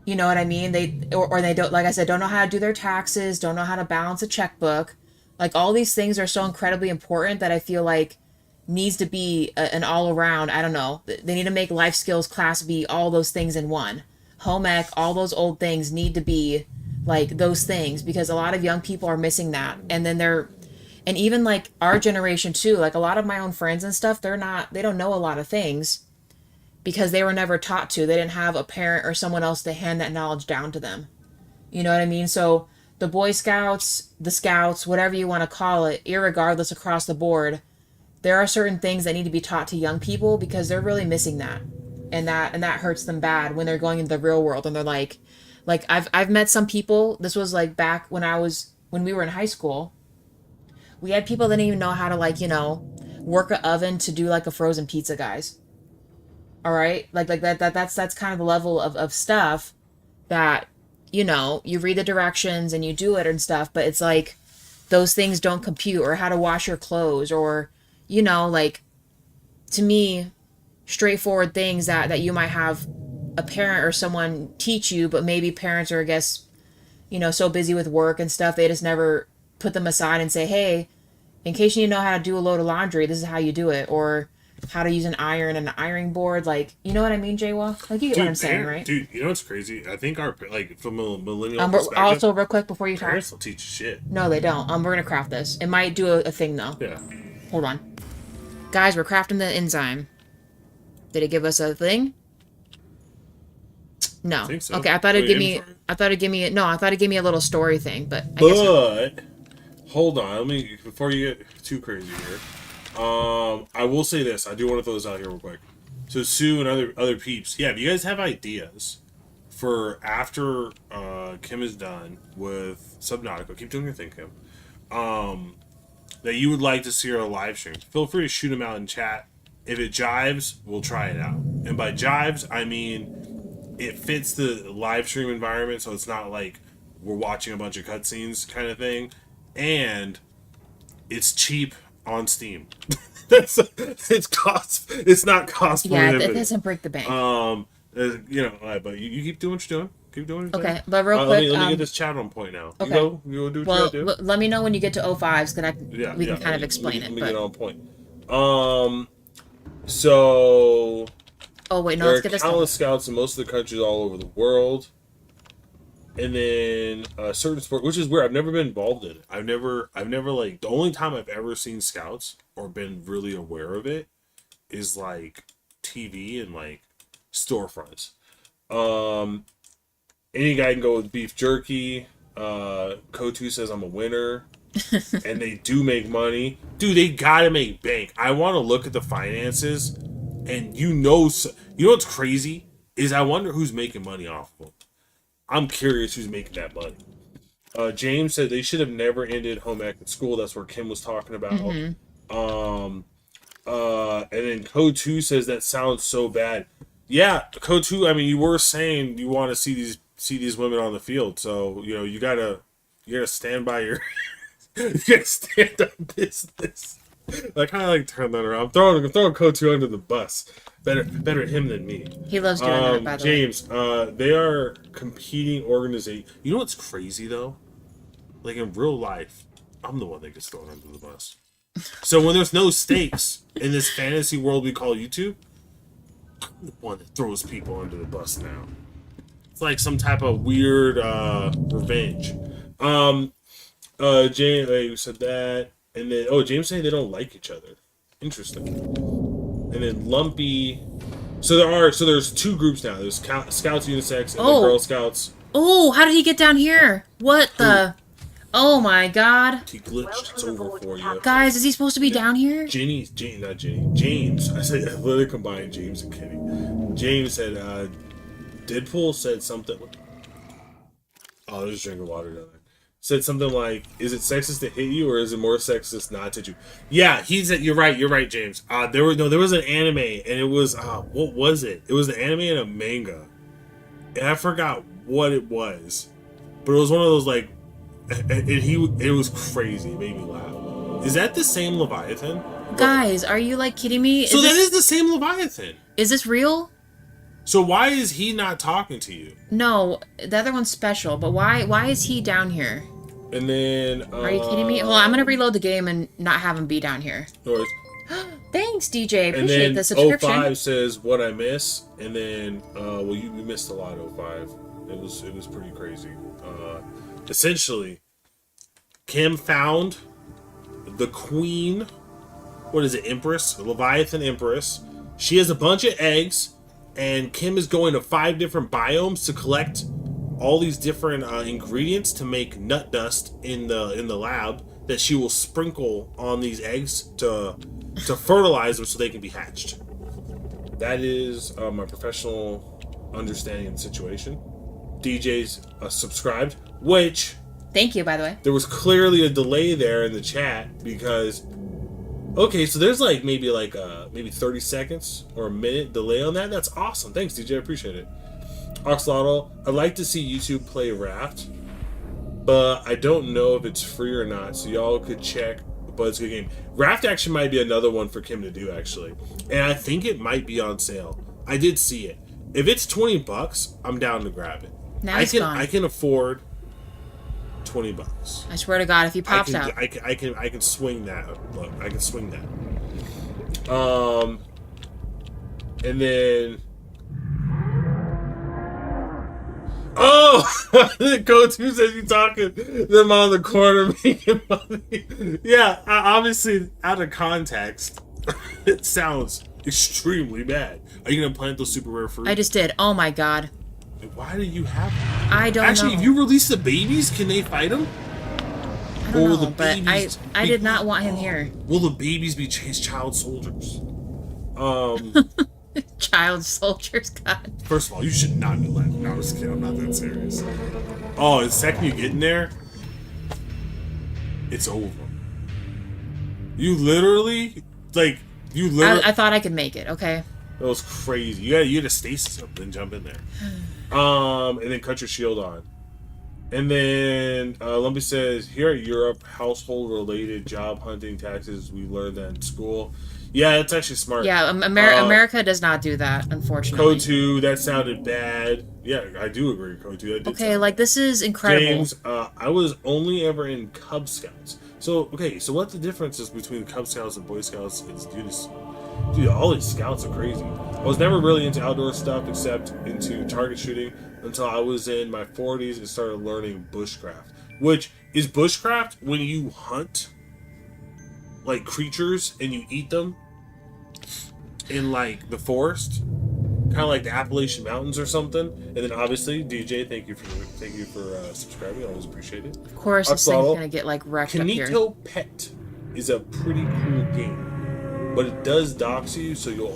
You know what I mean? They don't, like I said, don't know how to do their taxes, don't know how to balance a checkbook. Like, all these things are so incredibly important that I feel like needs to be an all-around, I don't know, they need to make life skills class be all those things in one. Home ec, all those old things need to be like those things, because a lot of young people are missing that. And then and even like our generation too, like a lot of my own friends and stuff, they don't know a lot of things because they were never taught to. They didn't have a parent or someone else to hand that knowledge down to them. You know what I mean? So the Boy Scouts, the Scouts, whatever you want to call it, irregardless across the board, there are certain things that need to be taught to young people because they're really missing that. And that hurts them bad when they're going into the real world and they're like I've met some people, this was like back when we were in high school. We had people that didn't even know how to, like, you know, work an oven to do like a frozen pizza, guys. All right? Like that's kind of the level of stuff that, you know, you read the directions and you do it and stuff, but it's like those things don't compute, or how to wash your clothes, or, you know, like, to me, straightforward things that you might have a parent or someone teach you, but maybe parents are, I guess, you know, so busy with work and stuff, they just never put them aside and say, hey, in case you know how to do a load of laundry, this is how you do it, or how to use an iron and an ironing board. Like, you know what I mean, Jaywalk? Like, you get what I'm saying, right? Dude, you know what's crazy? I think from a millennial perspective, also, real quick before you talk, parents don't teach shit. No, they don't. We're gonna craft this. It might do a thing though. Yeah. Hold on, guys. We're crafting the enzyme. Did it give us a thing? No. I think so. Okay, I thought it'd give me a little story thing, but I guess not. Hold on, let me, before you get too crazy here, I will say this. I do want to throw this out here real quick. So Sue and other peeps, yeah, if you guys have ideas for after Kim is done with Subnautica, keep doing your thing, Kim. That you would like to see our live stream, feel free to shoot them out in chat. If it jives, we'll try it out. And by jives, I mean it fits the live stream environment, so it's not like we're watching a bunch of cutscenes kind of thing, and it's cheap on Steam. It's not cost prohibitive. Yeah, it doesn't break the bank. But you keep doing what you're doing. Keep doing what you're doing. Okay, but real quick, let me get this chat on point now. Okay. You go do what you gotta do. Let me know when you get to 05s, because we can kind of explain it. Let me get on point. So. Oh wait, no. There Let's get this. There are countless scouts in most of the countries all over the world. And then certain sport, which is weird. I've never been involved in it. I've never like the only time I've ever seen scouts or been really aware of it is like TV and like storefronts. Any guy can go with beef jerky. Kotu says I'm a winner, and they do make money, dude. They gotta make bank. I want to look at the finances, and you know what's crazy is I wonder who's making money off of them. I'm curious who's making that money. James said they should have never ended home ec at school. That's where Kim was talking about. And then Code 2 says that sounds so bad. Yeah, Code 2, I mean, you were saying you want to see these women on the field, so you gotta stand by your you gotta stand on business. I kind of like turn that around. I'm throwing Code 2 under the bus. Better him than me. He loves doing that, by the way. James, they are competing organization. You know what's crazy though? Like in real life, I'm the one that gets thrown under the bus. So when there's no stakes in this fantasy world we call YouTube, I'm the one that throws people under the bus now. It's like some type of weird revenge. James, you said that, and then James saying they don't like each other. Interesting. And then Lumpy. So there's two groups now. There's Scouts Unisex and the Girl Scouts. Oh, how did he get down here? What the? Oh my god. He glitched. It's over for you. Guys, is he supposed to be down here? Not Jenny. James. I literally combined James and Kenny. James said, Deadpool said something. Oh, there's drinking water down there. Said something like, "Is it sexist to hit you, or is it more sexist not to hit you?" Yeah, he said, "You're right, James." There was an anime, and it was what was it? It was an anime and a manga, and I forgot what it was, but it was one of those like, it was crazy. It made me laugh. Is that the same Leviathan? Guys, are you like kidding me? So that is the same Leviathan. Is this real? So why is he not talking to you? No, the other one's special, but why is he down here? And then... Are you kidding me? Well, I'm going to reload the game and not have him be down here. Thanks, DJ. Appreciate the subscription. 05 says, what I miss. And then, you missed a lot, 05. It was pretty crazy. Essentially, Kim found the queen, what is it, Empress? The Leviathan Empress. She has a bunch of eggs, and Kim is going to 5 different biomes to collect all these different ingredients to make nut dust in the lab that she will sprinkle on these eggs to fertilize them so they can be hatched. That is my professional understanding of the situation. DJ's subscribed, which... Thank you, by the way. There was clearly a delay there in the chat because... Okay, so there's like maybe 30 seconds or a minute delay on that. That's awesome. Thanks, DJ. I appreciate it. Oxlotl, I'd like to see YouTube play Raft, but I don't know if it's free or not, so y'all could check, but it's a good game. Raft actually might be another one for Kim to do, actually. And I think it might be on sale. I did see it. If it's $20, I'm down to grab it. Now it's gone. I can afford $20. I swear to God, if he pops out. I can swing that. Look, I can swing that. And then... Oh! Go to says you talking them on the corner making money. Yeah, obviously, out of context, it sounds extremely bad. Are you going to plant those super rare fruit? I just did. Oh my god. Why do you have them? I don't know. Actually, if you release the babies, can they fight them? I don't know, but I did not want him here. Will the babies be child soldiers? Child soldiers got. First of all, you should not be laughing. No, I'm just kidding. I'm not that serious. Oh, the second you get in there, it's over. You literally, I thought I could make it. Okay. That was crazy. You had to stasis up and jump in there. And then cut your shield on. And then Lumpy says, here at Europe, household-related job hunting taxes, we learned that in school. Yeah, that's actually smart. Yeah, America does not do that, unfortunately. Code 2, that sounded bad. Yeah, I do agree, Code 2. Okay, like, this is incredible. James, I was only ever in Cub Scouts. So what the difference is between Cub Scouts and Boy Scouts is, dude, all these scouts are crazy. I was never really into outdoor stuff except into target shooting until I was in my 40s and started learning bushcraft. Which is bushcraft when you hunt like creatures and you eat them in like the forest, kind of like the Appalachian Mountains or something. And then obviously DJ, thank you for subscribing. I always appreciate it. Of course, this thing's gonna get like wrecked up here. Kinito Pet is a pretty cool game, but it does dox you, so you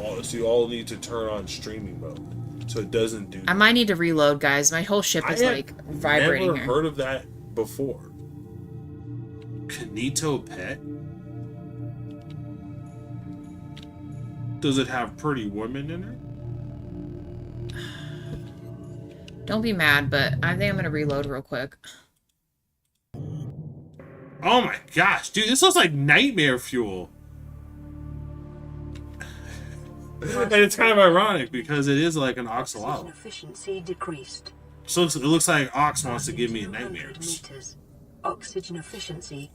all need to turn on streaming mode, so it doesn't do. I might need to reload, guys. My whole ship is like vibrating. I've never heard of that before. Kinito Pet. Does it have pretty women in it? Don't be mad, but I think I'm gonna reload real quick. Oh my gosh, dude, this looks like nightmare fuel. And it's kind of ironic because it is like an oxalotl. Efficiency decreased. So it looks like Ox wants to give me nightmares. Oxygen efficiency.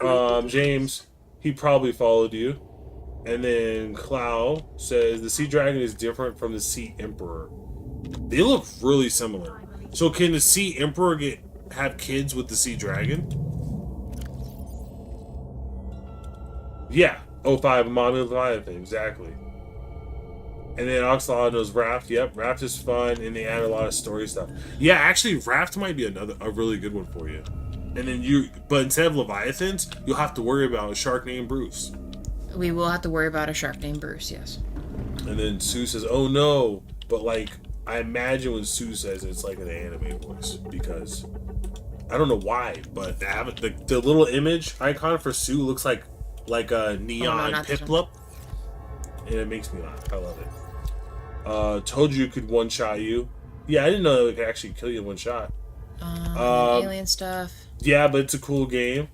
James, he probably followed you. And then Clow says the Sea Dragon is different from the Sea Emperor. They look really similar. So can the Sea Emperor have kids with the Sea Dragon? Yeah. 05 Mommy Leviathan, exactly. And then Oxalotl knows Raft. Yep, Raft is fun, and they add a lot of story stuff. Yeah, actually, Raft might be a really good one for you. And then but instead of Leviathans, you'll have to worry about a shark named Bruce. We will have to worry about a shark named Bruce, yes. And then Sue says, "Oh no!" But like, I imagine when Sue says it, it's like an anime voice because I don't know why, but the little image icon for Sue looks like a neon Piplup, and it makes me laugh. I love it. Told you could one shot you. Yeah, I didn't know it could actually kill you in one shot. Alien stuff. Yeah, but it's a cool game.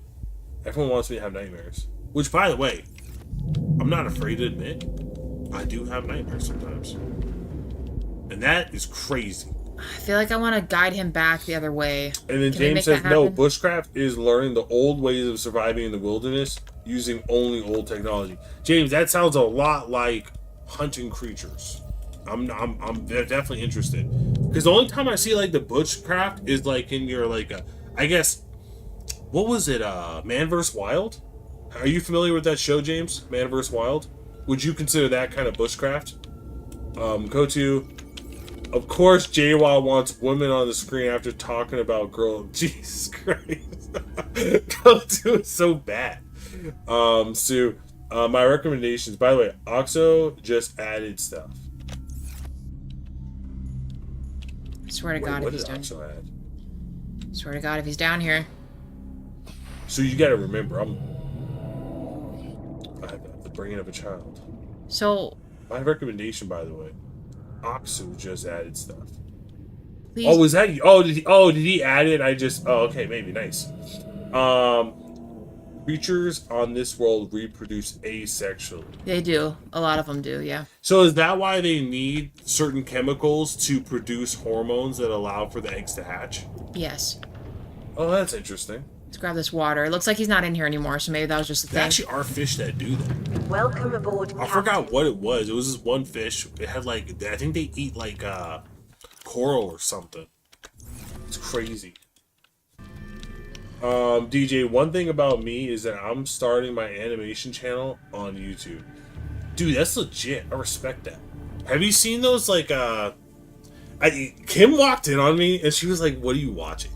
Everyone wants me to have nightmares. Which, by the way, I'm not afraid to admit, I do have nightmares sometimes. And that is crazy. I feel like I want to guide him back the other way. And then James says, no, bushcraft is learning the old ways of surviving in the wilderness using only old technology. James, that sounds a lot like hunting creatures. I'm definitely interested. Because the only time I see like the bushcraft is like in your I guess, what was it, Man vs. Wild? Are you familiar with that show, James? Man vs. Wild? Would you consider that kind of bushcraft? Kotu, of course, JWoww wants women on the screen after talking about girl. Jesus Christ. Kotu is so bad. Sue, my recommendations. By the way, Oxo just added stuff. I swear to God, if he's down here. Swear to God, if he's down here. So you gotta remember, I have the brain of a child. So my recommendation, by the way, Oxu just added stuff. Please. Oh, was that you? Did he add it? Okay, maybe, nice. Creatures on this world reproduce asexually. They do. A lot of them do, yeah. So is that why they need certain chemicals to produce hormones that allow for the eggs to hatch? Yes. Oh, that's interesting. Let's grab this water. It looks like he's not in here anymore, so maybe that was just a thing. There actually are fish that do that. Welcome aboard, I forgot what it was. It was this one fish. It had I think they eat coral or something. It's crazy. DJ, one thing about me is that I'm starting my animation channel on YouTube. Dude, that's legit. I respect that. Have you seen those Kim walked in on me and she was like, "What are you watching?"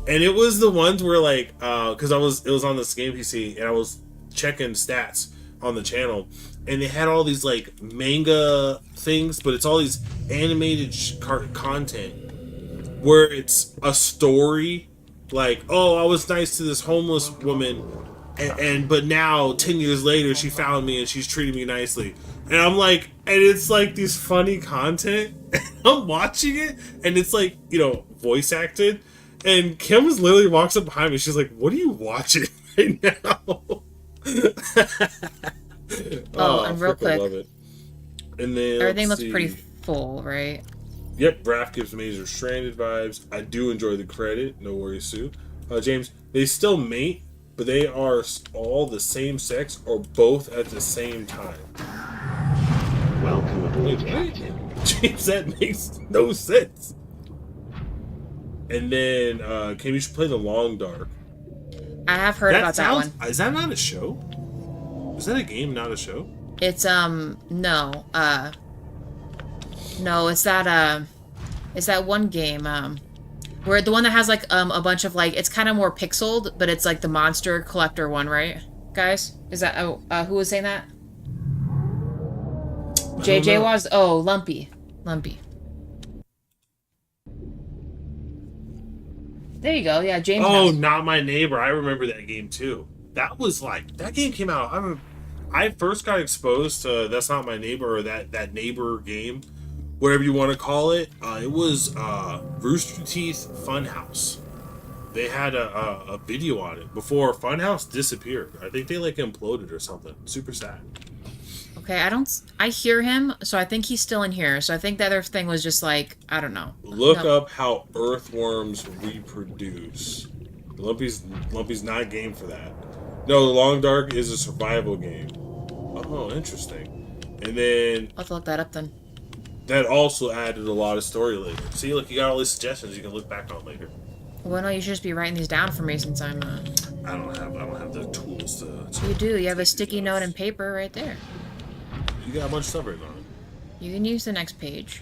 And it was the ones where because it was on the Game PC and I was checking stats on the channel. and they had all these like manga things, but it's all these animated content where it's a story, like, oh, I was nice to this homeless woman, but now 10 years later she found me and she's treating me nicely, and I'm like, and it's like these funny content. I'm watching it, and it's like, you know, voice acted, and Kim literally walks up behind me. She's like, "What are you watching right now?" And real quick, love it. And then everything looks pretty full, right? Yep, Raph gives Major Stranded vibes. I do enjoy the credit. No worries, Sue. James, they still mate, but they are all the same sex or both at the same time. Welcome aboard, Captain. James, that makes no sense. And then, Kim, you should play The Long Dark. I have heard about that one. Is that not a show? Is that a game, not a show? It's, no, it's that one game, where the one that has, like, a bunch of, like, it's kind of more pixeled, but it's, like, the monster collector one, right? Guys? Is that, who was saying that? JJ was? Oh, Lumpy. There you go. Yeah, James. Oh, knows. Not My Neighbor. I remember that game too. That was like, that game came out. I first got exposed to That's Not My Neighbor, or that neighbor game, whatever you want to call it. It was Rooster Teeth Funhouse. They had a video on it before Funhouse disappeared. I think they like imploded or something. Super sad. Okay, I hear him, so I think he's still in here. So I think the other thing was just like, I don't know. Look up how earthworms reproduce. Lumpy's not game for that. No, The Long Dark is a survival game. Oh, interesting. And then I'll have to look that up then. That also added a lot of story later. See, look, you got all these suggestions you can look back on later. Well, no, you should just be writing these down for me since I'm. I don't have the tools to. You do. You have a sticky note and paper right there. You got a bunch of stuff written on it. You can use the next page.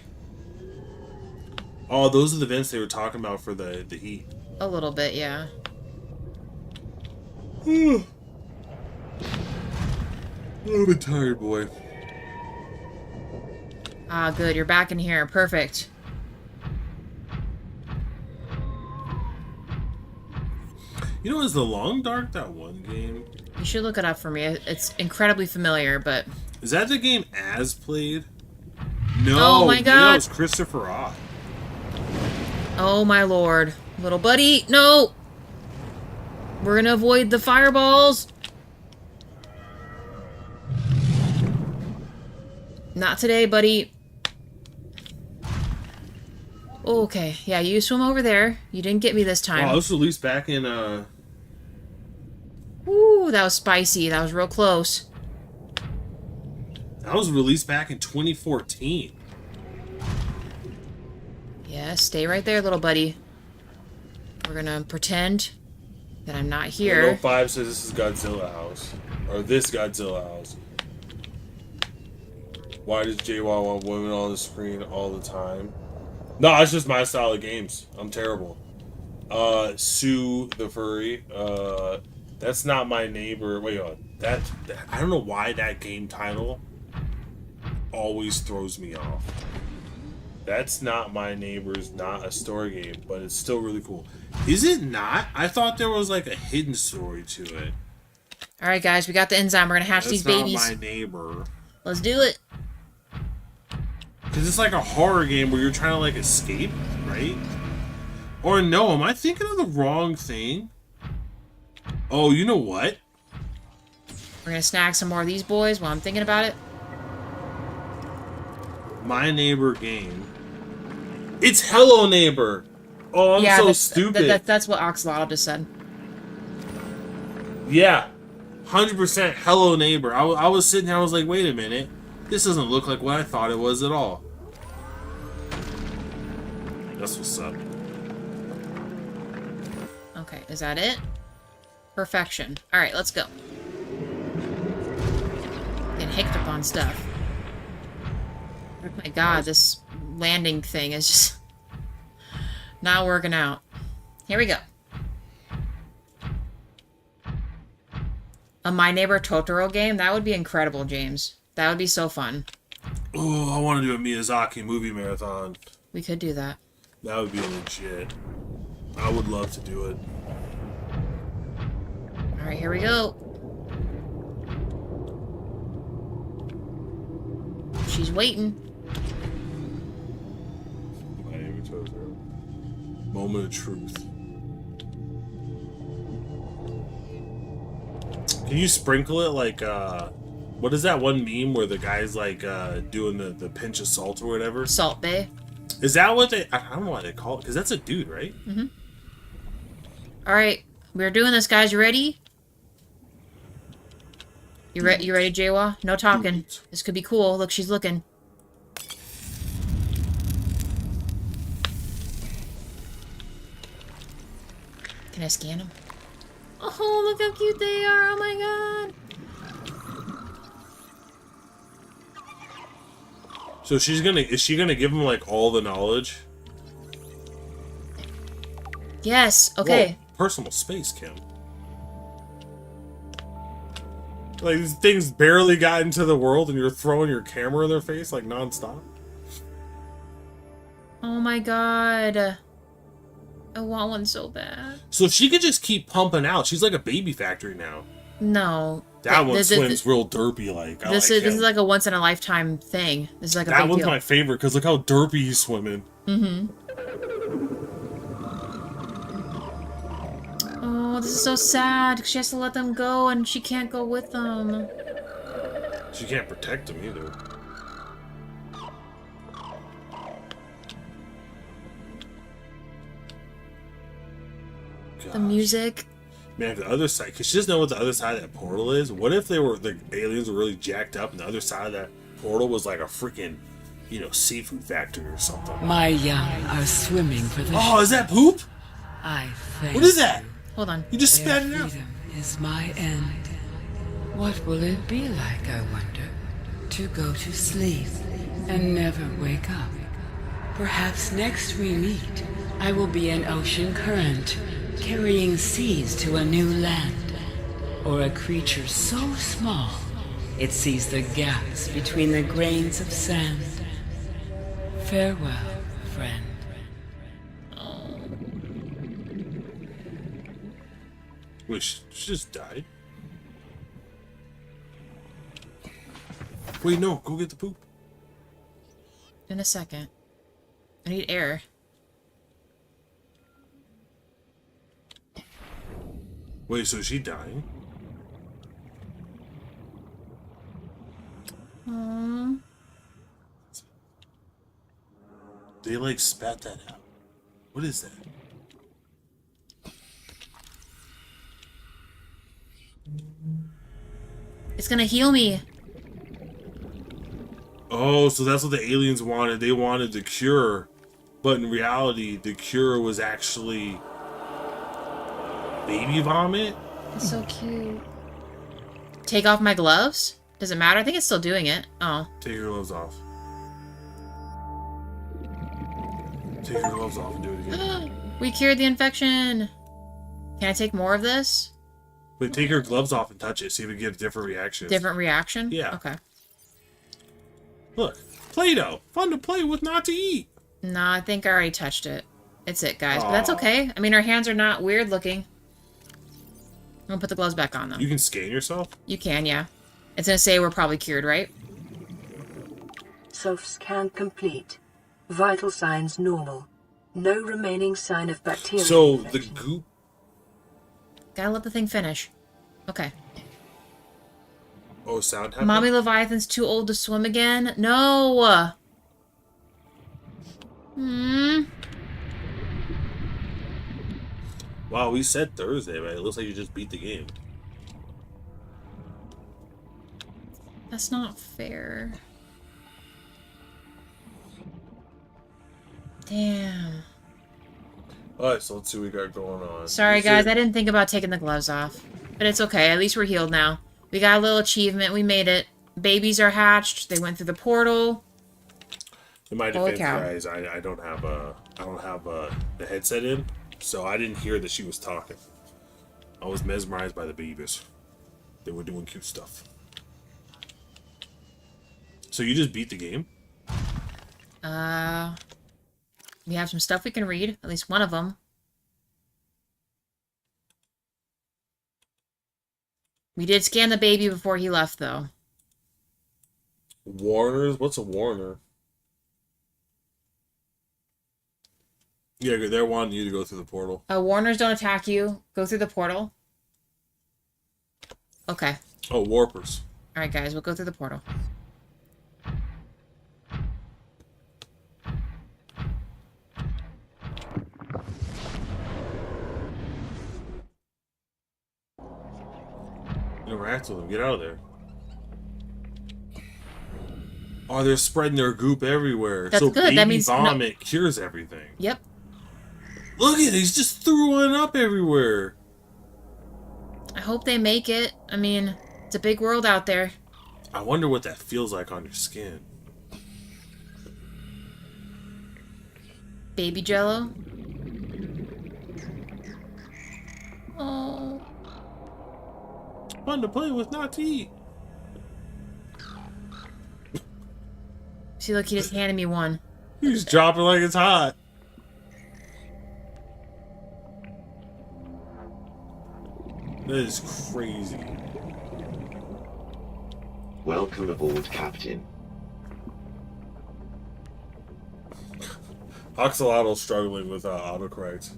Oh, those are the vents they were talking about for the heat. A little bit, yeah. I'm a bit tired, boy. Ah, good. You're back in here. Perfect. You know, is The Long Dark that one game? You should look it up for me. It's incredibly familiar, but... Is that the game As played? No, oh my god, that was Christopher Ott. Oh my lord. Little buddy, no! We're gonna avoid the fireballs! Not today, buddy. Okay, yeah, you swim over there. You didn't get me this time. Wow, this was released back in, Ooh, that was spicy. That was real close. That was released back in 2014. Yeah, stay right there, little buddy. We're gonna pretend that I'm not here. 5 says this is Godzilla House. Or this Godzilla House. Why does JWoww want women on the screen all the time? No, it's just my style of games. I'm terrible. Sue the Furry. That's Not My Neighbor. Wait, that I don't know why that game title always throws me off. That's Not My Neighbor is not a story game, but it's still really cool. Is it not? I thought there was like a hidden story to it. Alright guys, we got the enzyme. We're gonna hatch these babies. That's Not My Neighbor. Let's do it. Because it's like a horror game where you're trying to like escape, right? Or no, am I thinking of the wrong thing? Oh, you know what? We're gonna snag some more of these boys while I'm thinking about it. My Neighbor game. It's Hello Neighbor. Oh, I'm so stupid. That's what Oxalotl just said. Yeah, 100% Hello Neighbor. I was sitting here, I was like, wait a minute. This doesn't look like what I thought it was at all. That's what's up. Okay, is that it? Perfection. Alright, let's go. Getting hicked up on stuff. Oh my god, this landing thing is just not working out. Here we go. A My Neighbor Totoro game? That would be incredible, James. That would be so fun. Oh, I want to do a Miyazaki movie marathon. We could do that. That would be legit. I would love to do it. Alright, here we go. She's waiting. Moment of truth. Can you sprinkle it like, what is that one meme where the guy's like doing the pinch of salt or whatever? Salt Bay. Is that what they... I don't know why they call it, because that's a dude, right? Mm-hmm. Alright, we're doing this, guys. You ready? You ready, Jawa? No talking. This could be cool. Look, she's looking. Can I scan them? Oh, look how cute they are. Oh my god. So is she gonna give him like all the knowledge? Yes, okay. Whoa, personal space, Kim. Like, these things barely got into the world and you're throwing your camera in their face like nonstop? Oh my god. I want one so bad. So if she could just keep pumping out, she's like a baby factory now. No. That one swims real derpy like. This is like a once in a lifetime thing. This is like a that big one's deal. my favorite because look how derpy he's swimming. Mm-hmm. Oh, this is so sad. She has to let them go and she can't go with them. She can't protect them either. The music. Man, the other side, because she doesn't know what the other side of that portal is. What if the aliens were really jacked up and the other side of that portal was like a freaking, seafood factory or something? My young are swimming for the Oh, is that poop? I think. What is that? Hold on. You just spat it out. Freedom is my end. What will it be like, I wonder, to go to sleep and never wake up? Perhaps next we meet, I will be an ocean current, carrying seas to a new land, or a creature so small it sees the gaps between the grains of sand. Farewell, friend. Wait, she just died? Wait, no, go get the poop. In a second. I need air. Wait, so is she dying? Aww. They like spat that out. What is that? It's gonna heal me. Oh, so that's what the aliens wanted. They wanted the cure. But in reality, the cure was actually baby vomit? It's so cute. Take off my gloves? Does it matter? I think it's still doing it. Oh. Take your gloves off. Take your gloves off and do it again. We cured the infection. Can I take more of this? Wait, take your gloves off and touch it. See if we get a different reaction. Different reaction? Yeah. Okay. Look. Play-Doh. Fun to play with, not to eat. Nah, I think I already touched it. It's it, guys. But that's okay. I mean, our hands are not weird looking. I'm gonna put the gloves back on, though. You can scan yourself? You can, yeah. It's gonna say we're probably cured, right? Self-scan complete. Vital signs normal. No remaining sign of bacteria So, infection. the goop... Gotta let the thing finish. Okay. Oh, sound happened? Mommy Leviathan's too old to swim again? No! Wow, we said Thursday, but it looks like you just beat the game. That's not fair. Damn. Alright, so let's see what we got going on. Sorry, guys. I didn't think about taking the gloves off. But it's okay. At least we're healed now. We got a little achievement. We made it. Babies are hatched. They went through the portal. In my Holy defense, cow. guys, I don't have the headset in, so I didn't hear that she was talking. I was mesmerized by the babies. They were doing cute stuff. So you just beat the game? We have some stuff we can read. At least one of them. We did scan the baby before he left, though. Warners? What's a warner? Yeah, they're wanting you to go through the portal. Warners don't attack you. Go through the portal. Okay. Oh, warpers. Alright, guys, we'll go through the portal. Interact with them. Get out of there. Oh, they're spreading their goop everywhere. That's so good. Baby That means vomit cures everything. Yep. Look at it. He's just throwing up everywhere. I hope they make it. I mean, it's a big world out there. I wonder what that feels like on your skin. Baby Jello. Oh. Fun to play with, not to eat. See, look, he just handed me one. He's dropping like it's hot. That is crazy. Welcome aboard, Captain. Oxalotl struggling with autocorrect.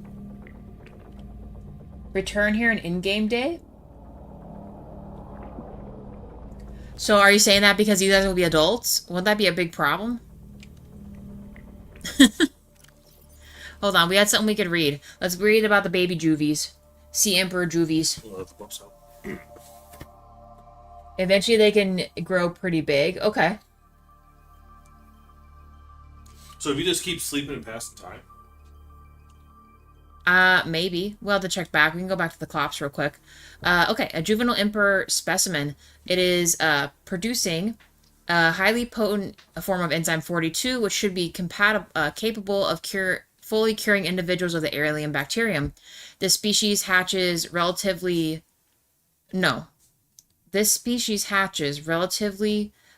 Return here an in-game day? So are you saying that because you guys will be adults? Wouldn't that be a big problem? Hold on, we had something we could read. Let's read about the baby juvies. Sea Emperor juvies. Oh, that's what's up. Eventually they can grow pretty big. Okay. So if you just keep sleeping and pass the time? Maybe. We'll have to check back. We can go back to the clops real quick. Okay, a juvenile emperor specimen. It is producing a highly potent form of enzyme 42, which should be capable of fully curing individuals of the alien bacterium. This species hatches relatively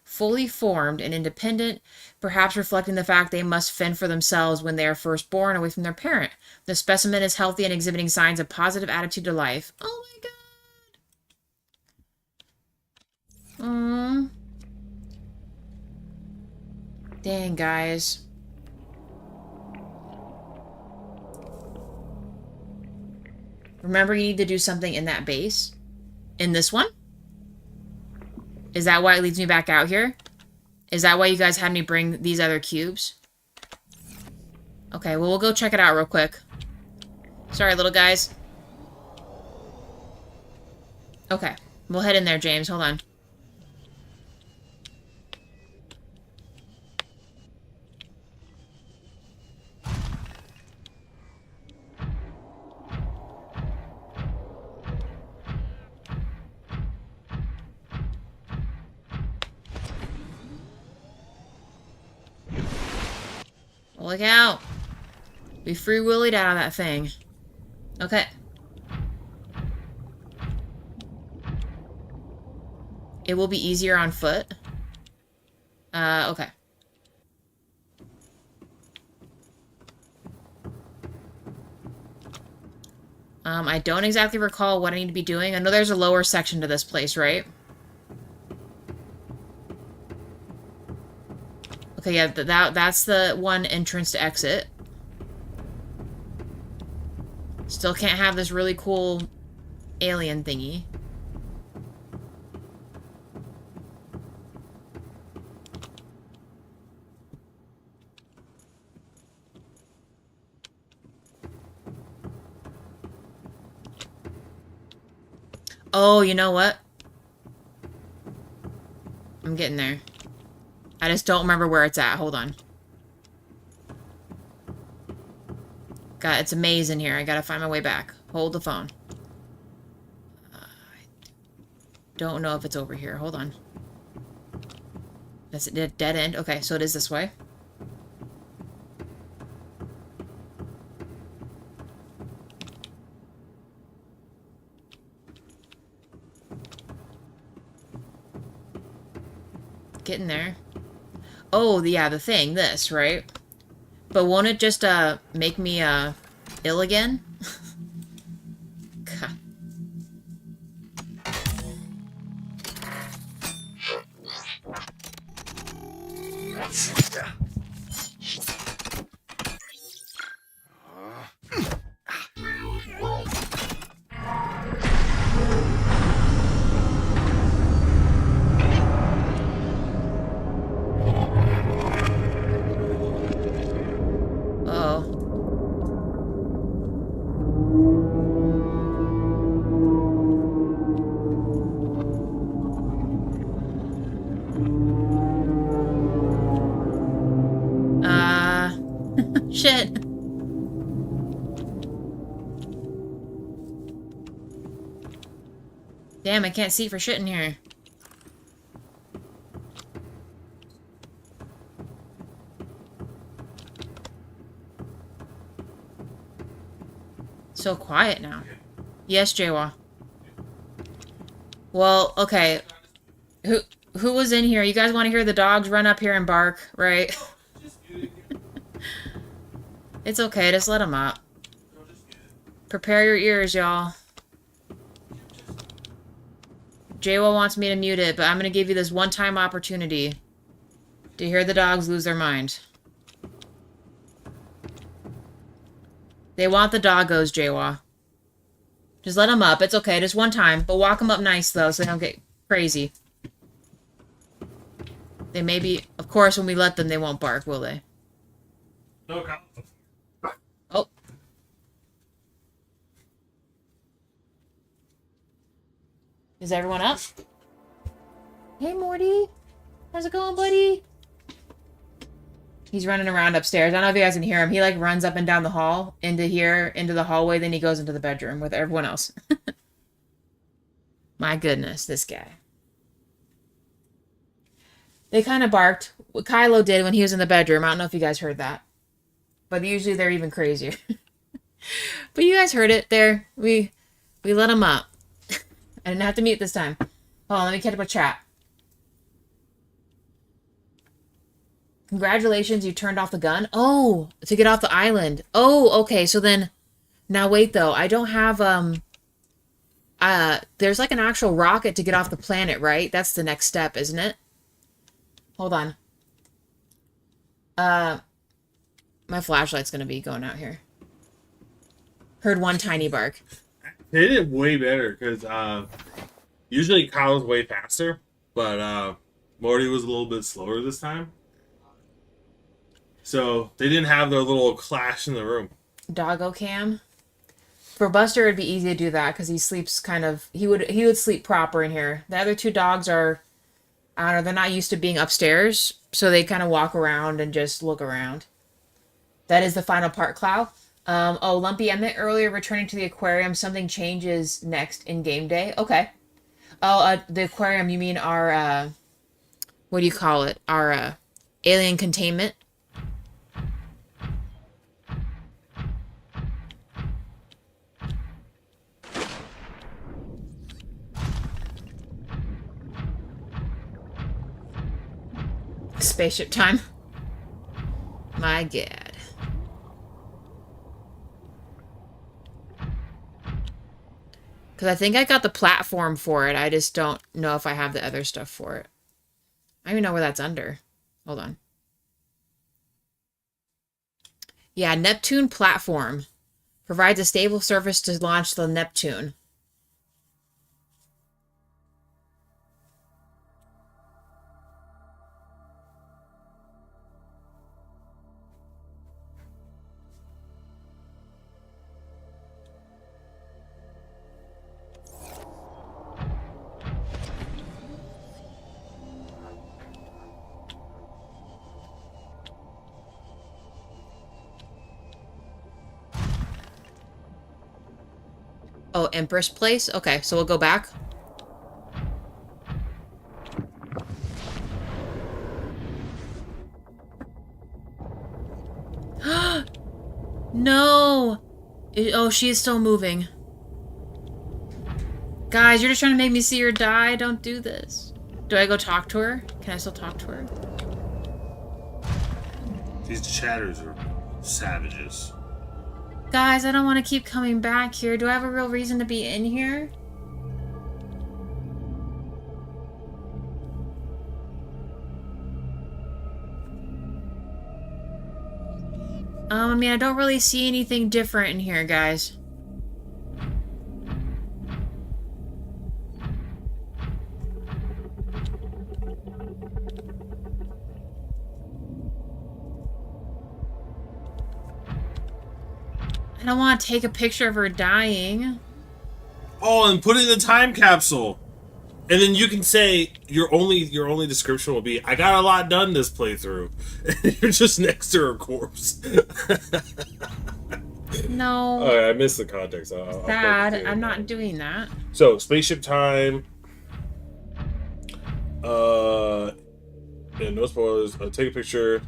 fully formed and independent, perhaps reflecting the fact they must fend for themselves when they are first born away from their parent. The specimen is healthy and exhibiting signs of positive attitude to life. Oh my god. Dang, guys. Remember, you need to do something in that base. In this one? Is that why it leads me back out here? Is that why you guys had me bring these other cubes? Okay, well, we'll go check it out real quick. Sorry, little guys. Okay, we'll head in there, James. Hold on. Look out. We free willied out of that thing. Okay. It will be easier on foot. Okay. I don't exactly recall what I need to be doing. I know there's a lower section to this place, right? Okay, yeah, that's the one entrance to exit. Still can't have this really cool alien thingy. Oh, you know what? I'm getting there. I just don't remember where it's at. Hold on. God, it's a maze in here. I gotta find my way back. Hold the phone. I don't know if it's over here. Hold on. That's a dead end. Okay, so it is this way. Getting there. Oh, yeah, the thing, this, right? But won't it just, make me, ill again? God. Shit. Damn, I can't see for shit in here. So quiet now. Yes, Jawa. Well, okay. Who was in here? You guys want to hear the dogs run up here and bark, right? It's okay, just let them up. Prepare your ears, y'all. Jawa wants me to mute it, but I'm gonna give you this one-time opportunity to hear the dogs lose their mind. They want the doggos, Jawa. Just let them up. It's okay. Just one time. But walk them up nice, though, so they don't get crazy. They may be... Of course, when we let them, they won't bark, will they? No, oh. Is everyone up? Hey, Morty. How's it going, buddy? He's running around upstairs. I don't know if you guys can hear him. He, like, runs up and down the hall into here, into the hallway, then he goes into the bedroom with everyone else. My goodness, this guy. They kind of barked. What Kylo did when he was in the bedroom. I don't know if you guys heard that. But usually they're even crazier. But you guys heard it there. We let him up. I didn't have to mute this time. Hold on, let me catch up with chat. Congratulations, you turned off the gun? Oh, to get off the island. Oh, okay, so then... Now wait, though. I don't have, there's like an actual rocket to get off the planet, right? That's the next step, isn't it? Hold on. My flashlight's gonna be going out here. Heard one tiny bark. They did way better, because, usually Kyle's way faster, but, Morty was a little bit slower this time. So, they didn't have their little clash in the room. Doggo cam. For Buster, it'd be easy to do that, because he sleeps kind of... He would sleep proper in here. The other two dogs are... I don't know, they're not used to being upstairs, so they kind of walk around and just look around. That is the final part, Clow. Oh, Lumpy, I meant earlier returning to the aquarium. Something changes next in game day. Okay. Oh, the aquarium, you mean our, what do you call it? Our, alien containment? Spaceship time. My God. Because I think I got the platform for it. I just don't know if I have the other stuff for it. I don't even know where that's under. Hold on. Yeah, Neptune platform. Provides a stable surface to launch the Neptune. Oh, Empress Place? Okay, so we'll go back. No! Oh, she is still moving. Guys, you're just trying to make me see her die? Don't do this. Do I go talk to her? Can I still talk to her? These chatters are savages. Guys, I don't want to keep coming back here. Do I have a real reason to be in here? I mean, I don't really see anything different in here, guys. I don't want to take a picture of her dying. Oh, and put it in the time capsule. And then you can say your only description will be, I got a lot done this playthrough. And you're just next to her corpse. No. Alright, I missed the context. Sad. I'm not doing that. So, spaceship time. Yeah, no spoilers. Take a picture.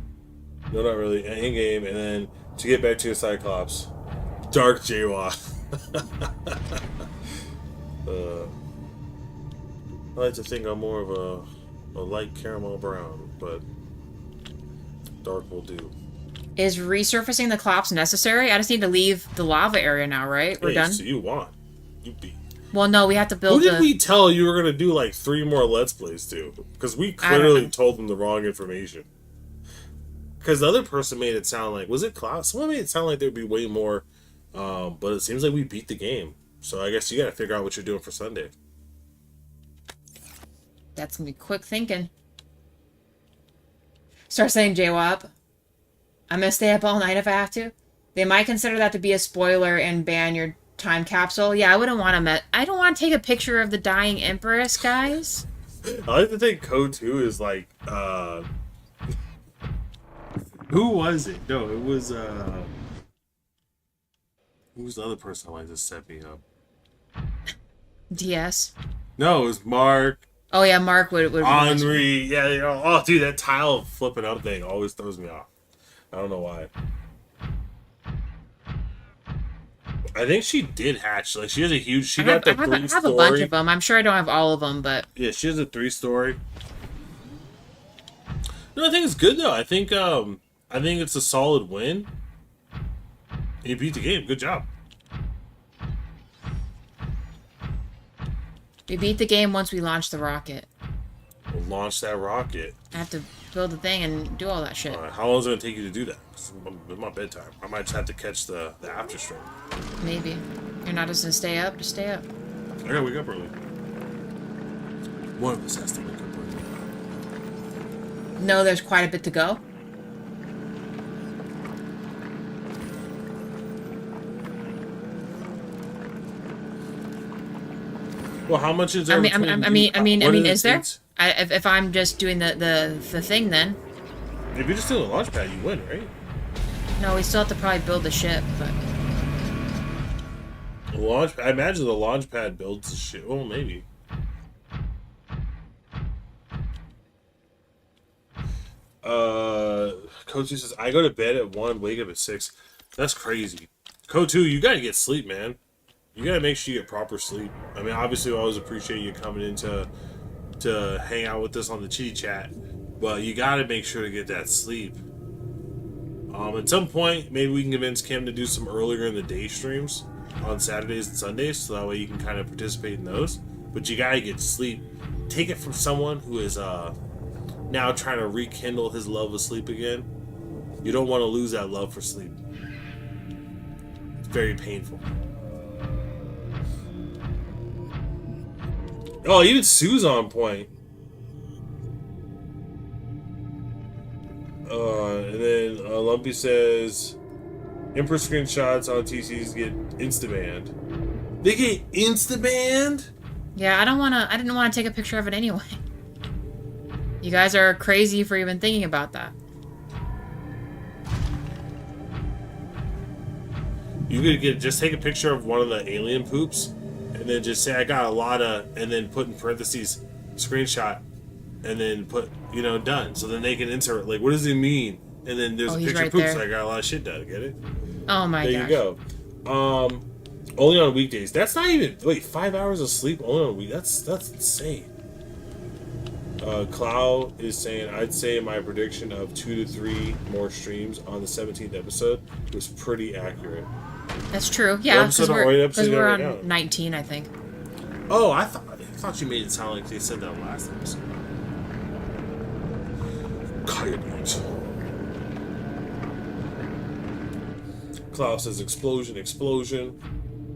No, not really. In game, and then to get back to your Cyclops. Dark Jaywalk. I like to think I'm more of a light caramel brown, but dark will do. Is resurfacing the collapse necessary? I just need to leave the lava area now, right? We're done? So you won. You beat. Well, no, we have to build. Who did we tell you were going to do like 3 more Let's Plays to? Because we clearly told them the wrong information. Because the other person made it sound like, was it Klaus? Someone made it sound like there'd be way more, but it seems like we beat the game. So I guess you got to figure out what you're doing for Sunday. That's gonna be quick thinking. Start saying JWAP. I'm gonna stay up all night if I have to. They might consider that to be a spoiler and ban your time capsule. Yeah, I wouldn't want to. I don't want to take a picture of the dying Empress, guys. I like to think Code 2 is like, who was it? No, it was, who was the other person I wanted to set me up? DS. No, it was Mark. Oh yeah, Mark would Henri. Yeah, you know, oh dude, that tile flipping up thing always throws me off. I don't know why. I think she did hatch. Like she has a huge. She got the 3-story. I have a bunch of them. I'm sure I don't have all of them, but yeah, she has a 3-story. No, I think it's good though. I think it's a solid win. You beat the game. Good job. We beat the game once we launched the rocket. We'll launch that rocket. I have to build the thing and do all that shit. All right, how long is it going to take you to do that? It's my bedtime. I might just have to catch the after stream. Maybe. You're not just going to stay up? Just stay up. I gotta wake up early. One of us has to wake up early. No, there's quite a bit to go. Well, how much is there? I mean, is there? If I'm just doing the thing, then. If you're just doing the launch pad, you win, right? No, we still have to probably build the ship, but. The launch. I imagine the launch pad builds the ship. Well, maybe. Code 2 says I go to bed at 1, wake up at 6. That's crazy. Code 2, you gotta get sleep, man. You gotta make sure you get proper sleep. I mean, obviously, I always appreciate you coming in to hang out with us on the chitty chat, but you gotta make sure to get that sleep. At some point, maybe we can convince Kim to do some earlier in the day streams on Saturdays and Sundays, so that way you can kind of participate in those. But you gotta get sleep. Take it from someone who is now trying to rekindle his love of sleep again. You don't want to lose that love for sleep. It's very painful. Oh, even Sue's on point. And then Lumpy says, Emperor screenshots on TCs get insta-banned. They get insta-banned? Yeah, I didn't want to take a picture of it anyway. You guys are crazy for even thinking about that. You could just take a picture of one of the alien poops and then just say I got a lot of, and then put in parentheses screenshot and then put, done. So then they can insert like, what does it mean? And then there's a picture of poops, so I got a lot of shit done. Get it? Oh my god. There you go. Only on weekdays. That's not even 5 hours of sleep only on week. That's insane. Clow is saying, I'd say my prediction of 2 to 3 more streams on the 17th episode was pretty accurate. That's true. Yeah, because we're on 19, I think. Oh, I thought you made it sound like they said that last episode. Coyotes. Cloud says explosion, explosion.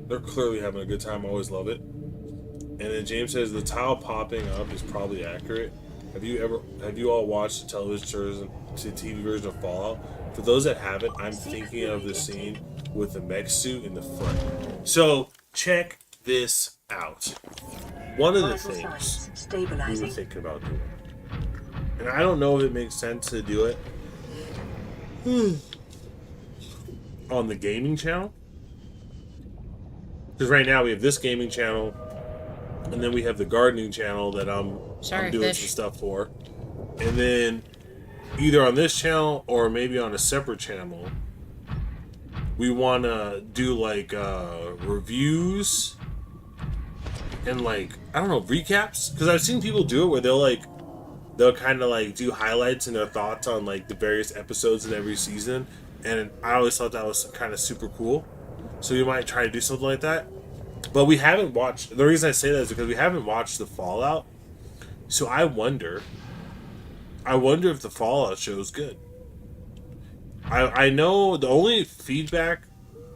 They're clearly having a good time. I always love it. And then James says the tile popping up is probably accurate. Have you all watched the TV version of Fallout? For those that haven't, I'm thinking of the scene with the mech suit in the front. So check this out. One of the things we were thinking about doing, and I don't know if it makes sense to do it on the gaming channel, because right now we have this gaming channel, and then we have the gardening channel that I'm doing some stuff for, and then either on this channel or maybe on a separate channel, we want to do like reviews and like, I don't know, recaps, because I've seen people do it where they'll kind of like do highlights and their thoughts on like the various episodes in every season, and I always thought that was kind of super cool. So we might try to do something like that, but we haven't watched. The reason I say that is because we haven't watched the Fallout, so I wonder if the Fallout show is good. I know the only feedback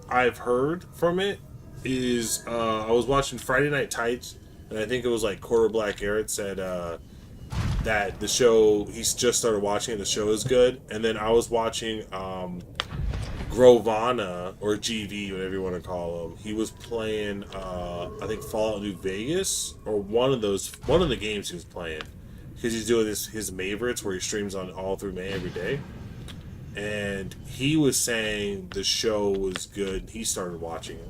I've heard from it is I was watching Friday Night Tights, and I think it was like Quarter Black Garrett said that the show, he's just started watching it, the show is good. And then I was watching Grovana, or GV, whatever you want to call him. He was playing I think Fallout New Vegas, or one of the games he was playing, because he's doing his favorites where he streams on all through May every day. And he was saying the show was good, and he started watching it.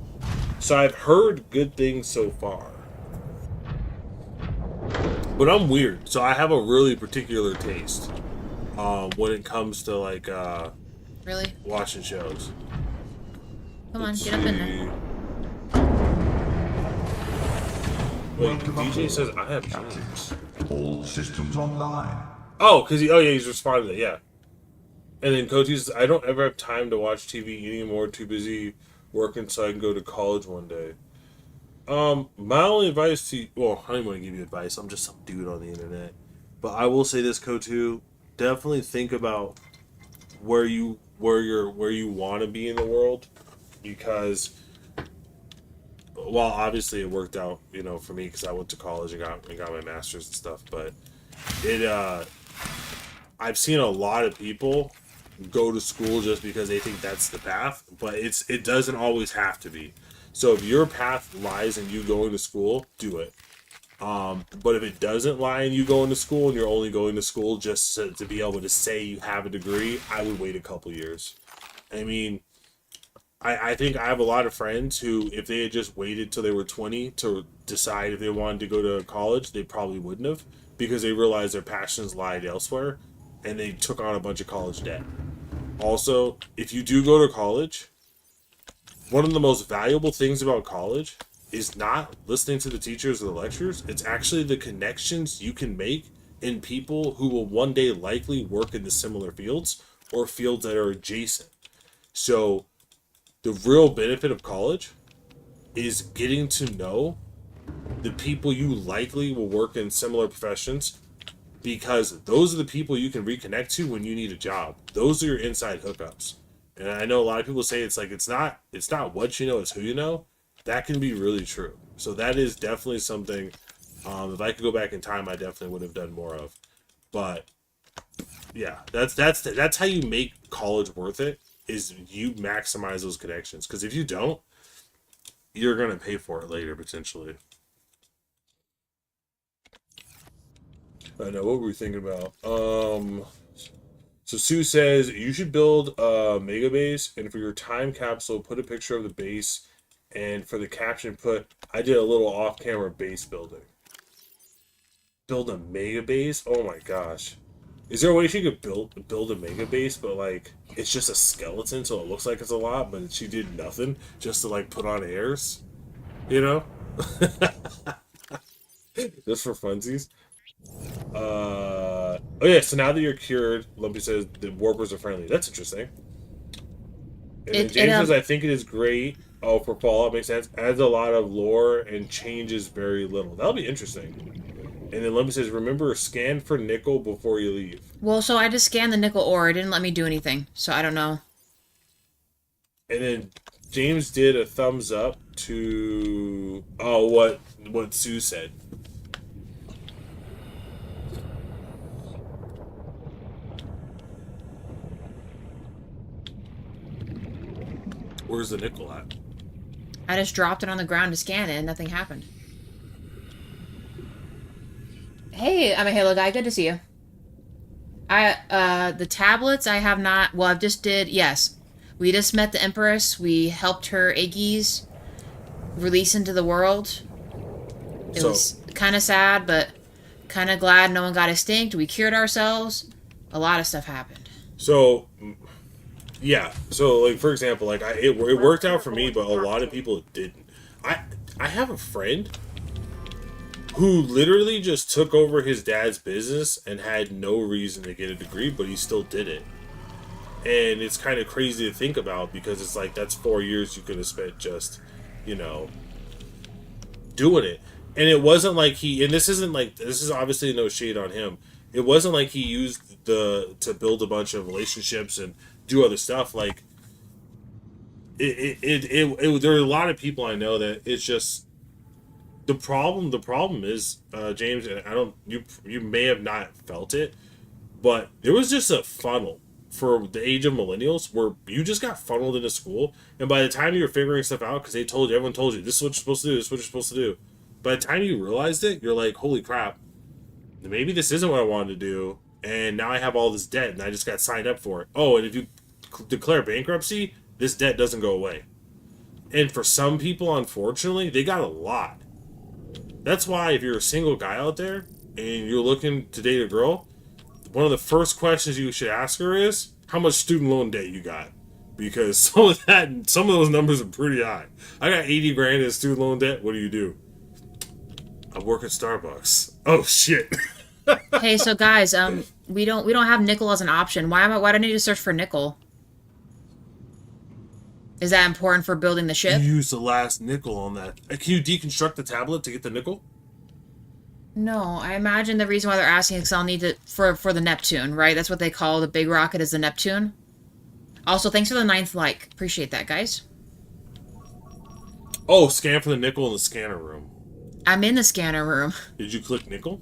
So I've heard good things so far. But I'm weird, so I have a really particular taste when it comes to like really watching shows. Come on, get up in there. Wait, DJ says I have dreams. All systems online. Oh, because he's responding to that, yeah. And then Coty says, I don't ever have time to watch TV anymore, too busy working so I can go to college one day. My only advice to you, well, I don't even want to give you advice, I'm just some dude on the internet. But I will say this, Kotu, definitely think about where you want to be in the world, because while obviously it worked out, for me, because I went to college and got my master's and stuff, but I've seen a lot of people go to school just because they think that's the path, but it doesn't always have to be. So if your path lies in you going to school, do it. But if it doesn't lie in you going to school and you're only going to school just to be able to say you have a degree, I would wait a couple years. I mean, I think I have a lot of friends who, if they had just waited till they were 20 to decide if they wanted to go to college, they probably wouldn't have, because they realized their passions lied elsewhere and they took on a bunch of college debt. Also, if you do go to college, one of the most valuable things about college is not listening to the teachers or the lectures. It's actually the connections you can make in people who will one day likely work in the similar fields or fields that are adjacent. So the real benefit of college is getting to know the people you likely will work in similar professions, because those are the people you can reconnect to when you need a job. Those are your inside hookups. And I know a lot of people say it's not what you know, it's who you know. That can be really true. So that is definitely something, if I could go back in time, I definitely would have done more of. But yeah, that's how you make college worth it, is you maximize those connections. Because if you don't, you're going to pay for it later, potentially. I know, what were we thinking about? So Sue says, you should build a mega base, and for your time capsule, put a picture of the base, and for the caption, I did a little off-camera base building. Build a mega base? Oh my gosh. Is there a way she could build a mega base, but like, it's just a skeleton, so it looks like it's a lot, but she did nothing just to like put on airs? Just for funsies? Oh yeah, so now that you're cured, Lumpy says the warpers are friendly. That's interesting. And then James says, I think it is great. Oh, for Fallout, makes sense. Adds a lot of lore and changes very little. That'll be interesting. And then Lumpy says, remember, scan for nickel before you leave. Well, so I just scanned the nickel ore. It didn't let me do anything, so I don't know. And then James did a thumbs up to what Sue said. Where's the nickel at? I just dropped it on the ground to scan it and nothing happened. Hey, I'm a Halo guy. Good to see you. The tablets I have not... Well, I've just did... Yes. We just met the Empress. We helped her Aegis release into the world. It was kind of sad, but kind of glad no one got extinct. We cured ourselves. A lot of stuff happened. So... Yeah, so like for example, like it worked out for me, but a lot of people didn't. I have a friend who literally just took over his dad's business and had no reason to get a degree, but he still did it. And it's kind of crazy to think about because it's like that's 4 years you could have spent just, doing it. And it wasn't like this is obviously no shade on him. It wasn't like he used to build a bunch of relationships and do other stuff. Like there are a lot of people I know that it's just the problem is James, and you may have not felt it, but there was just a funnel for the age of millennials where you just got funneled into school, and by the time you were figuring stuff out, because everyone told you this is what you're supposed to do, this is what you're supposed to do, by the time you realized it, you're like, holy crap, maybe this isn't what I wanted to do. And now I have all this debt, and I just got signed up for it. Oh, and if you declare bankruptcy, this debt doesn't go away. And for some people, unfortunately, they got a lot. That's why if you're a single guy out there, and you're looking to date a girl, one of the first questions you should ask her is, how much student loan debt you got? Because some of those numbers are pretty high. I got 80 grand in student loan debt. What do? I work at Starbucks. Oh, shit. Hey, so guys, we don't have nickel as an option. Why do I need to search for nickel? Is that important for building the ship? You use the last nickel on that. Can you deconstruct the tablet to get the nickel? No, I imagine the reason why they're asking is because I'll need it for the Neptune, right? That's what they call the big rocket is the Neptune. Also, thanks for the 9th like. Appreciate that, guys. Oh, scan for the nickel in the scanner room. I'm in the scanner room. Did you click nickel?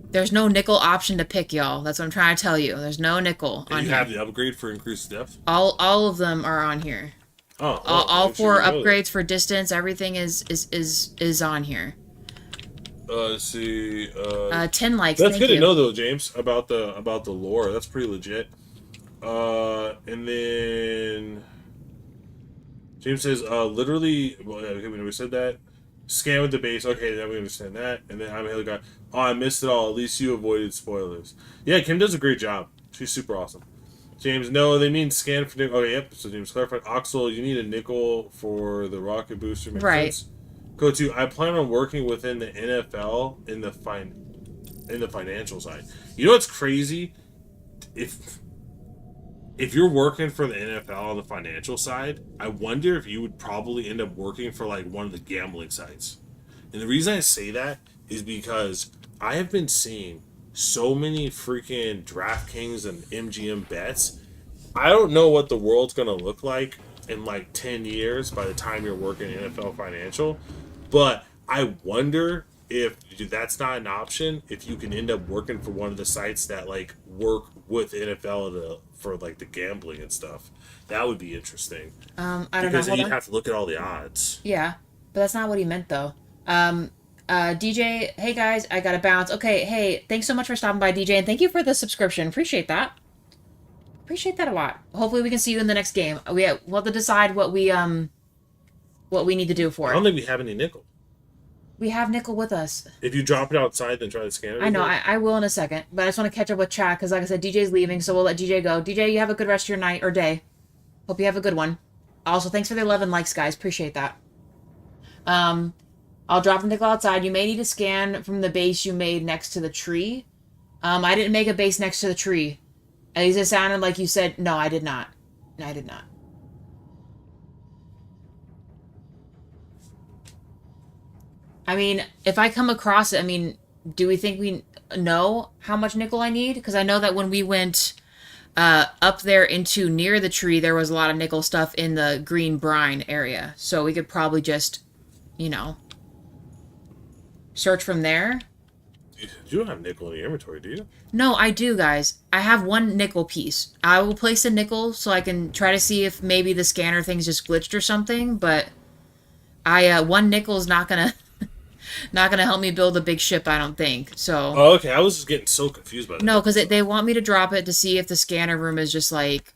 There's no nickel option to pick, y'all. That's what I'm trying to tell you. There's no nickel on here. You have the upgrade for increased depth? All of them are on here. All 4 upgrades for distance, everything is on here. Let's see. 10 likes. That's good to know though, James, about the lore. That's pretty legit. And then James says, literally. Well, okay, we said that. Scan with the base. Okay, then we understand that. And then I'm a Haley guy. Oh, I missed it all. At least you avoided spoilers. Yeah, Kim does a great job. She's super awesome. James, no, they mean scan for nickel. Okay, yep. So James clarified. Oxel, you need a nickel for the rocket booster. Makes sense. Go to. I plan on working within the NFL in the financial side. You know what's crazy? If you're working for the NFL on the financial side, I wonder if you would probably end up working for like one of the gambling sites. And the reason I say that is because I have been seeing so many freaking DraftKings and MGM bets. I don't know what the world's going to look like in like 10 years by the time you're working NFL financial, but I wonder if that's not an option, if you can end up working for one of the sites that like work with NFL for like the gambling and stuff. That would be interesting. I don't know. Because then you'd have to look at all the odds. Yeah, but that's not what he meant though. DJ, hey guys, I gotta bounce. Okay, hey, thanks so much for stopping by, DJ, and thank you for the subscription. Appreciate that. Appreciate that a lot. Hopefully we can see you in the next game. We'll have to decide what we need to do for it. I don't think we have any nickel. We have nickel with us. If you drop it outside, then try to scan it. I know, I will in a second, but I just want to catch up with chat because, like I said, DJ's leaving, so we'll let DJ go. DJ, you have a good rest of your night or day. Hope you have a good one. Also, thanks for the 11 likes, guys. Appreciate that. I'll drop the nickel outside. You may need to scan from the base you made next to the tree. I didn't make a base next to the tree. At least it sounded like you said, no, I did not. No, I did not. I mean, if I come across it, I mean, do we think we know how much nickel I need? Because I know that when we went up there into near the tree, there was a lot of nickel stuff in the green brine area. So we could probably just, you know, search from there. You don't have nickel in your inventory, do you? No, I do, guys. I have one nickel piece. I will place a nickel so I can try to see if maybe the scanner thing's just glitched or something, but one nickel is not gonna help me build a big ship, I don't think. So. Oh, okay. I was just getting so confused by that. No, because they want me to drop it to see if the scanner room is just like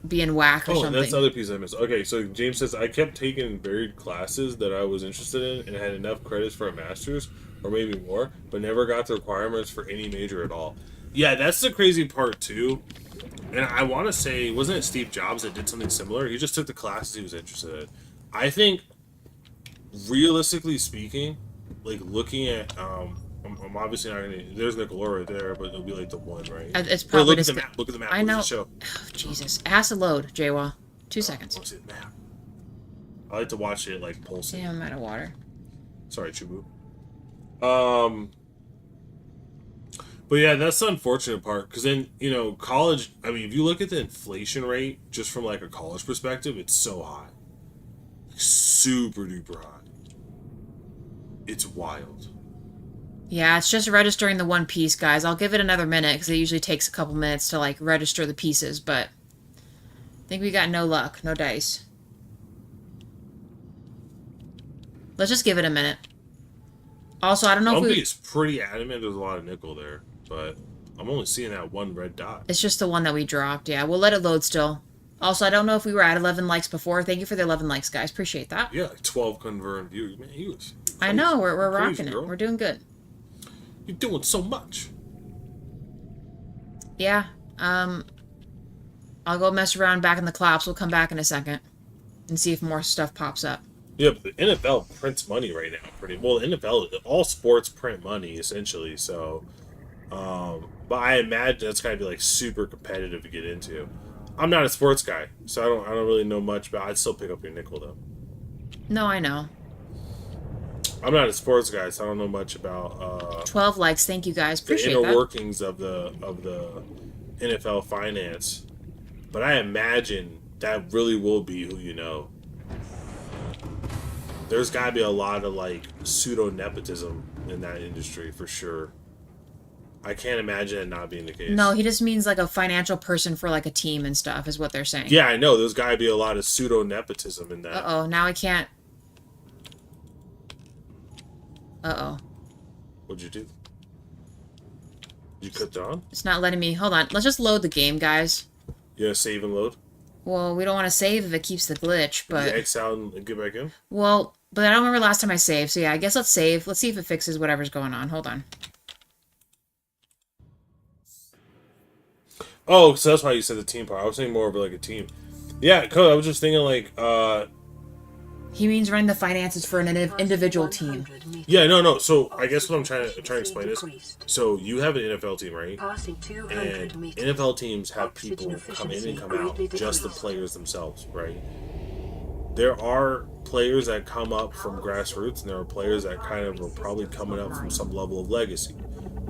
being whacked or something. Oh, that's the other piece I missed. Okay, so James says I kept taking varied classes that I was interested in and had enough credits for a master's or maybe more, but never got the requirements for any major at all. Yeah, that's the crazy part too. And I want to say, wasn't it Steve Jobs that did something similar? He just took the classes he was interested in. I think, realistically speaking, like looking at, I'm obviously not gonna. There's Nicolora right there, but it'll be like the one, right? It's probably look at the map. Look at the map. I know. Show? Oh, Jesus, it has to load, Jaywa. 2 seconds. Let's see the map. I like to watch it like pulsing. Damn, I'm out of water. Sorry, Chubu. But yeah, that's the unfortunate part, because then, you know, college, I mean, if you look at the inflation rate just from like a college perspective, it's so high. Super duper high. It's wild. Yeah, it's just registering the one piece, guys. I'll give it another minute because it usually takes a couple minutes to like register the pieces, but I think we got no luck, no dice. Let's just give it a minute. Also, I don't know if Lumpy is pretty adamant there's a lot of nickel there, but I'm only seeing that one red dot. It's just the one that we dropped. Yeah, we'll let it load still. Also, I don't know if we were at 11 likes before. Thank you for the 11 likes, guys. Appreciate that. Yeah, like 12 converted views. Man, he was crazy. I know, we're Crazy, rocking it. girl. We're doing good. You're doing so much. Yeah, I'll go mess around back in the claps. We'll come back in a second and see if more stuff pops up. Yeah, but the NFL prints money right now. Pretty well. The NFL, all sports print money essentially. So, but I imagine that's gotta be like super competitive to get into. I'm not a sports guy, so I don't really know much about. I'd still pick up your nickel though. No, I know. I'm not a sports guy, so I don't know much about 12 likes. Thank you, guys. Appreciate the inner that. workings of the NFL finance. But I imagine that really will be who you know. There's got to be a lot of like pseudo nepotism in that industry for sure. I can't imagine it not being the case. No, he just means like a financial person for like a team and stuff is what they're saying. Yeah, I know. There's got to be a lot of pseudo nepotism in that. Uh-oh, now I can't. Uh-oh. What'd you do? Did you cut down? It's not letting me. Hold on. Let's just load the game, guys. You gonna save and load? Well, we don't want to save if it keeps the glitch, but... You X out and get back in? Well, but I don't remember last time I saved, so yeah, I guess let's save. Let's see if it fixes whatever's going on. Hold on. Oh, so that's why you said the team part. I was saying more of like a team. Yeah, cool. I was just thinking like, He means running the finances for an individual team. yeah, no. So I guess what I'm trying to explain is, so you have an NFL team, right? And NFL teams have people come in and come out, just the players themselves, right? There are players that come up from grassroots, and there are players that kind of are probably coming up from some level of legacy.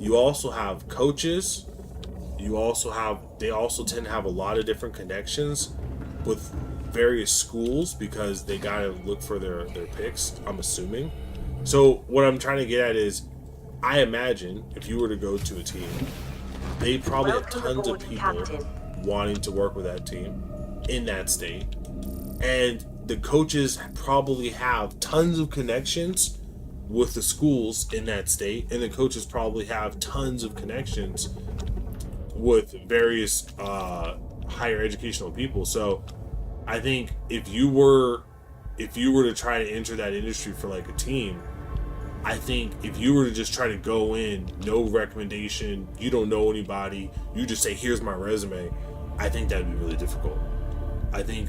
You also have coaches. They also tend to have a lot of different connections with various schools because they gotta look for their picks, I'm assuming. So what I'm trying to get at is, I imagine if you were to go to a team, they probably have tons of people wanting to work with that team in that state, and the coaches probably have tons of connections with the schools in that state, and the coaches probably have tons of connections with various higher educational people. So I think if you were to try to enter that industry for like a team, I think if you were to just try to go in, no recommendation, you don't know anybody, you just say, here's my resume, I think that'd be really difficult. I think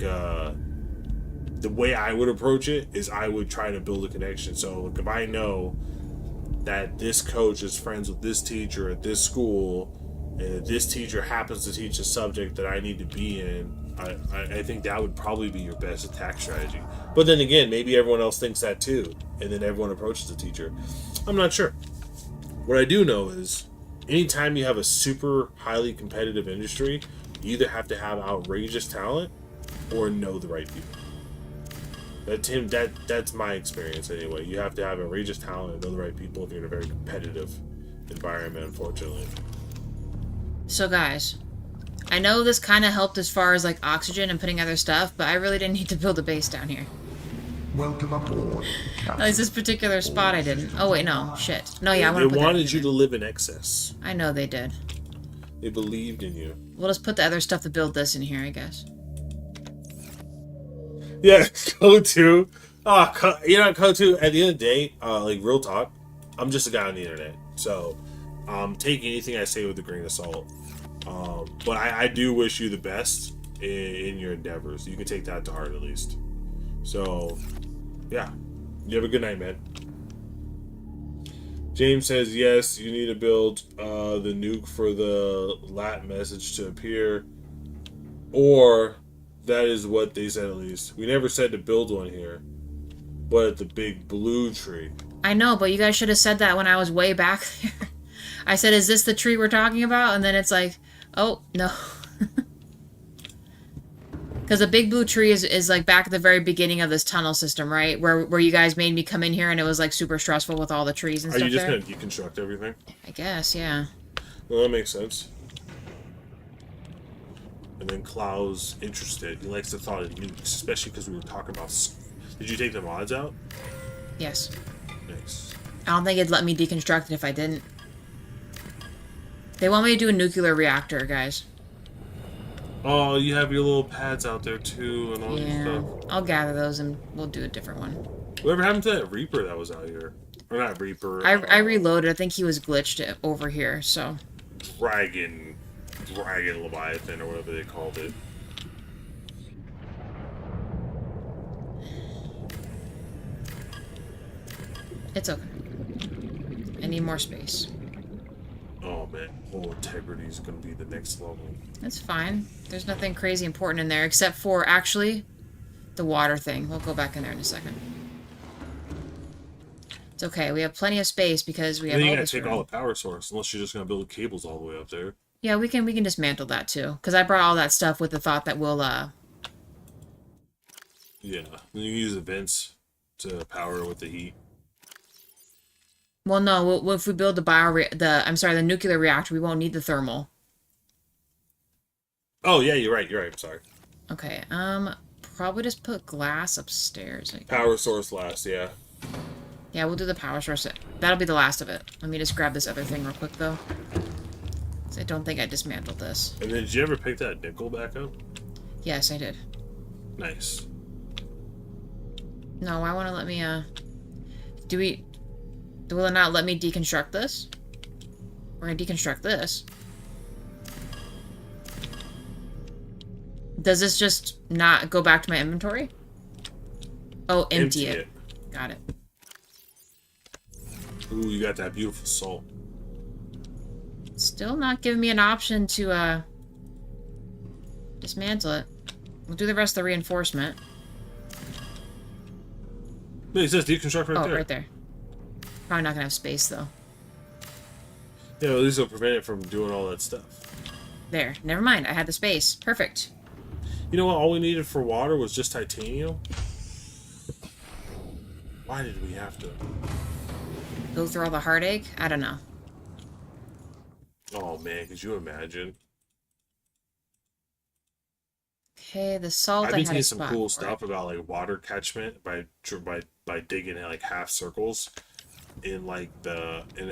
the way I would approach it is I would try to build a connection. So like, if I know that this coach is friends with this teacher at this school, and this teacher happens to teach a subject that I need to be in, I think that would probably be your best attack strategy. But then again, maybe everyone else thinks that too, and then everyone approaches the teacher. I'm not sure. What I do know is, anytime you have a super highly competitive industry, you either have to have outrageous talent or know the right people. That's my experience anyway. You have to have outrageous talent and know the right people if you're in a very competitive environment, unfortunately. So guys, I know this kind of helped as far as like oxygen and putting other stuff, but I really didn't need to build a base down here. Welcome aboard, At least this particular spot I didn't. Oh wait, no, shit. No, yeah, I want to put They wanted you to live in excess. I know they did. They believed in you. We'll just put the other stuff to build this in here, I guess. Yeah, Kotu. Kotu, at the end of the day, like, real talk, I'm just a guy on the internet. So, take anything I say with a grain of salt. But I do wish you the best in your endeavors. You can take that to heart, at least. So, yeah. You have a good night, man. James says, yes, you need to build the nuke for the lat message to appear. Or, that is what they said, at least. We never said to build one here. But at the big blue tree. I know, but you guys should have said that when I was way back there. I said, is this the tree we're talking about? And then it's like, oh, no. Because the big blue tree is like back at the very beginning of this tunnel system, right? Where you guys made me come in here and it was like super stressful with all the trees and stuff. Are you just going to deconstruct everything? I guess, yeah. Well, that makes sense. And then Klau's interested. He likes the thought of nukes, especially because we were talking about... Did you take the mods out? Yes. Nice. I don't think it'd let me deconstruct it if I didn't. They want me to do a nuclear reactor, guys. Oh, you have your little pads out there too, and all this stuff. I'll gather those and we'll do a different one. Whatever happened to that Reaper that was out here? Or not Reaper. I reloaded. I think he was glitched over here, so... Dragon Leviathan, or whatever they called it. It's okay. I need more space. Oh man, whole integrity is going to be the next level. That's fine. There's nothing crazy important in there, except for, actually, the water thing. We'll go back in there in a second. It's okay. We have plenty of space because we have all this room. Then you gotta take all the power source, unless you're just going to build cables all the way up there. Yeah, we can dismantle that too. Because I brought all that stuff with the thought that we'll, Yeah, then you use the vents to power with the heat. Well, no, if we build the nuclear reactor, we won't need the thermal. Oh, yeah, you're right, I'm sorry. Okay, probably just put glass upstairs. Power source last, yeah. Yeah, we'll do the power source. That'll be the last of it. Let me just grab this other thing real quick, though. I don't think I dismantled this. And then, did you ever pick that nickel back up? Yes, I did. Nice. No, why won't it let me, will it not let me deconstruct this? We're gonna deconstruct this. Does this just not go back to my inventory? Oh, empty it. Got it. Ooh, you got that beautiful salt. Still not giving me an option to, dismantle it. We'll do the rest of the reinforcement. No, it says deconstruct right there. Oh, right there. Probably not gonna have space, though. Yeah, at least it'll prevent it from doing all that stuff. There. Never mind. I had the space. Perfect. You know what? All we needed for water was just titanium. Why did we have to? Go through all the heartache? I don't know. Oh, man. Could you imagine? Okay, the salt. I've been seeing some cool stuff about like water catchment by digging in like half circles in like in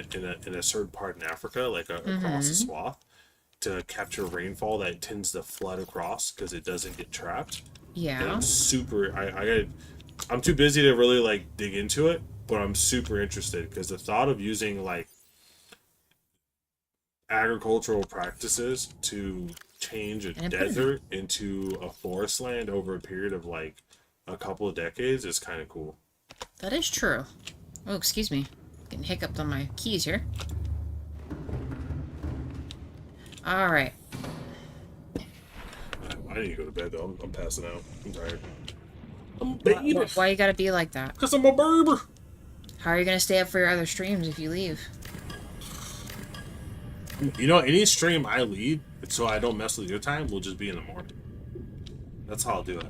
a certain part in Africa, like across the swath, to capture rainfall that tends to flood across because it doesn't get trapped. Yeah. And I'm super. I'm too busy to really like dig into it, but I'm super interested because the thought of using like agricultural practices to change a desert into a forest land over a period of like a couple of decades is kind of cool. That is true. Oh, excuse me. Getting hiccuped on my keys here. Alright. I need to go to bed, though. I'm passing out. I'm tired. I'm a baby. Why you gotta be like that? Because I'm a baby. How are you gonna stay up for your other streams if you leave? You know, any stream I lead, so I don't mess with your time, will just be in the morning. That's how I'll do it.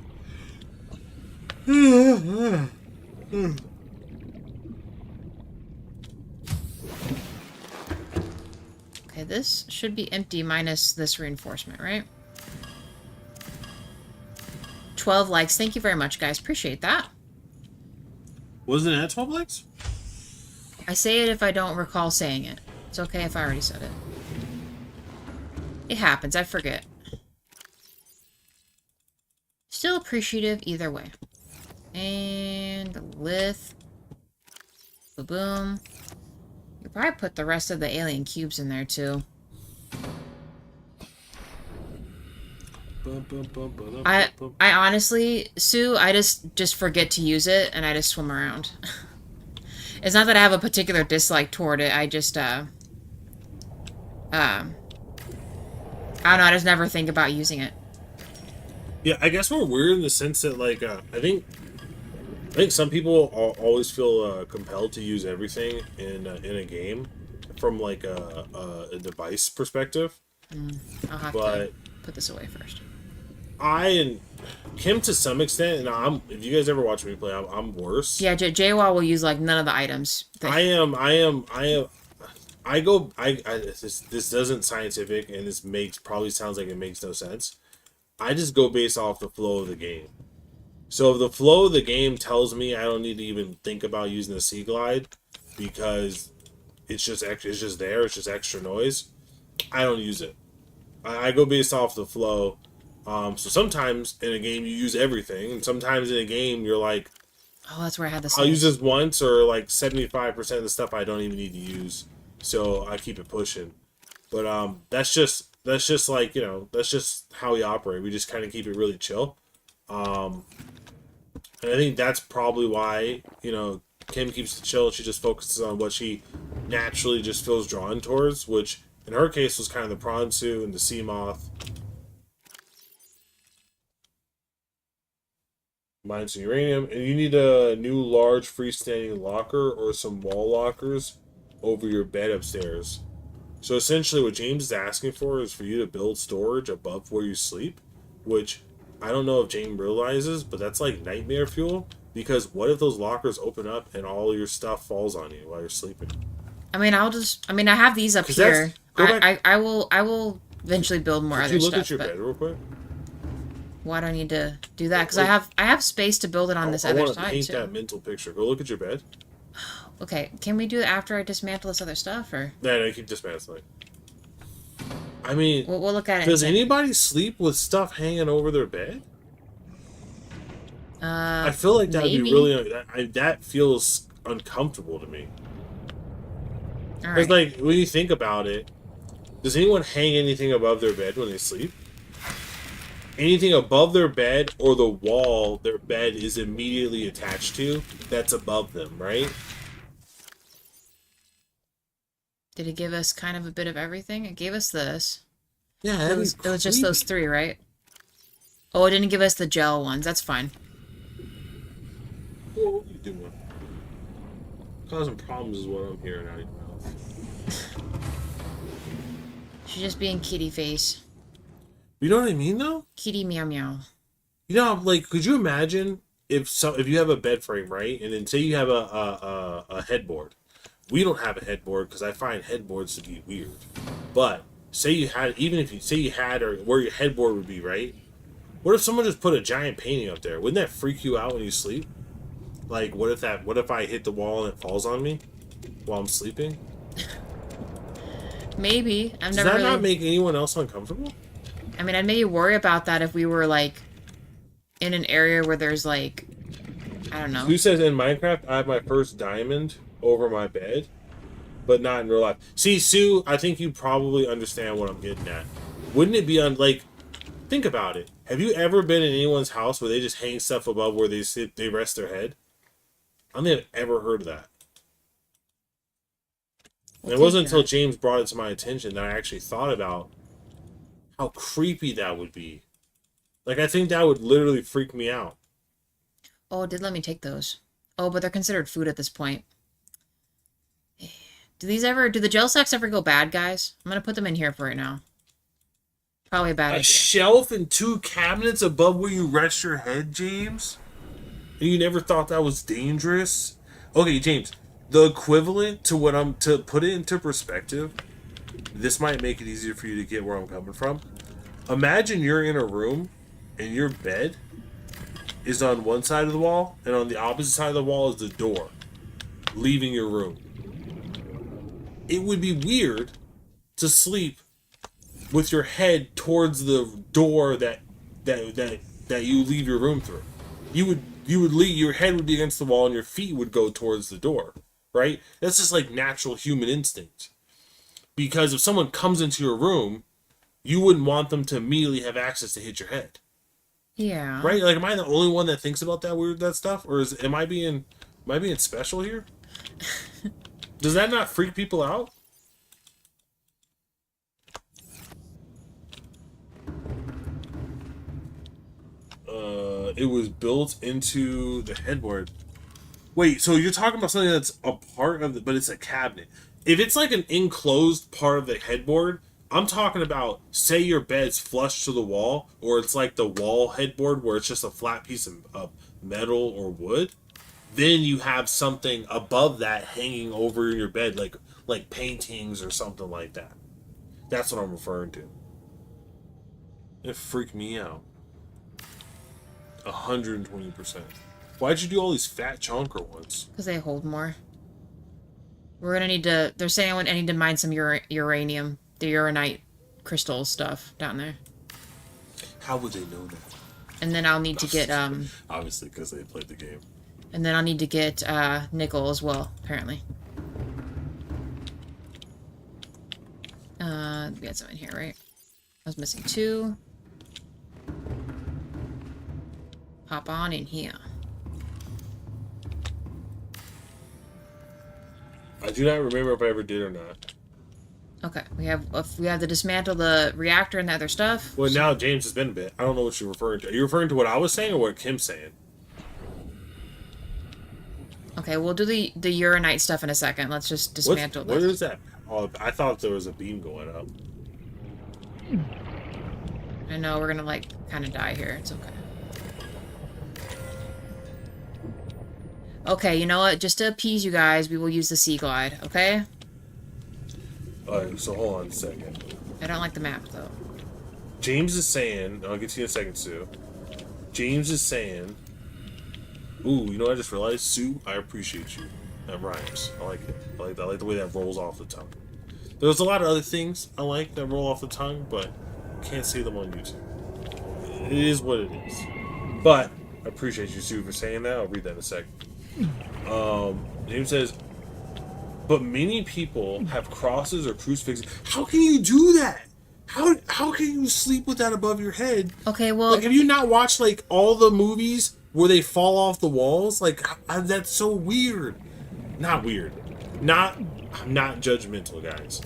Okay, this should be empty minus this reinforcement, right? 12 likes. Thank you very much, guys. Appreciate that. Wasn't it at 12 likes? I say it if I don't recall saying it. It's okay if I already said it. It happens. I forget. Still appreciative either way. And lith. Boom. You probably put the rest of the alien cubes in there too. I honestly, Sue, I just forget to use it and I just swim around. It's not that I have a particular dislike toward it. I just I don't know, I just never think about using it. Yeah, I guess we're weird in the sense that, like, I think some people always feel compelled to use everything in a game from, like, a device perspective. I'll have to put this away first. And Kim, to some extent, and if you guys ever watch me play, I'm worse. Yeah, JWall will use, like, none of the items. This isn't scientific, and this probably sounds like it makes no sense. I just go based off the flow of the game. So if the flow of the game tells me I don't need to even think about using the Sea Glide because it's just there, it's just extra noise, I don't use it. I go based off the flow. So sometimes in a game you use everything, and sometimes in a game you're like, oh, that's where I had this. I'll use this once, or like 75% of the stuff I don't even need to use. So I keep it pushing. But that's just like, you know, that's just how we operate. We just kind of keep it really chill. And I think that's probably why, you know, Kim keeps it chill. She just focuses on what she naturally just feels drawn towards, which in her case was kind of the prawn suit and the sea moth. Mine some uranium. And you need a new large freestanding locker or some wall lockers over your bed upstairs. So essentially what James is asking for is for you to build storage above where you sleep, which I don't know if James realizes, but that's like nightmare fuel, because what if those lockers open up and all your stuff falls on you while you're sleeping? I mean, I have these up here. I will eventually build more other stuff. Could you look at your bed real quick? Why do I need to do that? Because I have space to build it on this other side too. I want to paint that mental picture. Go look at your bed. Okay, can we do it after I dismantle this other stuff, or? No, keep dismantling. I mean, we'll look at it. Does anybody sleep with stuff hanging over their bed? I feel like that would be really. That feels uncomfortable to me. Because, like, when you think about it, does anyone hang anything above their bed when they sleep? Anything above their bed or the wall their bed is immediately attached to, that's above them, right? Did it give us kind of a bit of everything? It gave us this. Yeah, it was just those three, right? Oh, it didn't give us the gel ones. That's fine. What are you doing? Causing problems is what I'm hearing out of your mouth. She's just being kitty face. You know what I mean, though? Kitty meow meow. You know, like, could you imagine if you have a bed frame, right? And then say you have a headboard. We don't have a headboard because I find headboards to be weird. But say you had, even if you say you had, or where your headboard would be, right? What if someone just put a giant painting up there? Wouldn't that freak you out when you sleep? Like, what if I hit the wall and it falls on me while I'm sleeping? Maybe. Does that not make anyone else uncomfortable? I mean, I'd maybe worry about that if we were, like, in an area where there's, like, I don't know. Who says in Minecraft I have my first diamond over my bed, but not in real life? See, Sue, I think you probably understand what I'm getting at. Wouldn't it be Think about it. Have you ever been in anyone's house where they just hang stuff above where they sit, they rest their head? I don't think I've ever heard of that. And it wasn't until James brought it to my attention that I actually thought about how creepy that would be. Like, I think that would literally freak me out. Oh, it did let me take those. Oh, but they're considered food at this point. Do the gel sacks ever go bad, guys? I'm going to put them in here for right now. Probably a bad idea. A shelf and 2 cabinets above where you rest your head, James? And you never thought that was dangerous? Okay, James, the equivalent to to put it into perspective, this might make it easier for you to get where I'm coming from. Imagine you're in a room and your bed is on one side of the wall, and on the opposite side of the wall is the door leaving your room. It would be weird to sleep with your head towards the door that you leave your room through. You would leave, your head would be against the wall and your feet would go towards the door, right? That's just like natural human instinct. Because if someone comes into your room, you wouldn't want them to immediately have access to hit your head. Yeah. Right? Like, am I the only one that thinks about that stuff? Or am I being special here? Does that not freak people out? It was built into the headboard. Wait, so you're talking about something that's a part of but it's a cabinet. If it's like an enclosed part of the headboard, I'm talking about, say your bed's flush to the wall, or it's like the wall headboard where it's just a flat piece of metal or wood. Then you have something above that hanging over your bed, like paintings or something like that. That's what I'm referring to. It freaked me out. 120%. Why'd you do all these fat chonker ones? Because they hold more. We're gonna need to... They're saying I need to mine some uranium. The uranite crystal stuff down there. How would they know that? And then I'll need to get... Obviously, because they played the game. And then I'll need to get nickel as well, apparently. We got some in here, right? I was missing 2. Hop on in here. I do not remember if I ever did or not. Okay, we have to dismantle the reactor and the other stuff. Well, now James has been a bit. I don't know what you're referring to. Are you referring to what I was saying or what Kim's saying? Okay, we'll do the uranite stuff in a second. Let's just dismantle this. What is that? Oh, I thought there was a beam going up. I know, we're gonna, like, kind of die here. It's okay. Okay, you know what? Just to appease you guys, we will use the Sea Glide, okay? Alright, so hold on a second. I don't like the map, though. James is saying... I'll get to you in a second, Sue. James is saying... Ooh, you know what I just realized? Sue, I appreciate you. That rhymes. I like it. I like the way that rolls off the tongue. There's a lot of other things I like that roll off the tongue, but can't say them on YouTube. It is what it is. But I appreciate you, Sue, for saying that. I'll read that in a second. James says, but many people have crosses or crucifixes. How can you do that? How can you sleep with that above your head? Okay, well... Like, have you not watched, like, all the movies where they fall off the walls? Like, that's so weird. Not weird. I'm not judgmental, guys.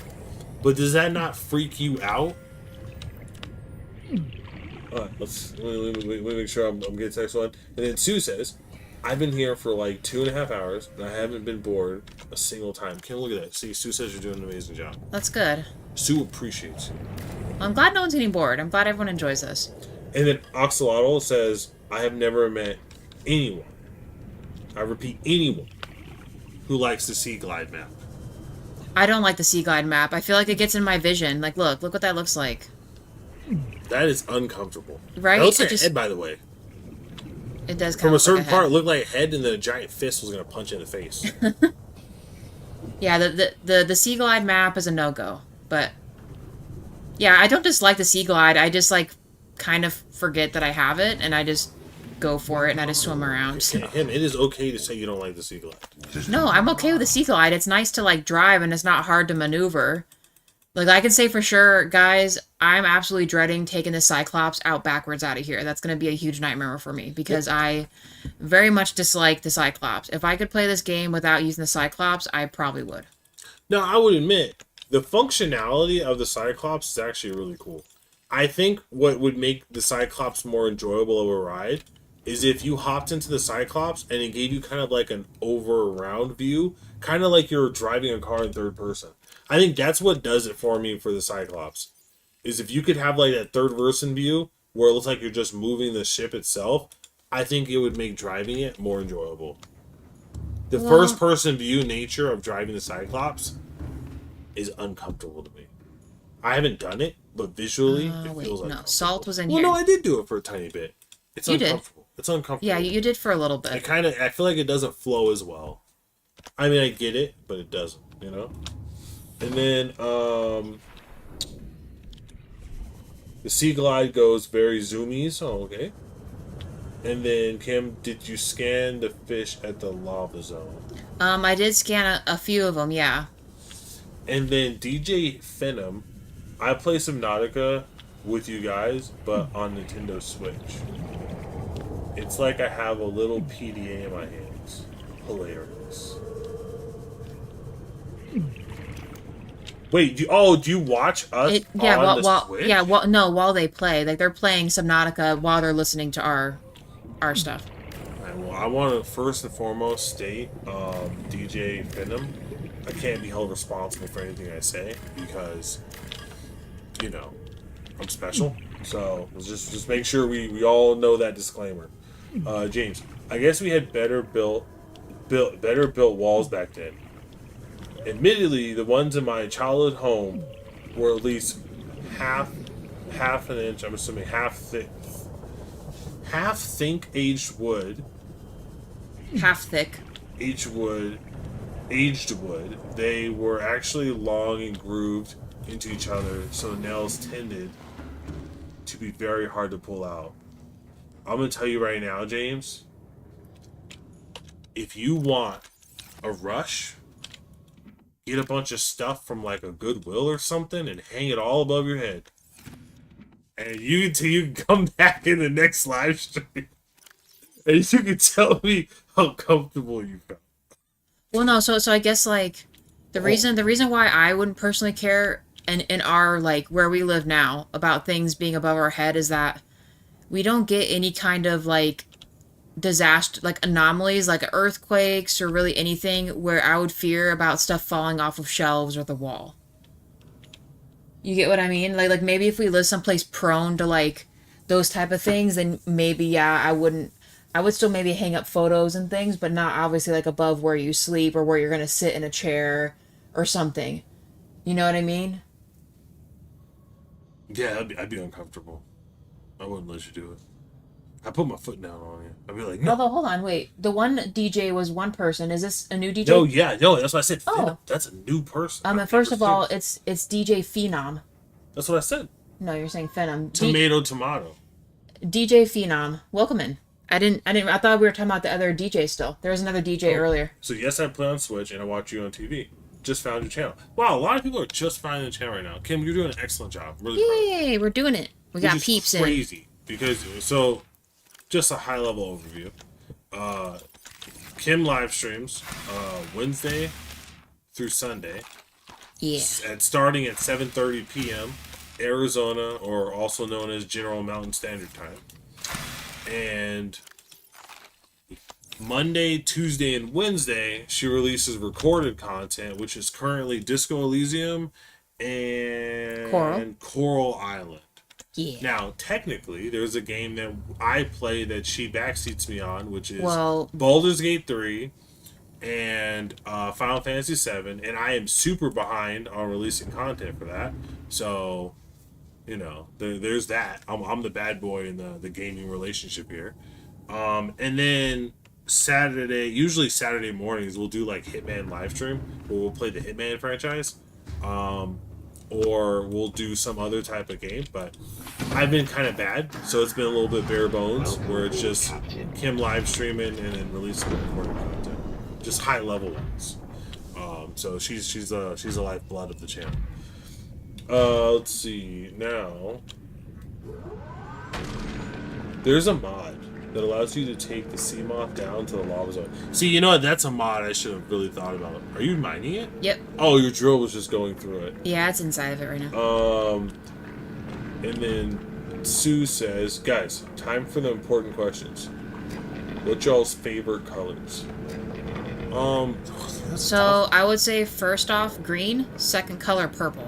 But does that not freak you out? Alright, let me make sure I'm getting text one. And then Sue says, I've been here for like 2.5 hours, and I haven't been bored a single time. Kim, look at that. See, Sue says you're doing an amazing job. That's good. Sue appreciates you. Well, I'm glad no one's getting bored. I'm glad everyone enjoys this. And then Oxalotl says, I have never met anyone, I repeat, anyone, who likes the Sea Glide map. I don't like the Sea Glide map. I feel like it gets in my vision. Like, look what that looks like. That is uncomfortable. Right? That looks like a head, by the way. It does kind From of a certain like part, it looked like a head, and then a giant fist was going to punch you in the face. Yeah, the Sea Glide map is a no-go. But, yeah, I don't dislike the Sea Glide. I just, like, kind of forget that I have it, and I just go for it, and I just swim around. So. Him, it is okay to say you don't like the Sea Glide. No, I'm okay with the Sea Glide. It's nice to, like, drive, and it's not hard to maneuver. Like, I can say for sure, guys, I'm absolutely dreading taking the Cyclops out backwards out of here. That's going to be a huge nightmare for me, because I very much dislike the Cyclops. If I could play this game without using the Cyclops, I probably would. Now, I would admit, the functionality of the Cyclops is actually really cool. I think what would make the Cyclops more enjoyable of a ride is if you hopped into the Cyclops and it gave you kind of like an over-around view, kind of like you're driving a car in third person. I think that's what does it for me for the Cyclops. Is if you could have like that third person view where it looks like you're just moving the ship itself, I think it would make driving it more enjoyable. The first person view nature of driving the Cyclops is uncomfortable to me. I haven't done it, but visually it feels uncomfortable. No, Salt was in here. Well, no, I did do it for a tiny bit. It's uncomfortable. It's uncomfortable. Yeah, you did for a little bit. I feel like it doesn't flow as well. I mean, I get it, but it doesn't, you know? And then, the Sea Glide goes very zoomy, so okay. And then, Kim, did you scan the fish at the lava zone? I did scan a few of them, yeah. And then DJ Phenom, I play Subnautica with you guys, but on Nintendo Switch. It's like I have a little PDA in my hands. Hilarious. Wait, do you watch us on the Switch? Yeah, while they play. Like, they're playing Subnautica while they're listening to our stuff. Right, well, I want to first and foremost state DJ Phenom, I can't be held responsible for anything I say because, you know, I'm special. So let's just make sure we all know that disclaimer. James, I guess we had better built walls back then. Admittedly, the ones in my childhood home were at least half an inch. I'm assuming half thick aged wood. Half thick. Aged wood. They were actually long and grooved into each other, so nails tended to be very hard to pull out. I'm gonna tell you right now, James. If you want a rush, get a bunch of stuff from like a Goodwill or something and hang it all above your head. And you can come back in the next live stream and you can tell me how comfortable you felt. Well, no, so I guess like the reason why I wouldn't personally care in our like where we live now about things being above our head is that we don't get any kind of like disaster, like anomalies, like earthquakes or really anything where I would fear about stuff falling off of shelves or the wall. You get what I mean? Like maybe if we live someplace prone to like those type of things, then maybe yeah, I would still maybe hang up photos and things, but not obviously like above where you sleep or where you're gonna sit in a chair or something. You know what I mean? Yeah, I'd be uncomfortable. I wouldn't let you do it. I put my foot down on you. I'd be like, no. Although, hold on, wait. The one DJ was one person. Is this a new DJ? No, yeah, no. That's what I said. Oh, that's a new person. And first of all, it's DJ Phenom. That's what I said. No, you're saying Phenom. Tomato. DJ Phenom, welcome in. I thought we were talking about the other DJ still. There was another DJ earlier. So yes, I play on Switch and I watch you on TV. Just found your channel. Wow, a lot of people are just finding the channel right now. Kim, you're doing an excellent job. I'm really proud. Yay, we're doing it. We got peeps in. Crazy because just a high level overview. Kim live streams Wednesday through Sunday. Yeah. Starting at 7:30 p.m. Arizona, or also known as General Mountain Standard Time. And Monday, Tuesday, and Wednesday, she releases recorded content, which is currently Disco Elysium and Coral Island. Yeah. Now, technically, there's a game that I play that she backseats me on, which is Baldur's Gate 3 and Final Fantasy 7, and I am super behind on releasing content for that. So, you know, there's that. I'm the bad boy in the gaming relationship here. And then usually Saturday mornings, we'll do like Hitman live stream where we'll play the Hitman franchise. Or we'll do some other type of game, but I've been kind of bad, so it's been a little bit bare bones, where it's just Kim live streaming and then releasing recorded content, just high level ones. So she's the lifeblood of the channel. Let's see. Now, there's a mod that allows you to take the sea moth down to the lava zone. See, you know what? That's a mod I should have really thought about. Are you mining it? Yep. Oh, your drill was just going through it. Yeah, it's inside of it right now. And then Sue says, guys, time for the important questions. What's y'all's favorite colors? So tough. I would say first off green, second color purple.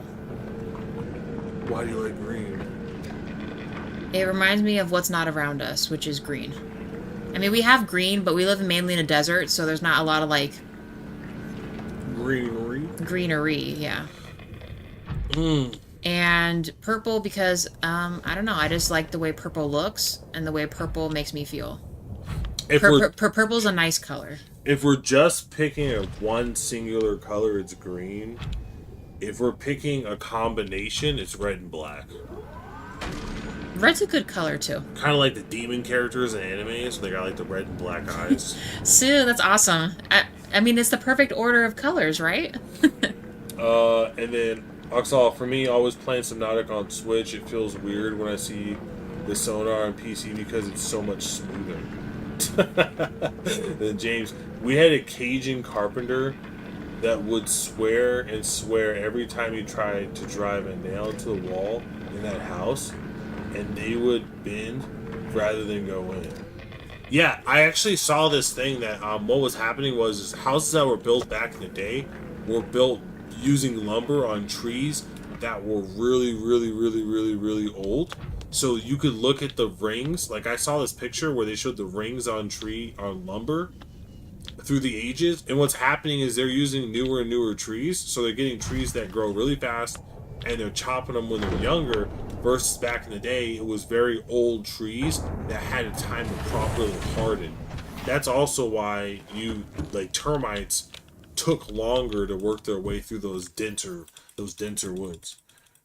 Why do you like green? It reminds me of what's not around us, which is green. I mean, we have green, but we live mainly in a desert, so there's not a lot of, like... Greenery, yeah. And purple because, I don't know, I just like the way purple looks and the way purple makes me feel. Purple's a nice color. If we're just picking one singular color, it's green. If we're picking a combination, it's red and black. Red's a good color, too. Kind of like the demon characters in anime, so they got, like, the red and black eyes. Sue, that's awesome. I mean, it's the perfect order of colors, right? And then, Oxal, for me, always playing Subnautica on Switch, it feels weird when I see the sonar on PC because it's so much smoother. Then James, we had a Cajun carpenter that would swear and swear every time you tried to drive a nail into the wall in that house, and they would bend rather than go in. Yeah, I actually saw this thing that what was happening was houses that were built back in the day were built using lumber on trees that were really, really, really, really, really old. So you could look at the rings. Like I saw this picture where they showed the rings on lumber through the ages. And what's happening is they're using newer and newer trees. So they're getting trees that grow really fast and they're chopping them when they're younger. Versus back in the day, it was very old trees that had a time to properly harden. That's also why termites took longer to work their way through those denser woods,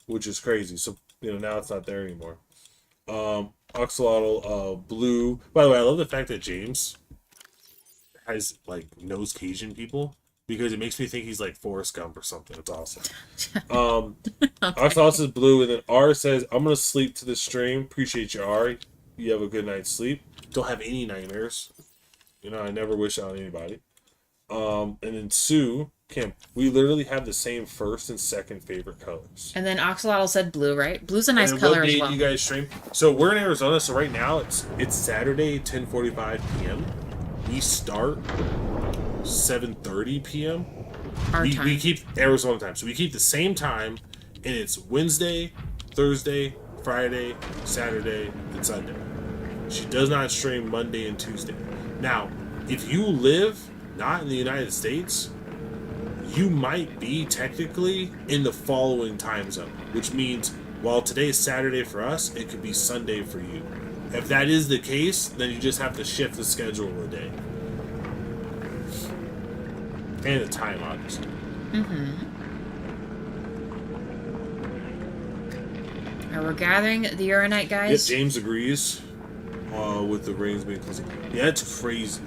which is crazy. So now it's not there anymore. Oxalotl, blue. By the way, I love the fact that James has knows Cajun people because it makes me think he's like Forrest Gump or something. It's awesome. Okay. Oxalotl says blue, and then R says, "I'm gonna sleep to the stream. Appreciate you, R. You have a good night's sleep. Don't have any nightmares. I never wish on anybody." And then Sue, Kim, we literally have the same first and second favorite colors. And then Oxalotl said blue, right? Blue's a nice color as well. You guys stream? So we're in Arizona, so right now it's Saturday, 10:45 p.m. We start 7:30 p.m. Our time. We keep Arizona time, so we keep the same time, and it's Wednesday, Thursday, Friday, Saturday, and Sunday. She does not stream Monday and Tuesday. Now, if you live not in the United States, you might be technically in the following time zone, which means while today is Saturday for us, it could be Sunday for you. If that is the case, then you just have to shift the schedule a day. And the time, obviously. Mm-hmm. Alright, we're gathering the uranite, guys. Yeah, James agrees with the rings being close. Yeah, it's crazy.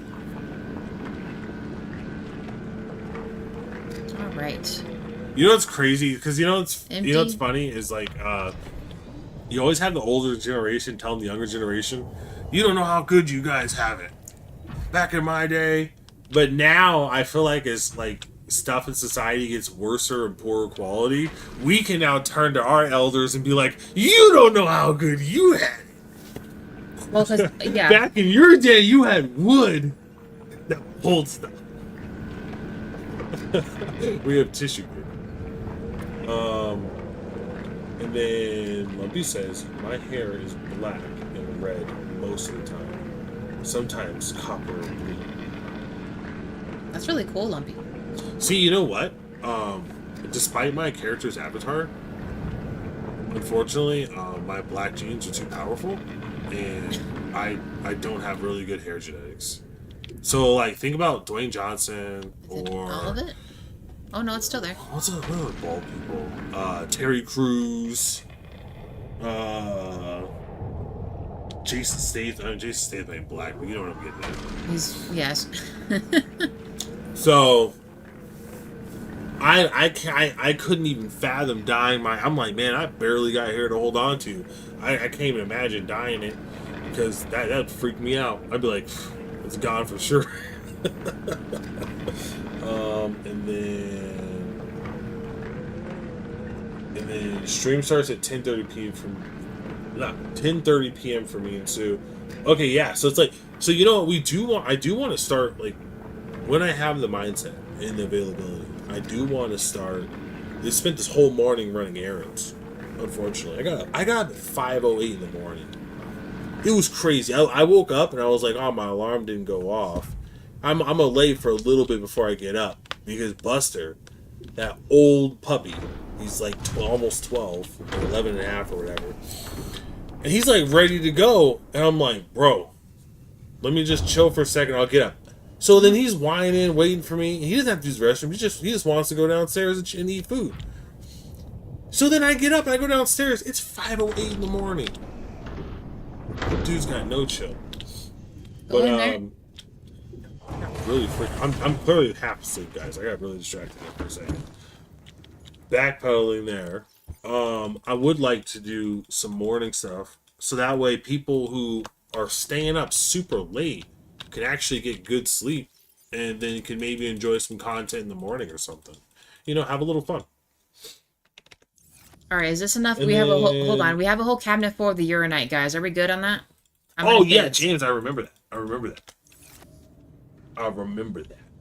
Right. You know what's crazy? Because what's funny is you always have the older generation telling the younger generation, "You don't know how good you guys have it back in my day." But now I feel like as stuff in society gets worse and poorer quality, we can now turn to our elders and be like, "You don't know how good you had it." Well, because yeah, back in your day, you had wood that pulled stuff. We have tissue paper. And then Lumpy says, "My hair is black and red most of the time. Sometimes copper and blue." That's really cool, Lumpy. See, you know what? Despite my character's avatar, unfortunately, my black genes are too powerful, and I don't have really good hair genetics. So, think about Dwayne Johnson or... All of it? Oh, no, it's still there. What's other bald people? Terry Crews. Jason Statham. Jason Statham ain't black, but you know what I'm getting at. Yes. So, I couldn't even fathom dying. I'm like, man, I barely got hair to hold on to. I can't even imagine dying it because that freaked me out. I'd be like, it's gone for sure. and then stream starts at 10:30 p.m. from 10:30 p.m. for me and Sue. Okay, yeah. So it's like, so you know what I do want to start like when I have the mindset and the availability. I do want to start. They spent this whole morning running errands. Unfortunately, I got up at 5:08 in the morning. It was crazy. I woke up and I was like, oh, my alarm didn't go off. I'm late for a little bit before I get up because Buster, that old puppy, he's like almost 12 or 11 and a half or whatever, and he's like ready to go, and I'm like, bro, let me just chill for a second. I'll get up. So then he's whining, waiting for me. He doesn't have to use the restroom. He just wants to go downstairs and eat food. So then I get up and I go downstairs. It's 5:08 in the morning. The dude's got no chill. But really I'm clearly half asleep, guys. I got really distracted there for a second. Backpedaling there. I would like to do some morning stuff so that way people who are staying up super late can actually get good sleep, and then you can maybe enjoy some content in the morning or something. You know, have a little fun. All right, is this enough? And We have a whole, hold on. We have a whole cabinet full of the urinite, guys. Are we good on that? Oh yeah, James, I remember that.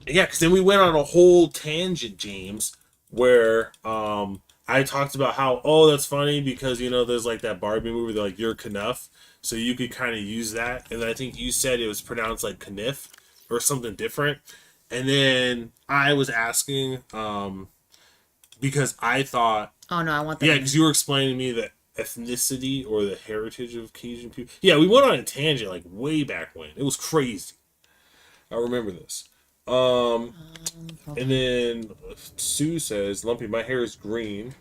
Yeah, because then we went on a whole tangent, James, where I talked about how, oh, that's funny because, you know, there's like that Barbie movie, like, you're Knuff, so you could kind of use that. And I think you said it was pronounced like Kniff or something different. And then I was asking, because I thought... Oh, no, I want that. Yeah, because you were explaining to me the ethnicity or the heritage of Cajun people. Yeah, we went on a tangent like way back when. It was crazy. I remember this. And then Sue says, Lumpy, my hair is green,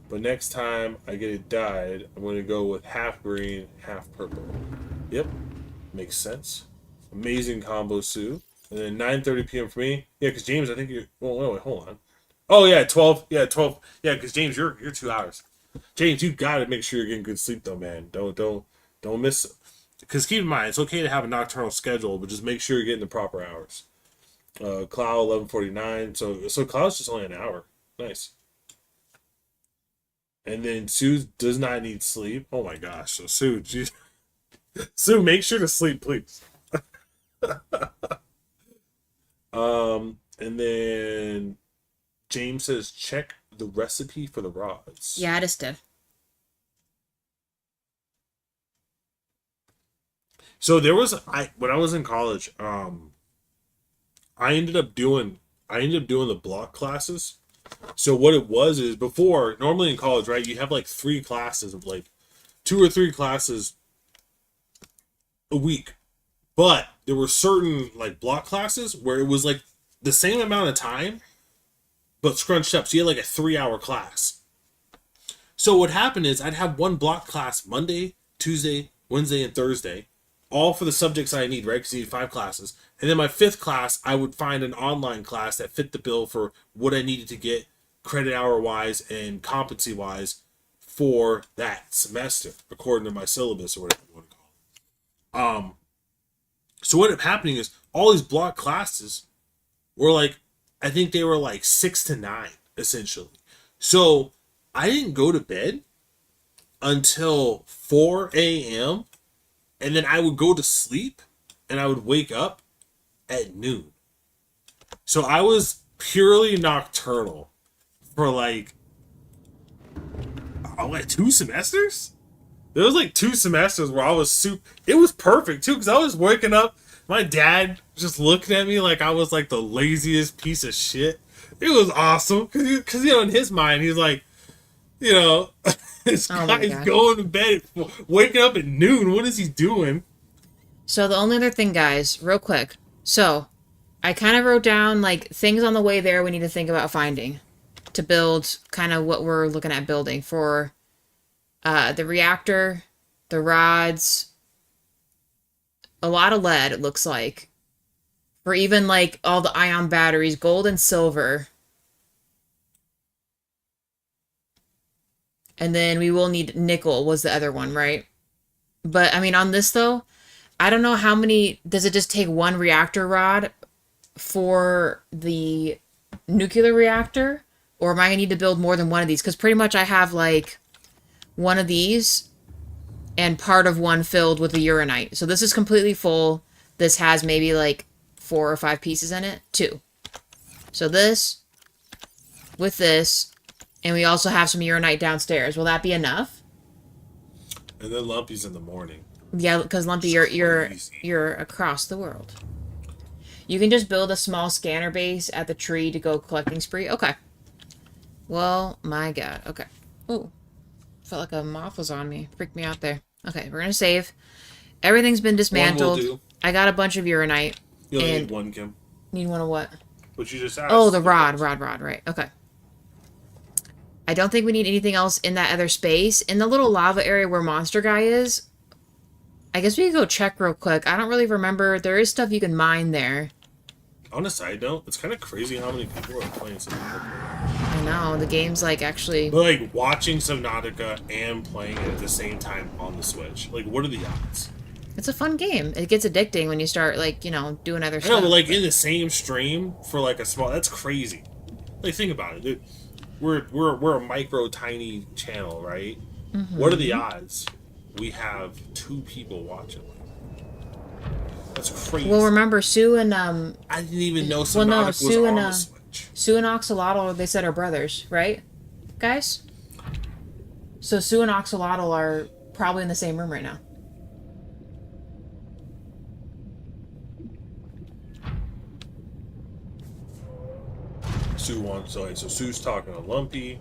but next time I get it dyed, I'm going to go with half green, half purple. Yep, makes sense. Amazing combo, Sue. And then 9:30 p.m. for me. Yeah, because James, I think you're... Well, wait, hold on. Oh, yeah, 12. Yeah, 12. Yeah, because James, you're 2 hours. James, you got to make sure you're getting good sleep, though, man. Don't miss it. Because keep in mind, it's okay to have a nocturnal schedule, but just make sure you're getting the proper hours. Cloud 11:49. So Cloud's just only an hour. Nice. And then Sue does not need sleep. Oh my gosh. So Sue, geez. Sue, make sure to sleep, please. And then James says, check the recipe for the rods. Yeah, I just did. So there was when I was in college, I ended up doing the block classes. So what it was is before, normally in college, right, you have like 3 classes of like 2 or 3 classes a week. But there were certain like block classes where it was like the same amount of time, but scrunched up. So you had like a 3-hour class. So what happened is I'd have one block class Monday, Tuesday, Wednesday, and Thursday, all for the subjects I need, right? Because you need 5 classes. And then my 5th class, I would find an online class that fit the bill for what I needed to get credit hour wise and competency wise for that semester, according to my syllabus or whatever you want to call it. So what ended up happening is all these block classes were like, I think they were like 6 to 9, essentially. So I didn't go to bed until 4 a.m. And then I would go to sleep and I would wake up at noon. So I was purely nocturnal for like 2 semesters? There was like 2 semesters where I was it was perfect too, because I was waking up, my dad just looking at me like I was like the laziest piece of shit. It was awesome because you know, in his mind he's like, you know, this guy's going to bed, waking up at noon. What is he doing? So the only other thing, guys, real quick. So I kind of wrote down like things on the way there we need to think about finding to build kind of what we're looking at building for the reactor, the rods, a lot of lead, it looks like. For even like all the ion batteries, gold and silver. And then we will need nickel was the other one, right? But, I mean, on this, though, I don't know how many... Does it just take one reactor rod for the nuclear reactor? Or am I going to need to build more than one of these? Because pretty much I have, like, one of these and part of one filled with the uranite. So this is completely full. This has maybe, like, 4 or 5 pieces in it. 2. So this with this, and we also have some uranite downstairs. Will that be enough? And then Lumpy's in the morning. Yeah, because Lumpy, you're across the world. You can just build a small scanner base at the tree to go collecting spree. Okay. Well, my God. Okay. Ooh, felt like a moth was on me. Freaked me out there. Okay, we're gonna save. Everything's been dismantled. One will do. I got a bunch of uranite. You only need one, Kim. Need one of what? What you just asked. Oh, the rod, right. Okay. I don't think we need anything else in that other space. In the little lava area where Monster Guy is, I guess we can go check real quick. I don't really remember. There is stuff you can mine there. On a side note, it's kind of crazy how many people are playing Subnautica. I know, the game's like actually... But like watching Subnautica and playing it at the same time on the Switch. Like, what are the odds? It's a fun game. It gets addicting when you start, like, you know, doing other stuff. I know, but like in the same stream for like a small... That's crazy. Like, think about it. Dude. We're a micro tiny channel, right? Mm-hmm. What are the odds we have 2 people watching? That's crazy. Well, remember Sue and I didn't even know Subnautica was on the Switch. Sue and Oxalotl, they said are brothers, right, guys? So Sue and Oxalotl are probably in the same room right now. Sue wants so Sue's talking to Lumpy.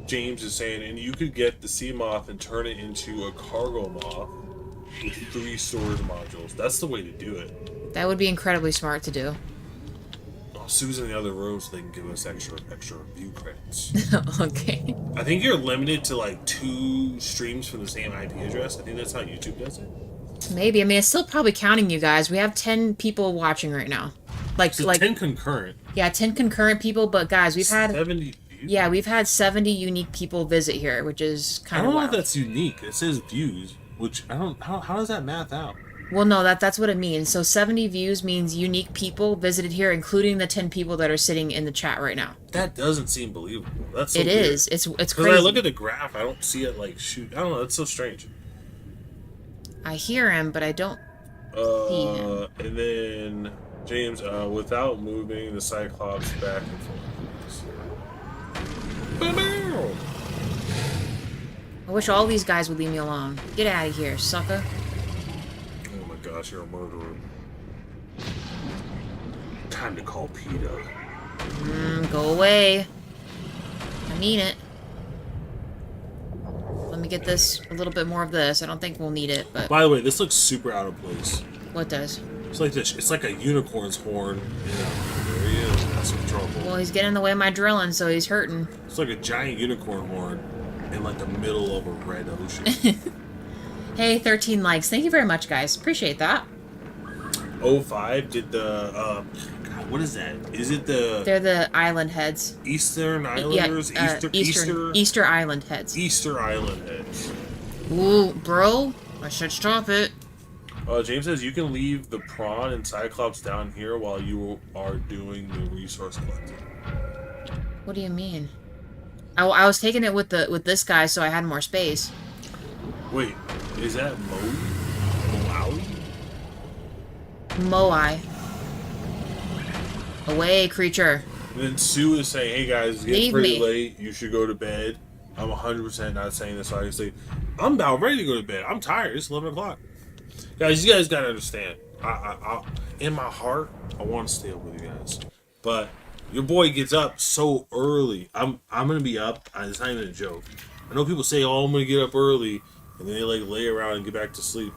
James is saying, and you could get the sea moth and turn it into a cargo moth with 3 storage modules. That's the way to do it. That would be incredibly smart to do. Oh, Sue's in the other room so they can give us extra view credits. Okay. I think you're limited to like 2 streams from the same IP address. I think that's how YouTube does it. Maybe. I mean, it's still probably counting you guys. We have 10 people watching right now. Like 10 concurrent. Yeah, 10 concurrent people, but guys, we've had 70 views. Yeah, we've had 70 unique people visit here, which is kind of I don't know wild. if that's unique. It says views, which I don't how does that math out? Well, no, that's what it means. So 70 views means unique people visited here, including the 10 people that are sitting in the chat right now. That doesn't seem believable. That's so it weird. is. It's crazy. Because I look at the graph, I don't see it like shoot. I don't know. That's so strange. I hear him, but I don't see him. And then James, without moving the Cyclops back and forth. I wish all these guys would leave me alone. Get out of here, sucker. Oh my gosh, you're a murderer. Time to call PETA. Go away. I mean it. Let me get this, a little bit more of this. I don't think we'll need it, but... By the way, this looks super out of place. What does? It's like this. It's like a unicorn's horn. Yeah, there he is. That's some trouble. Well, he's getting in the way of my drilling, so he's hurting. It's like a giant unicorn horn in like the middle of a red ocean. Hey, 13 likes. Thank you very much, guys. Appreciate that. 05 did the God, what is that? Is it the? They're the island heads. Eastern Islanders. Yeah, Easter Island heads. Easter Island heads. Ooh, bro! I should stop it. James says you can leave the prawn and Cyclops down here while you are doing the resource collecting. What do you mean? I was taking it with this guy, so I had more space. Wait, is that Moai? Moai. Away, creature. And then Sue is saying, "Hey guys, it's getting pretty late. You should go to bed." I'm 100% not saying this, obviously. I'm about ready to go to bed. I'm tired. It's 11 o'clock. Guys, you guys gotta understand. I in my heart, I want to stay up with you guys, but your boy gets up so early. I'm gonna be up. It's not even a joke. I know people say, "Oh, I'm gonna get up early," and then they like lay around and get back to sleep.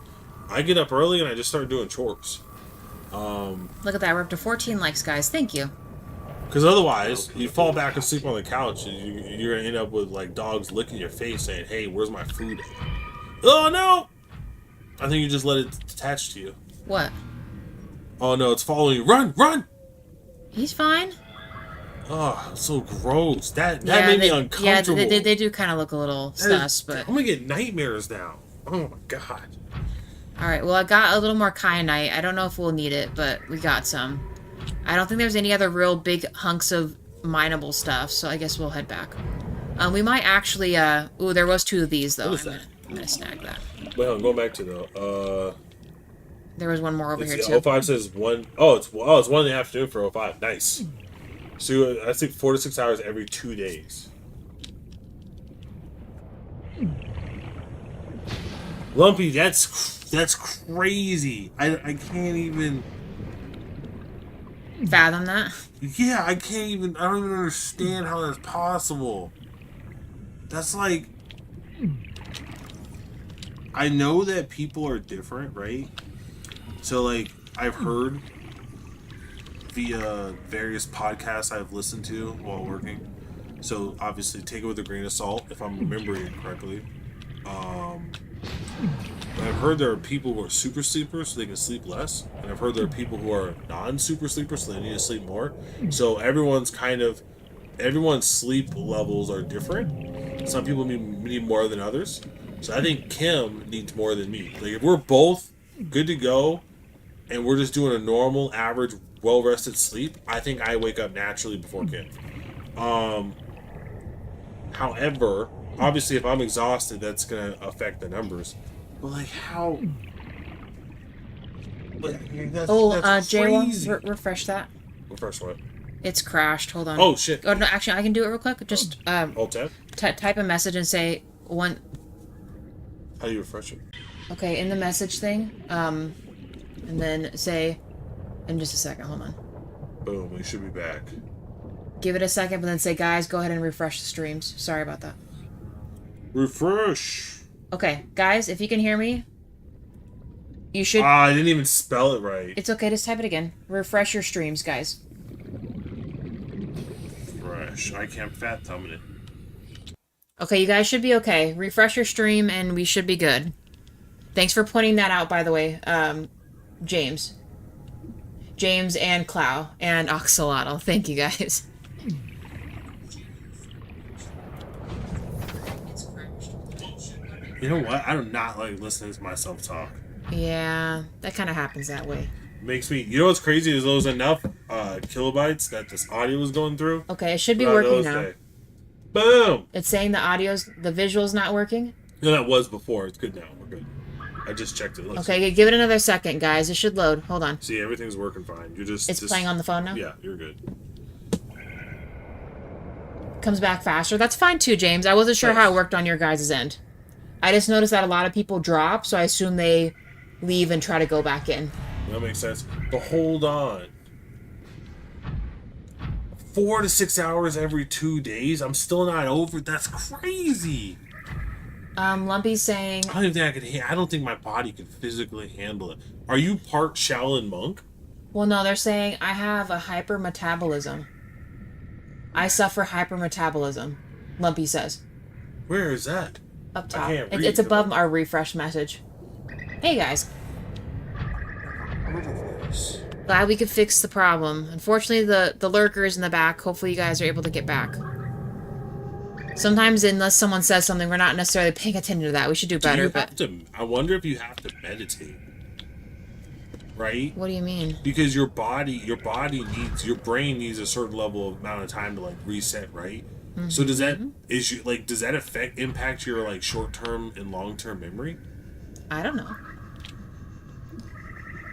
I get up early and I just start doing chores. Look at that. We're up to 14 likes, guys. Thank you. Because otherwise, you fall back asleep on the couch and you're gonna end up with like dogs licking your face, saying, "Hey, where's my food?" Oh no! I think you just let it attach to you. What? Oh no, it's following you. Run! Run! He's fine. Oh, so gross. That made me uncomfortable. Yeah, they do kind of look a little sus, but... I'm gonna get nightmares now. Oh my god. Alright, well, I got a little more kyanite. I don't know if we'll need it, but we got some. I don't think there's any other real big hunks of mineable stuff, so I guess we'll head back. We might actually, ooh, there was 2 of these, though. I'm gonna snag that. Well, I'm going back to the, There was one more over here, too. 05 says 1... Oh, it's 1 in the afternoon for 05. Nice. So, I sleep 4 to 6 hours every 2 days. Lumpy, that's crazy. I can't even... Fathom that? Yeah, I don't even understand how that's possible. That's like... I know that people are different, right? So, like, I've heard via various podcasts I've listened to while working. So, obviously, take it with a grain of salt if I'm remembering it correctly. I've heard there are people who are super sleepers so they can sleep less. And I've heard there are people who are non-super sleepers so they need to sleep more. So, everyone's sleep levels are different. Some people need more than others. So I think Kim needs more than me. Like, if we're both good to go and we're just doing a normal, average, well-rested sleep, I think I wake up naturally before Kim. However, obviously if I'm exhausted, that's going to affect the numbers. But, like, how... That's Jay, refresh that. Refresh what? It's crashed. Hold on. Oh, shit. Oh, no, actually, I can do it real quick. Just, Alt-tab? Type a message and say, one... How do you refresh it? Okay, in the message thing, and then say, in just a second, hold on. Boom, we should be back. Give it a second, but then say, guys, go ahead and refresh the streams. Sorry about that. Refresh! Okay, guys, if you can hear me, you should... I didn't even spell it right. It's okay, just type it again. Refresh your streams, guys. Refresh. I can't fat thumbing it. Okay, you guys should be okay. Refresh your stream, and we should be good. Thanks for pointing that out, by the way, James. James and Clow and Oxalotl. Thank you, guys. You know what? I do not like listening to myself talk. Yeah, that kind of happens that way. Makes me... You know what's crazy is those enough kilobytes that this audio was going through. Okay, it should be working now. Boom! It's saying the visual's not working? No, that was before. It's good now. We're good. I just checked it. Okay, give it another second, guys. It should load. Hold on. See, everything's working fine. It's playing on the phone now? Yeah, you're good. Comes back faster. That's fine too, James. I wasn't sure how it worked on your guys' end. I just noticed that a lot of people drop, so I assume they leave and try to go back in. That makes sense. But hold on. 4 to 6 hours every 2 days? I'm still not over it. That's crazy. Lumpy's saying... I don't even think I don't think my body could physically handle it. Are you part Shaolin monk? Well, no, they're saying I have a hypermetabolism. I suffer hypermetabolism, Lumpy says. Where is that? Up top. It's above our refresh message. Hey, guys. Glad we could fix the problem. Unfortunately, the lurker is in the back. Hopefully you guys are able to get back. Sometimes, unless someone says something, we're not necessarily paying attention to that. We should do better, I wonder if you have to meditate. Right? What do you mean? Because your brain needs a certain amount of time to, like, reset, right? Mm-hmm. So does that impact your, like, short-term and long-term memory? I don't know.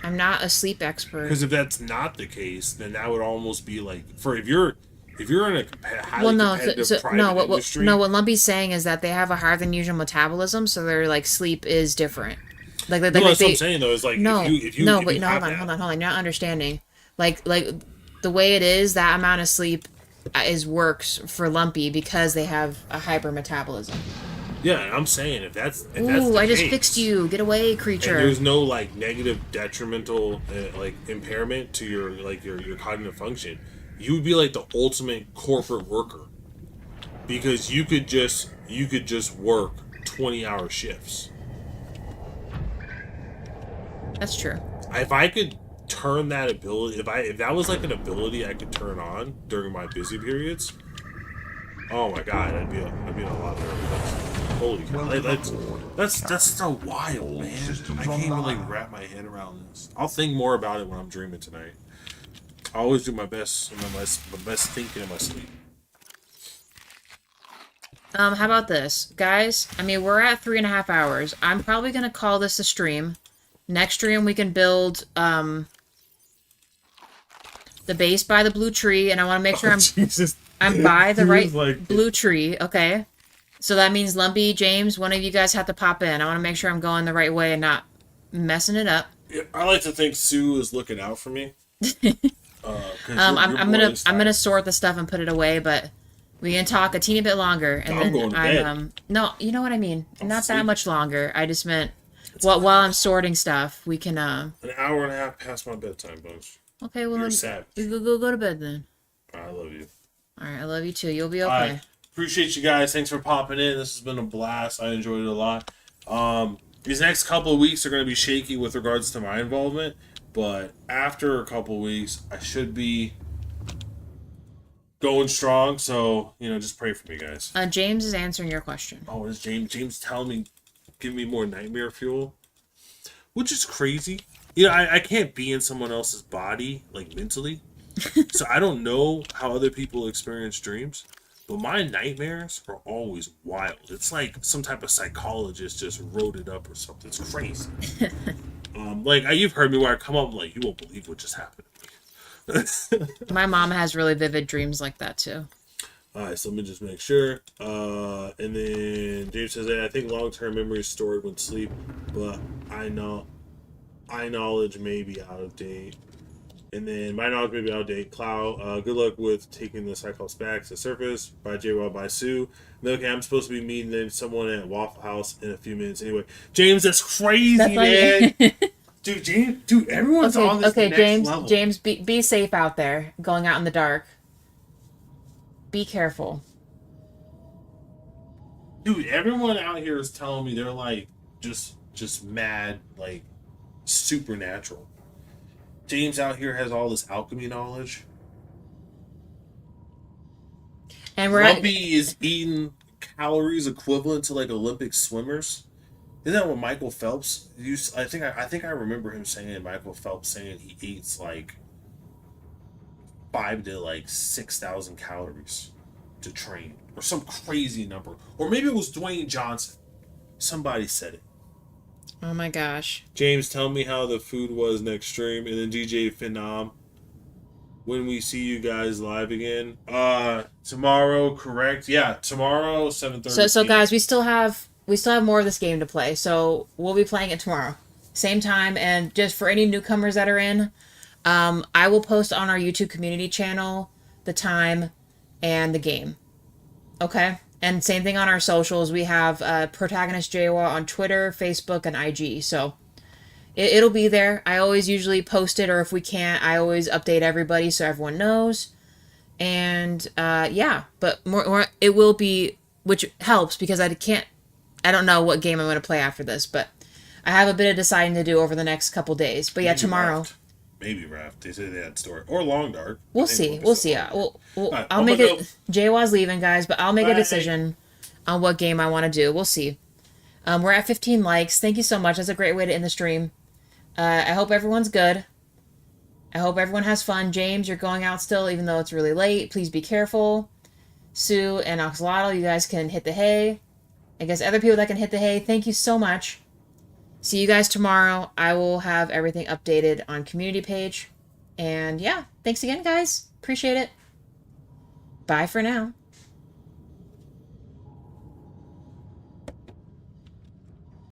I'm not a sleep expert. Because if that's not the case, then that would almost be like, if you're in a highly competitive private industry. What Lumpy's saying is that they have a higher than usual metabolism, so their, like, sleep is different. That's what I'm saying, though. Is like, hold on. You're not understanding. Like the way it is, that amount of sleep works for Lumpy because they have a hypermetabolism. Yeah, I'm saying if that's I just fixed you. Get away, creature. And there's no, like, negative detrimental impairment to your cognitive function. You would be like the ultimate corporate worker because you could just work 20-hour shifts. That's true. If I could turn that ability, if that was like an ability I could turn on during my busy periods, oh my god, I'd be in a lot of nervous. Holy cow, that's so wild, man. I can't even like wrap my head around this. I'll think more about it when I'm dreaming tonight. I always do my best thinking in my sleep. How about this, guys? I mean, we're at 3.5 hours. I'm probably gonna call this a stream. Next stream we can build the base by the blue tree, and I want to make sure I'm by the right blue tree. Okay, so that means Lumpy, James, one of you guys have to pop in. I want to make sure I'm going the right way and not messing it up. Yeah, I like to think Sue is looking out for me. I'm gonna sort the stuff and put it away, but we can talk a teeny bit longer, and I'm going to bed. No, you know what I mean. Not that much longer. I just meant while I'm sorting stuff, we can an hour and a half past my bedtime, Bunch. Okay, well, we go to bed then. I love you. All right, I love you too. You'll be okay. Appreciate you guys. Thanks for popping in. This has been a blast. I enjoyed it a lot. These next couple of weeks are going to be shaky with regards to my involvement, but after a couple of weeks, I should be going strong. So, just pray for me, guys. James is answering your question. Oh, is James telling me, give me more nightmare fuel? Which is crazy. I can't be in someone else's body, like, mentally. So I don't know how other people experience dreams. But my nightmares are always wild. It's like some type of psychologist just wrote it up or something. It's crazy. You've heard me where I come up like, you won't believe what just happened to me. My mom has really vivid dreams like that too. Alright, so let me just make sure. And then James says that I think long-term memory is stored when sleep, but I knowledge may be out of date. And then my knowledge may be out of date. Cloud, good luck with taking the Cyclops back to the surface. By JWell, by Sue. Okay, I'm supposed to be meeting someone at Waffle House in a few minutes. Anyway, James, that's crazy, man. Dude, everyone's on this next level. James, be safe out there, going out in the dark. Be careful. Dude, everyone out here is telling me they're like just mad, like supernatural. James out here has all this alchemy knowledge. And Lumpy is eating calories equivalent to like Olympic swimmers. Isn't that what Michael Phelps used? I think I remember him saying, Michael Phelps saying he eats like 5 to like 6,000 calories to train, or some crazy number, or maybe it was Dwayne Johnson. Somebody said it. Oh my gosh. James, tell me how the food was next stream. And then DJ Phenom, when we see you guys live again. Tomorrow, correct? Yeah, tomorrow, 7:30. So guys, we still have more of this game to play. So we'll be playing it tomorrow. Same time, and just for any newcomers that are in, I will post on our YouTube community channel the time and the game. Okay? And same thing on our socials. We have Protagonist JWA on Twitter, Facebook, and IG. So it'll be there. I always usually post it, or if we can't, I always update everybody so everyone knows. And yeah, but more it will be, which helps because I don't know what game I'm going to play after this, but I have a bit of deciding to do over the next couple days. But yeah, tomorrow. Maybe Raft. They say they had story. Or Long Dark. We'll see. I'll make it. JWA's leaving, guys, but I'll make a decision on what game I want to do. We'll see. We're at 15 likes. Thank you so much. That's a great way to end the stream. I hope everyone's good. I hope everyone has fun. James, you're going out still, even though it's really late. Please be careful. Sue and Oxalotl, you guys can hit the hay. I guess other people that can hit the hay, thank you so much. See you guys tomorrow. I will have everything updated on community page. And yeah, thanks again, guys. Appreciate it. Bye for now.